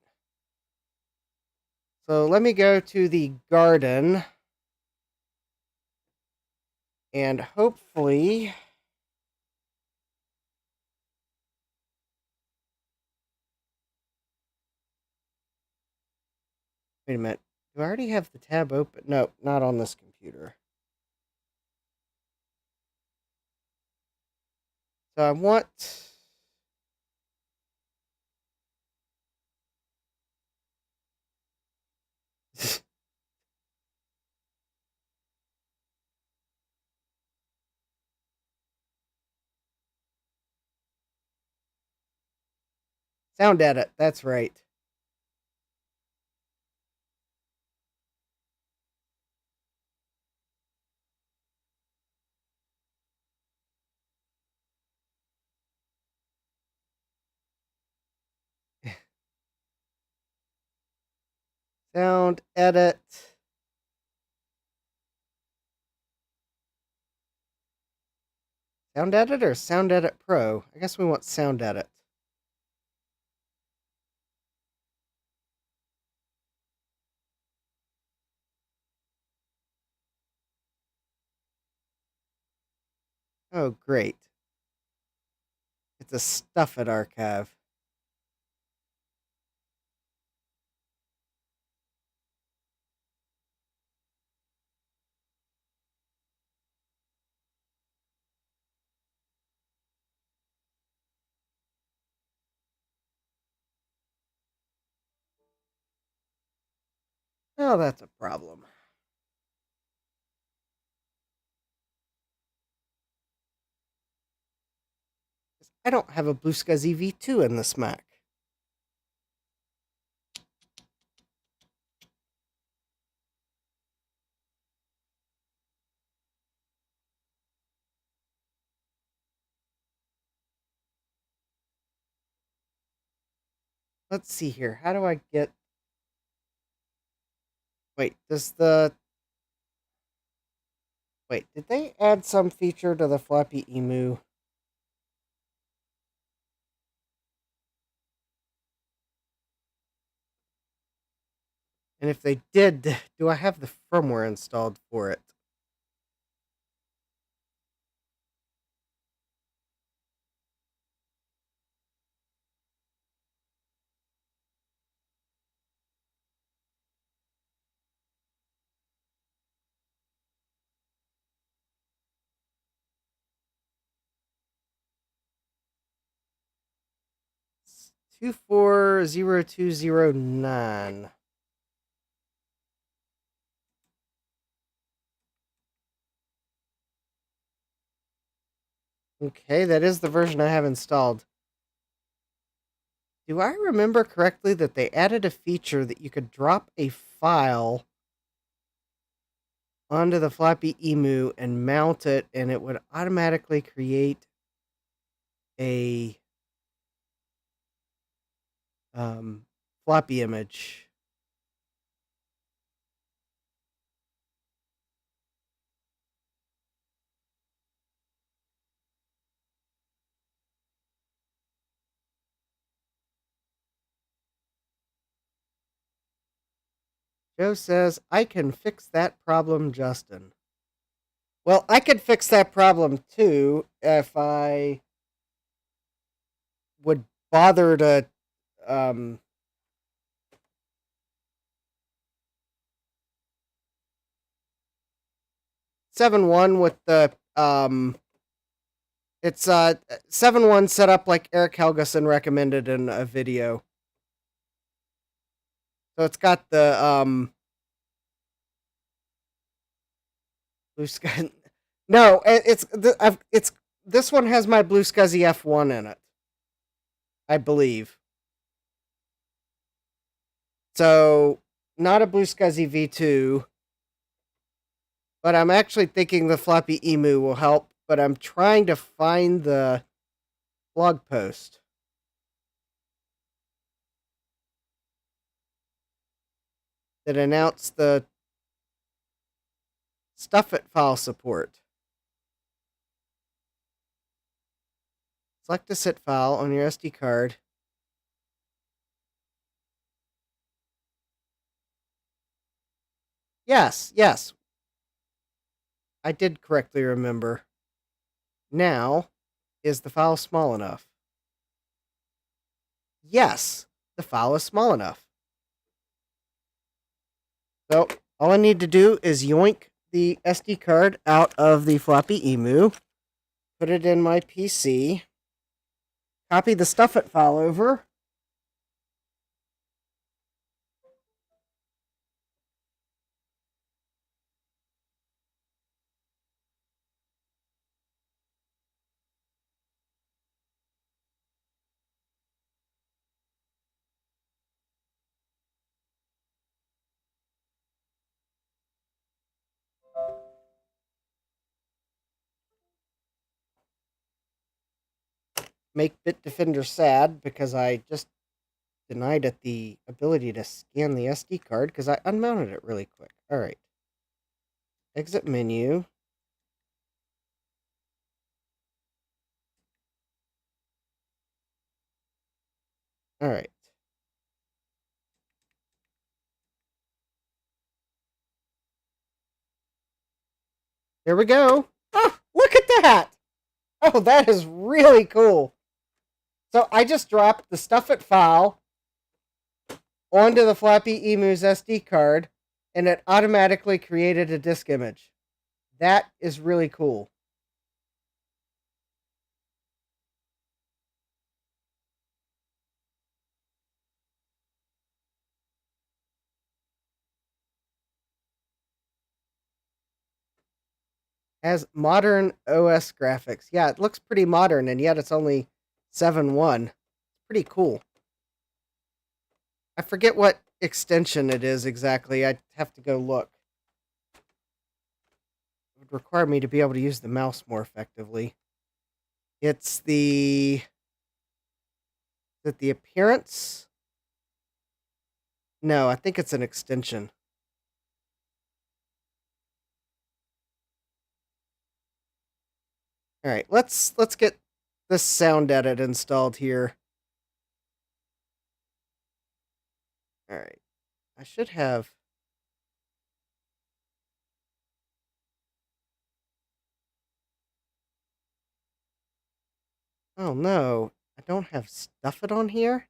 So let me go to the garden and hopefully wait a minute. Do I already have the tab open? No, not on this computer. So I want sound edit. That's right. Sound edit. Sound edit or sound edit pro? I guess we want sound edit. Oh, great. It's a stuff it archive. Oh, that's a problem. I don't have a Blue Sky ZV2 in this Mac. Let's see here. How do I get... Wait, does the... Wait, did they add some feature to the Flappy Emu? And if they did, do I have the firmware installed for it? It's 240209. Okay, that is the version I have installed. Do I remember correctly that they added a feature that you could drop a file onto the floppy emu and mount it, and it would automatically create a floppy image? Joe says, I can fix that problem, Justin. Well, I could fix that problem too if I would bother to 7.1 with the it's 7.1 set up like Eric Helgeson recommended in a video. So it's got the blue sky. No, it's this one has my Blue Scuzzy F1 in it, I believe. So not a Blue Scuzzy V2, but I'm actually thinking the floppy emu will help. But I'm trying to find the blog post that announced the Stuff It file support. Select a SIT file on your SD card. Yes. I did correctly remember. Now, is the file small enough? Yes, the file is small enough. So, all I need to do is yoink the SD card out of the floppy emu, put it in my PC, copy the Stuff It file over, make Bitdefender sad because I just denied it the ability to scan the SD card because I unmounted it really quick. All right. Exit menu. All right. There we go. Oh, look at that. Oh, that is really cool. So I just dropped the Stuff It file onto the floppy emu's SD card, and it automatically created a disk image. That is really cool. Has modern OS graphics. Yeah, it looks pretty modern, and yet it's only 7.1. Pretty cool. I forget what extension it is exactly. I'd have to go look. It would require me to be able to use the mouse more effectively. It's the... Is it the appearance? No, I think it's an extension. All right, let's get this sound edit installed here. All right, I should have. Oh no, I don't have Stuff It on here.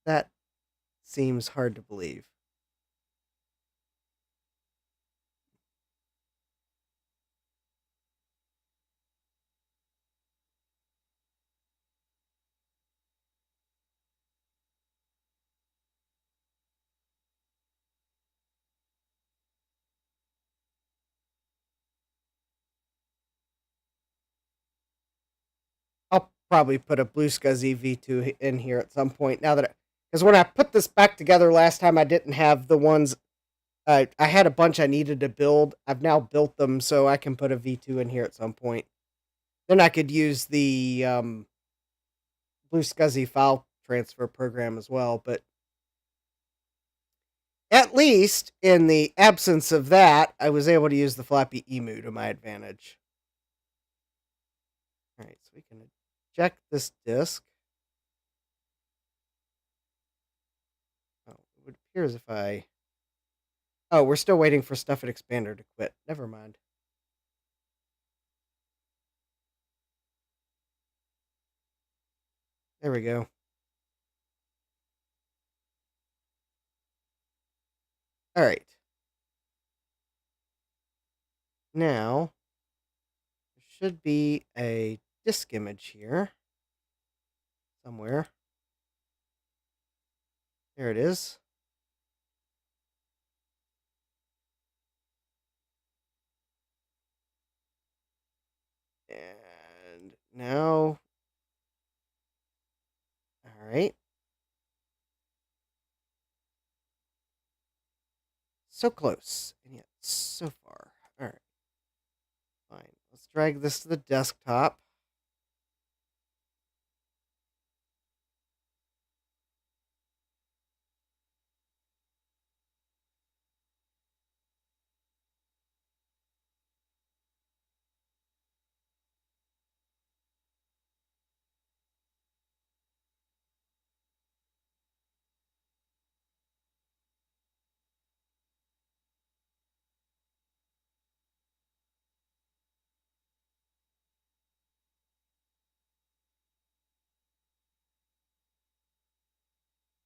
That seems hard to believe. probably put a Blue SCSI V2 in here at some point. Now that, because when I put this back together last time, I didn't have the ones. I had a bunch I needed to build. I've now built them, so I can put a V2 in here at some point. Then I could use the Blue SCSI file transfer program as well. But at least in the absence of that, I was able to use the floppy emu to my advantage. All right, so we can eject this disk. Oh, it would appear as if I... Oh, we're still waiting for Stuff It Expander to quit. Never mind. There we go. All right. Now, there should be a disk image here somewhere. There it is. And now, all right. So close, and yet so far. All right. Fine. Let's drag this to the desktop.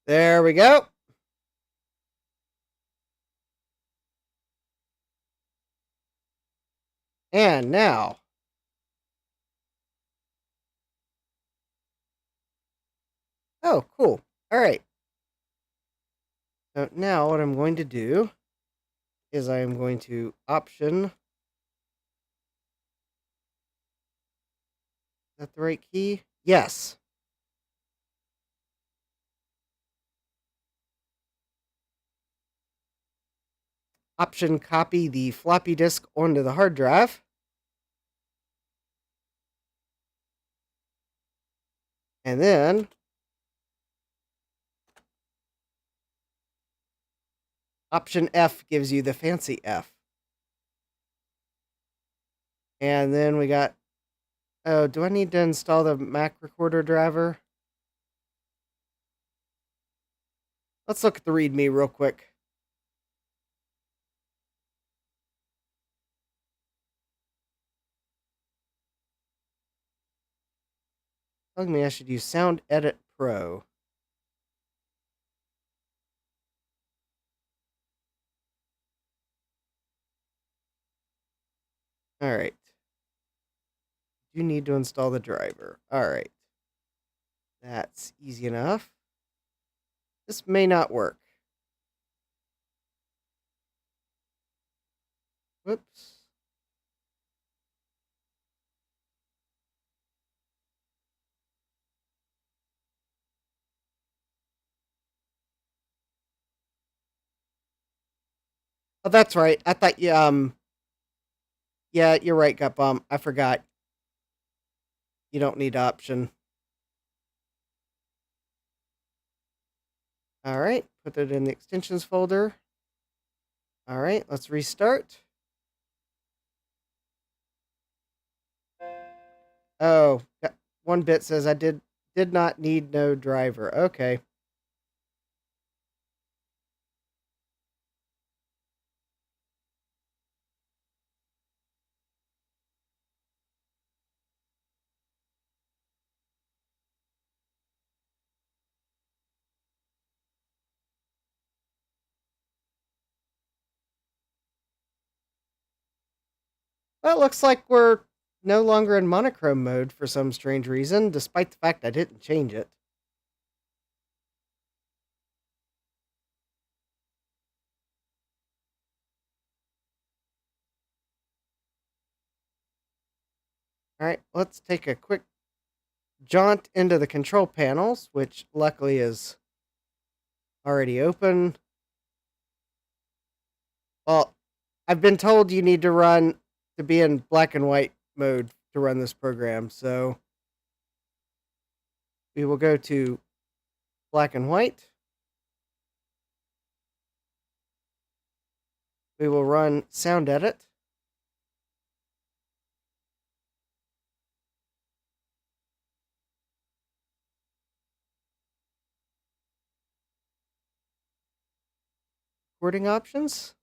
There we go. And now, oh, cool. All right. So now what I'm going to do is I am going to option. Is that the right key? Yes. Option copy the floppy disk onto the hard drive. And then option F gives you the fancy F. And then we got, oh, do I need to install the MacRecorder driver? Let's look at the README real quick. Telling me I should use Sound Edit Pro. All right. You need to install the driver. All right. That's easy enough. This may not work. Whoops. Oh, that's right. I thought you, yeah, you're right, Gutbomb. I forgot. You don't need option. All right. Put it in the extensions folder. All right. Let's restart. Oh, 1-bit says I did not need no driver. Okay. Well, it looks like we're no longer in monochrome mode for some strange reason, despite the fact I didn't change it. All right, let's take a quick jaunt into the control panels, which luckily is already open. Well, I've been told you need to be in black and white mode to run this program, so we will go to black and white. We will run sound edit. Recording options.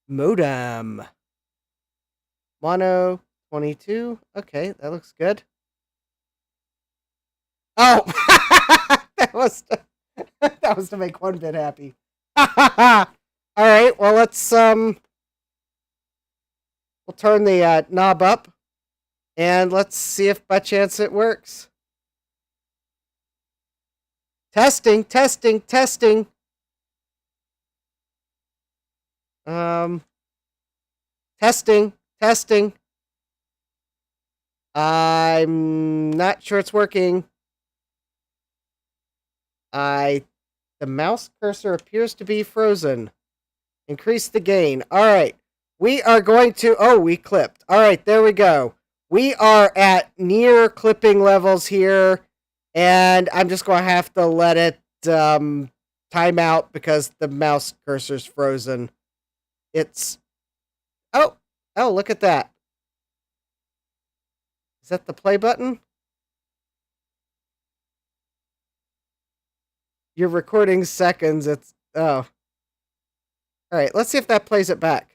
Modem. Mono 22. Okay, that looks good. Oh, that was to make one bit happy. All right, well we'll turn the knob up and let's see if by chance it works. Testing. Testing. I'm not sure it's working. The mouse cursor appears to be frozen. Increase the gain. All right. We are going to... Oh, we clipped. All right, there we go. We are at near clipping levels here, and I'm just going to have to let it time out because the mouse cursor's frozen. It's... Oh, look at that. Is that the play button? You're recording seconds. It's... Oh. All right, let's see if that plays it back.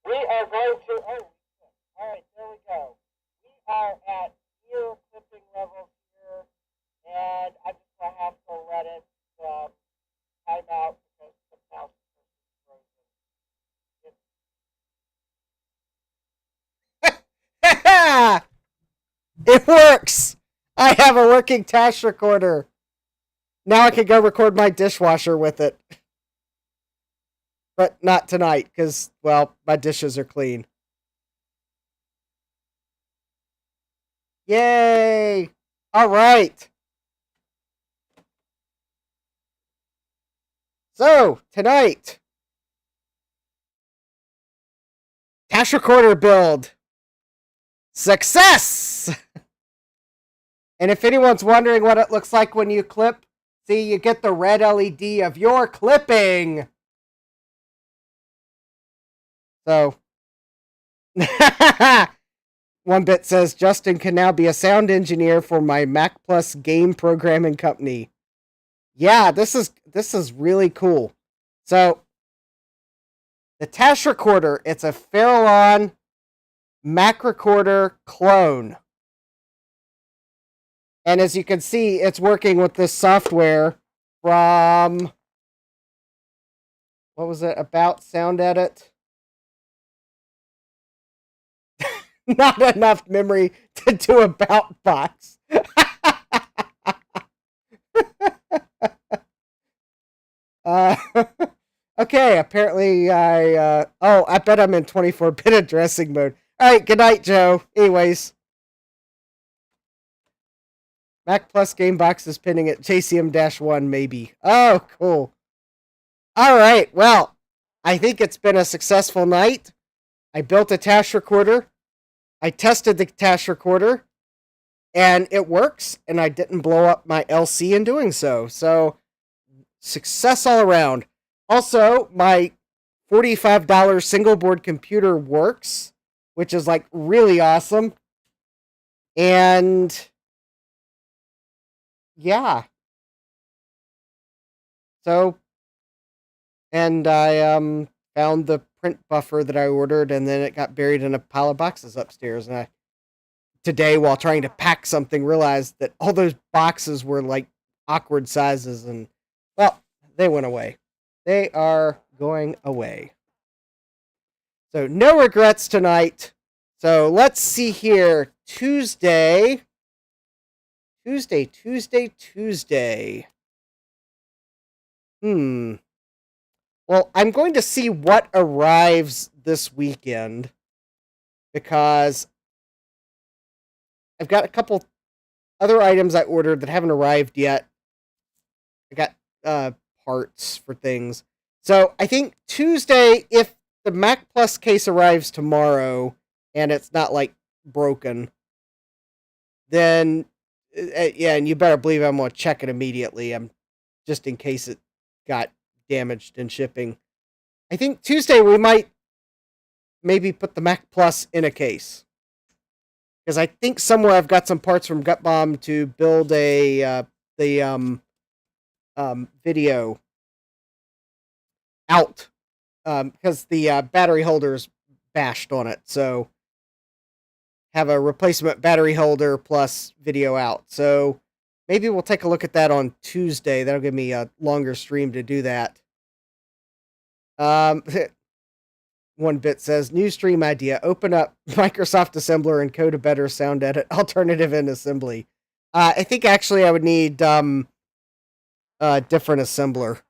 We are going to... Oh, all right, there we go. We are at near clipping levels here, and I'm just going to have to let it time out because the mouse is frozen. It works! I have a working TashRecorder. Now I can go record my dishwasher with it. But not tonight, because, well, my dishes are clean. Yay! All right. So, tonight, TashRecorder build. Success! And if anyone's wondering what it looks like when you clip, see, you get the red LED of your clipping. So, one bit says, Justin can now be a sound engineer for my Mac Plus game programming company. Yeah, this is really cool. So, the TashRecorder, it's a Farallon MacRecorder clone. And as you can see, it's working with this software from, what was it, About Sound Edit? Not enough memory to do About Box. Okay, apparently I bet I'm in 24-bit addressing mode. Alright, good night, Joe. Anyways. Mac Plus Game Box is pinning at JCM-1, maybe. Oh, cool. Alright, well, I think it's been a successful night. I built a TashRecorder. I tested the TashRecorder, and it works, and I didn't blow up my LC in doing so. So, success all around. Also, my $45 single board computer works, which is like really awesome. And yeah. So, and I found the print buffer that I ordered, and then it got buried in a pile of boxes upstairs. And today, while trying to pack something, realized that all those boxes were like awkward sizes, and They went away. They are going away. So no regrets tonight. So let's see here. Tuesday. Well, I'm going to see what arrives this weekend because I've got a couple other items I ordered that haven't arrived yet. I got parts for things. So I think Tuesday, if the Mac Plus case arrives tomorrow and it's not like broken, then yeah, and you better believe I'm going to check it immediately. I'm just in case it got damaged in shipping. I think Tuesday we might maybe put the Mac Plus in a case. Because I think somewhere I've got some parts from Gutbomb to build a video out. Because the battery holder's bashed on it. So have a replacement battery holder plus video out. So maybe we'll take a look at that on Tuesday. That'll give me a longer stream to do that. One bit says, new stream idea. Open up Microsoft Assembler and code a better sound edit alternative in assembly. I think actually I would need a different assembler.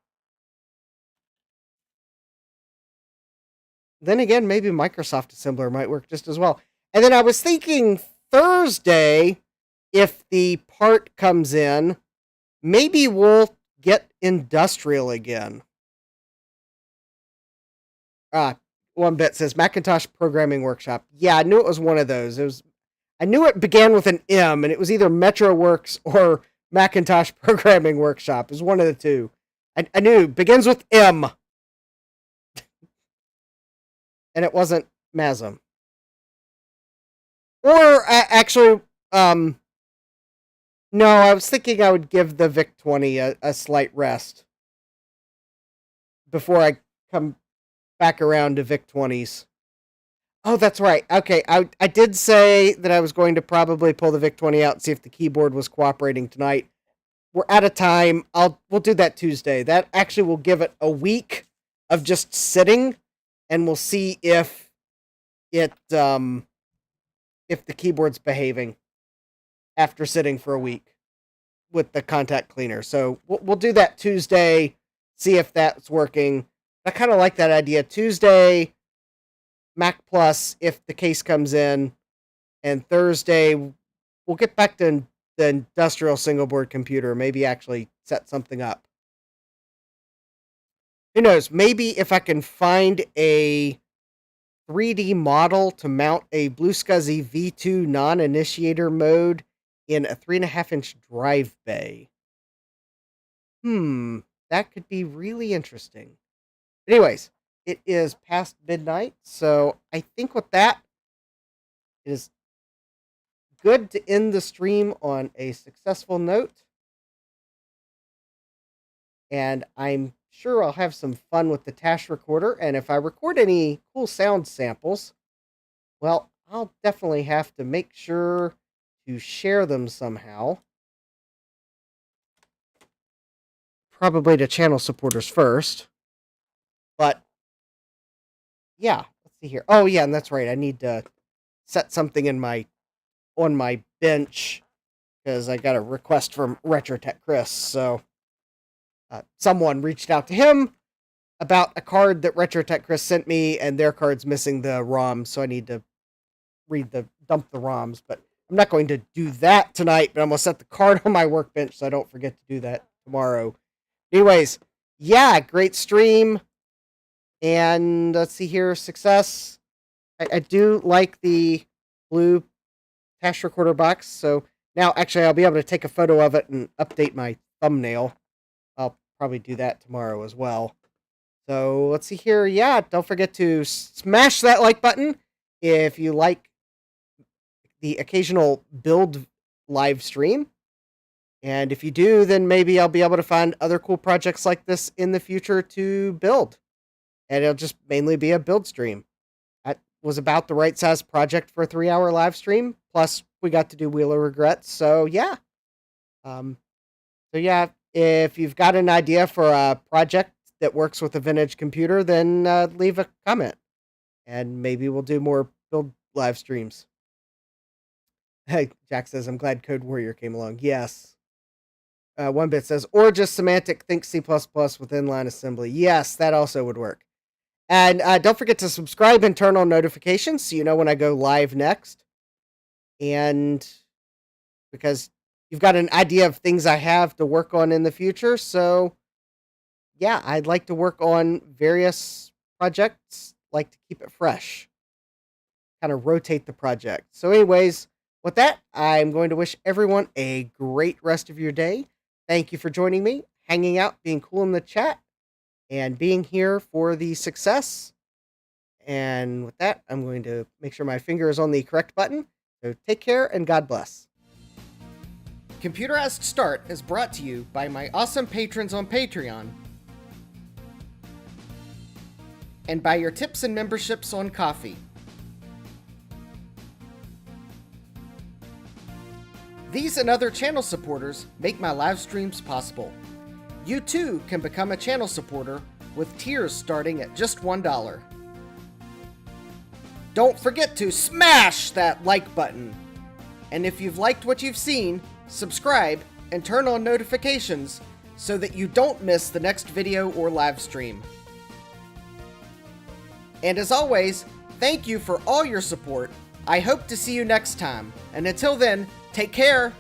Then again, maybe Microsoft Assembler might work just as well. And then I was thinking Thursday, if the part comes in, maybe we'll get industrial again. One bit says Macintosh Programming Workshop. Yeah, I knew it was one of those. I knew it began with an M, and it was either MetroWorks or Macintosh Programming Workshop. It was one of the two. I knew it begins with M. And it wasn't MASM. Or actually, no, I was thinking I would give the VIC-20 a slight rest before I come back around to VIC-20s. Oh, that's right. Okay, I did say that I was going to probably pull the VIC-20 out and see if the keyboard was cooperating tonight. We're out of time. We'll do that Tuesday. That actually will give it a week of just sitting, and we'll see if the keyboard's behaving after sitting for a week with the contact cleaner. So we'll do that Tuesday, see if that's working. I kind of like that idea. Tuesday, Mac Plus, if the case comes in, and Thursday, we'll get back to the industrial single board computer, maybe actually set something up. Who knows, maybe if I can find a 3D model to mount a BlueSCSI V2 non-initiator mode in a 3.5-inch drive bay. That could be really interesting. Anyways, it is past midnight, so I think with that, it is good to end the stream on a successful note. And I'm sure I'll have some fun with the TashRecorder, and if I record any cool sound samples, well, I'll definitely have to make sure to share them somehow. Probably to channel supporters first. But, yeah, let's see here. Oh, yeah, and that's right. I need to set something on my bench, because I got a request from RetroTech Chris, so someone reached out to him about a card that RetroTech Chris sent me, and their card's missing the ROM, so I need to dump the ROMs, but I'm not going to do that tonight, but I'm going to set the card on my workbench so I don't forget to do that tomorrow. Anyways, yeah, great stream. And let's see here, success. I do like the blue TashRecorder box, so now actually I'll be able to take a photo of it and update my thumbnail. I'll probably do that tomorrow as well. So let's see here. Yeah, don't forget to smash that like button if you like the occasional build live stream. And if you do, then maybe I'll be able to find other cool projects like this in the future to build. And it'll just mainly be a build stream. That was about the right size project for a 3-hour live stream. Plus, we got to do Wheel of Regrets. So, yeah. If you've got an idea for a project that works with a vintage computer, then leave a comment, and maybe we'll do more build live streams. Hey, Jack says, I'm glad Code Warrior came along. Yes. One bit says, or just semantic think C++ with inline assembly. Yes, that also would work. And don't forget to subscribe and turn on notifications so you know when I go live next. And because you've got an idea of things I have to work on in the future. So, yeah, I'd like to work on various projects, like to keep it fresh, kind of rotate the project. So anyways, with that, I'm going to wish everyone a great rest of your day. Thank you for joining me, hanging out, being cool in the chat, and being here for the success. And with that, I'm going to make sure my finger is on the correct button. So take care and God bless. Computerized Start is brought to you by my awesome patrons on Patreon and by your tips and memberships on Ko-fi. These and other channel supporters make my live streams possible. You too can become a channel supporter with tiers starting at just $1. Don't forget to smash that like button. And if you've liked what you've seen, subscribe and turn on notifications so that you don't miss the next video or live stream. And as always, thank you for all your support. I hope to see you next time. And until then, take care.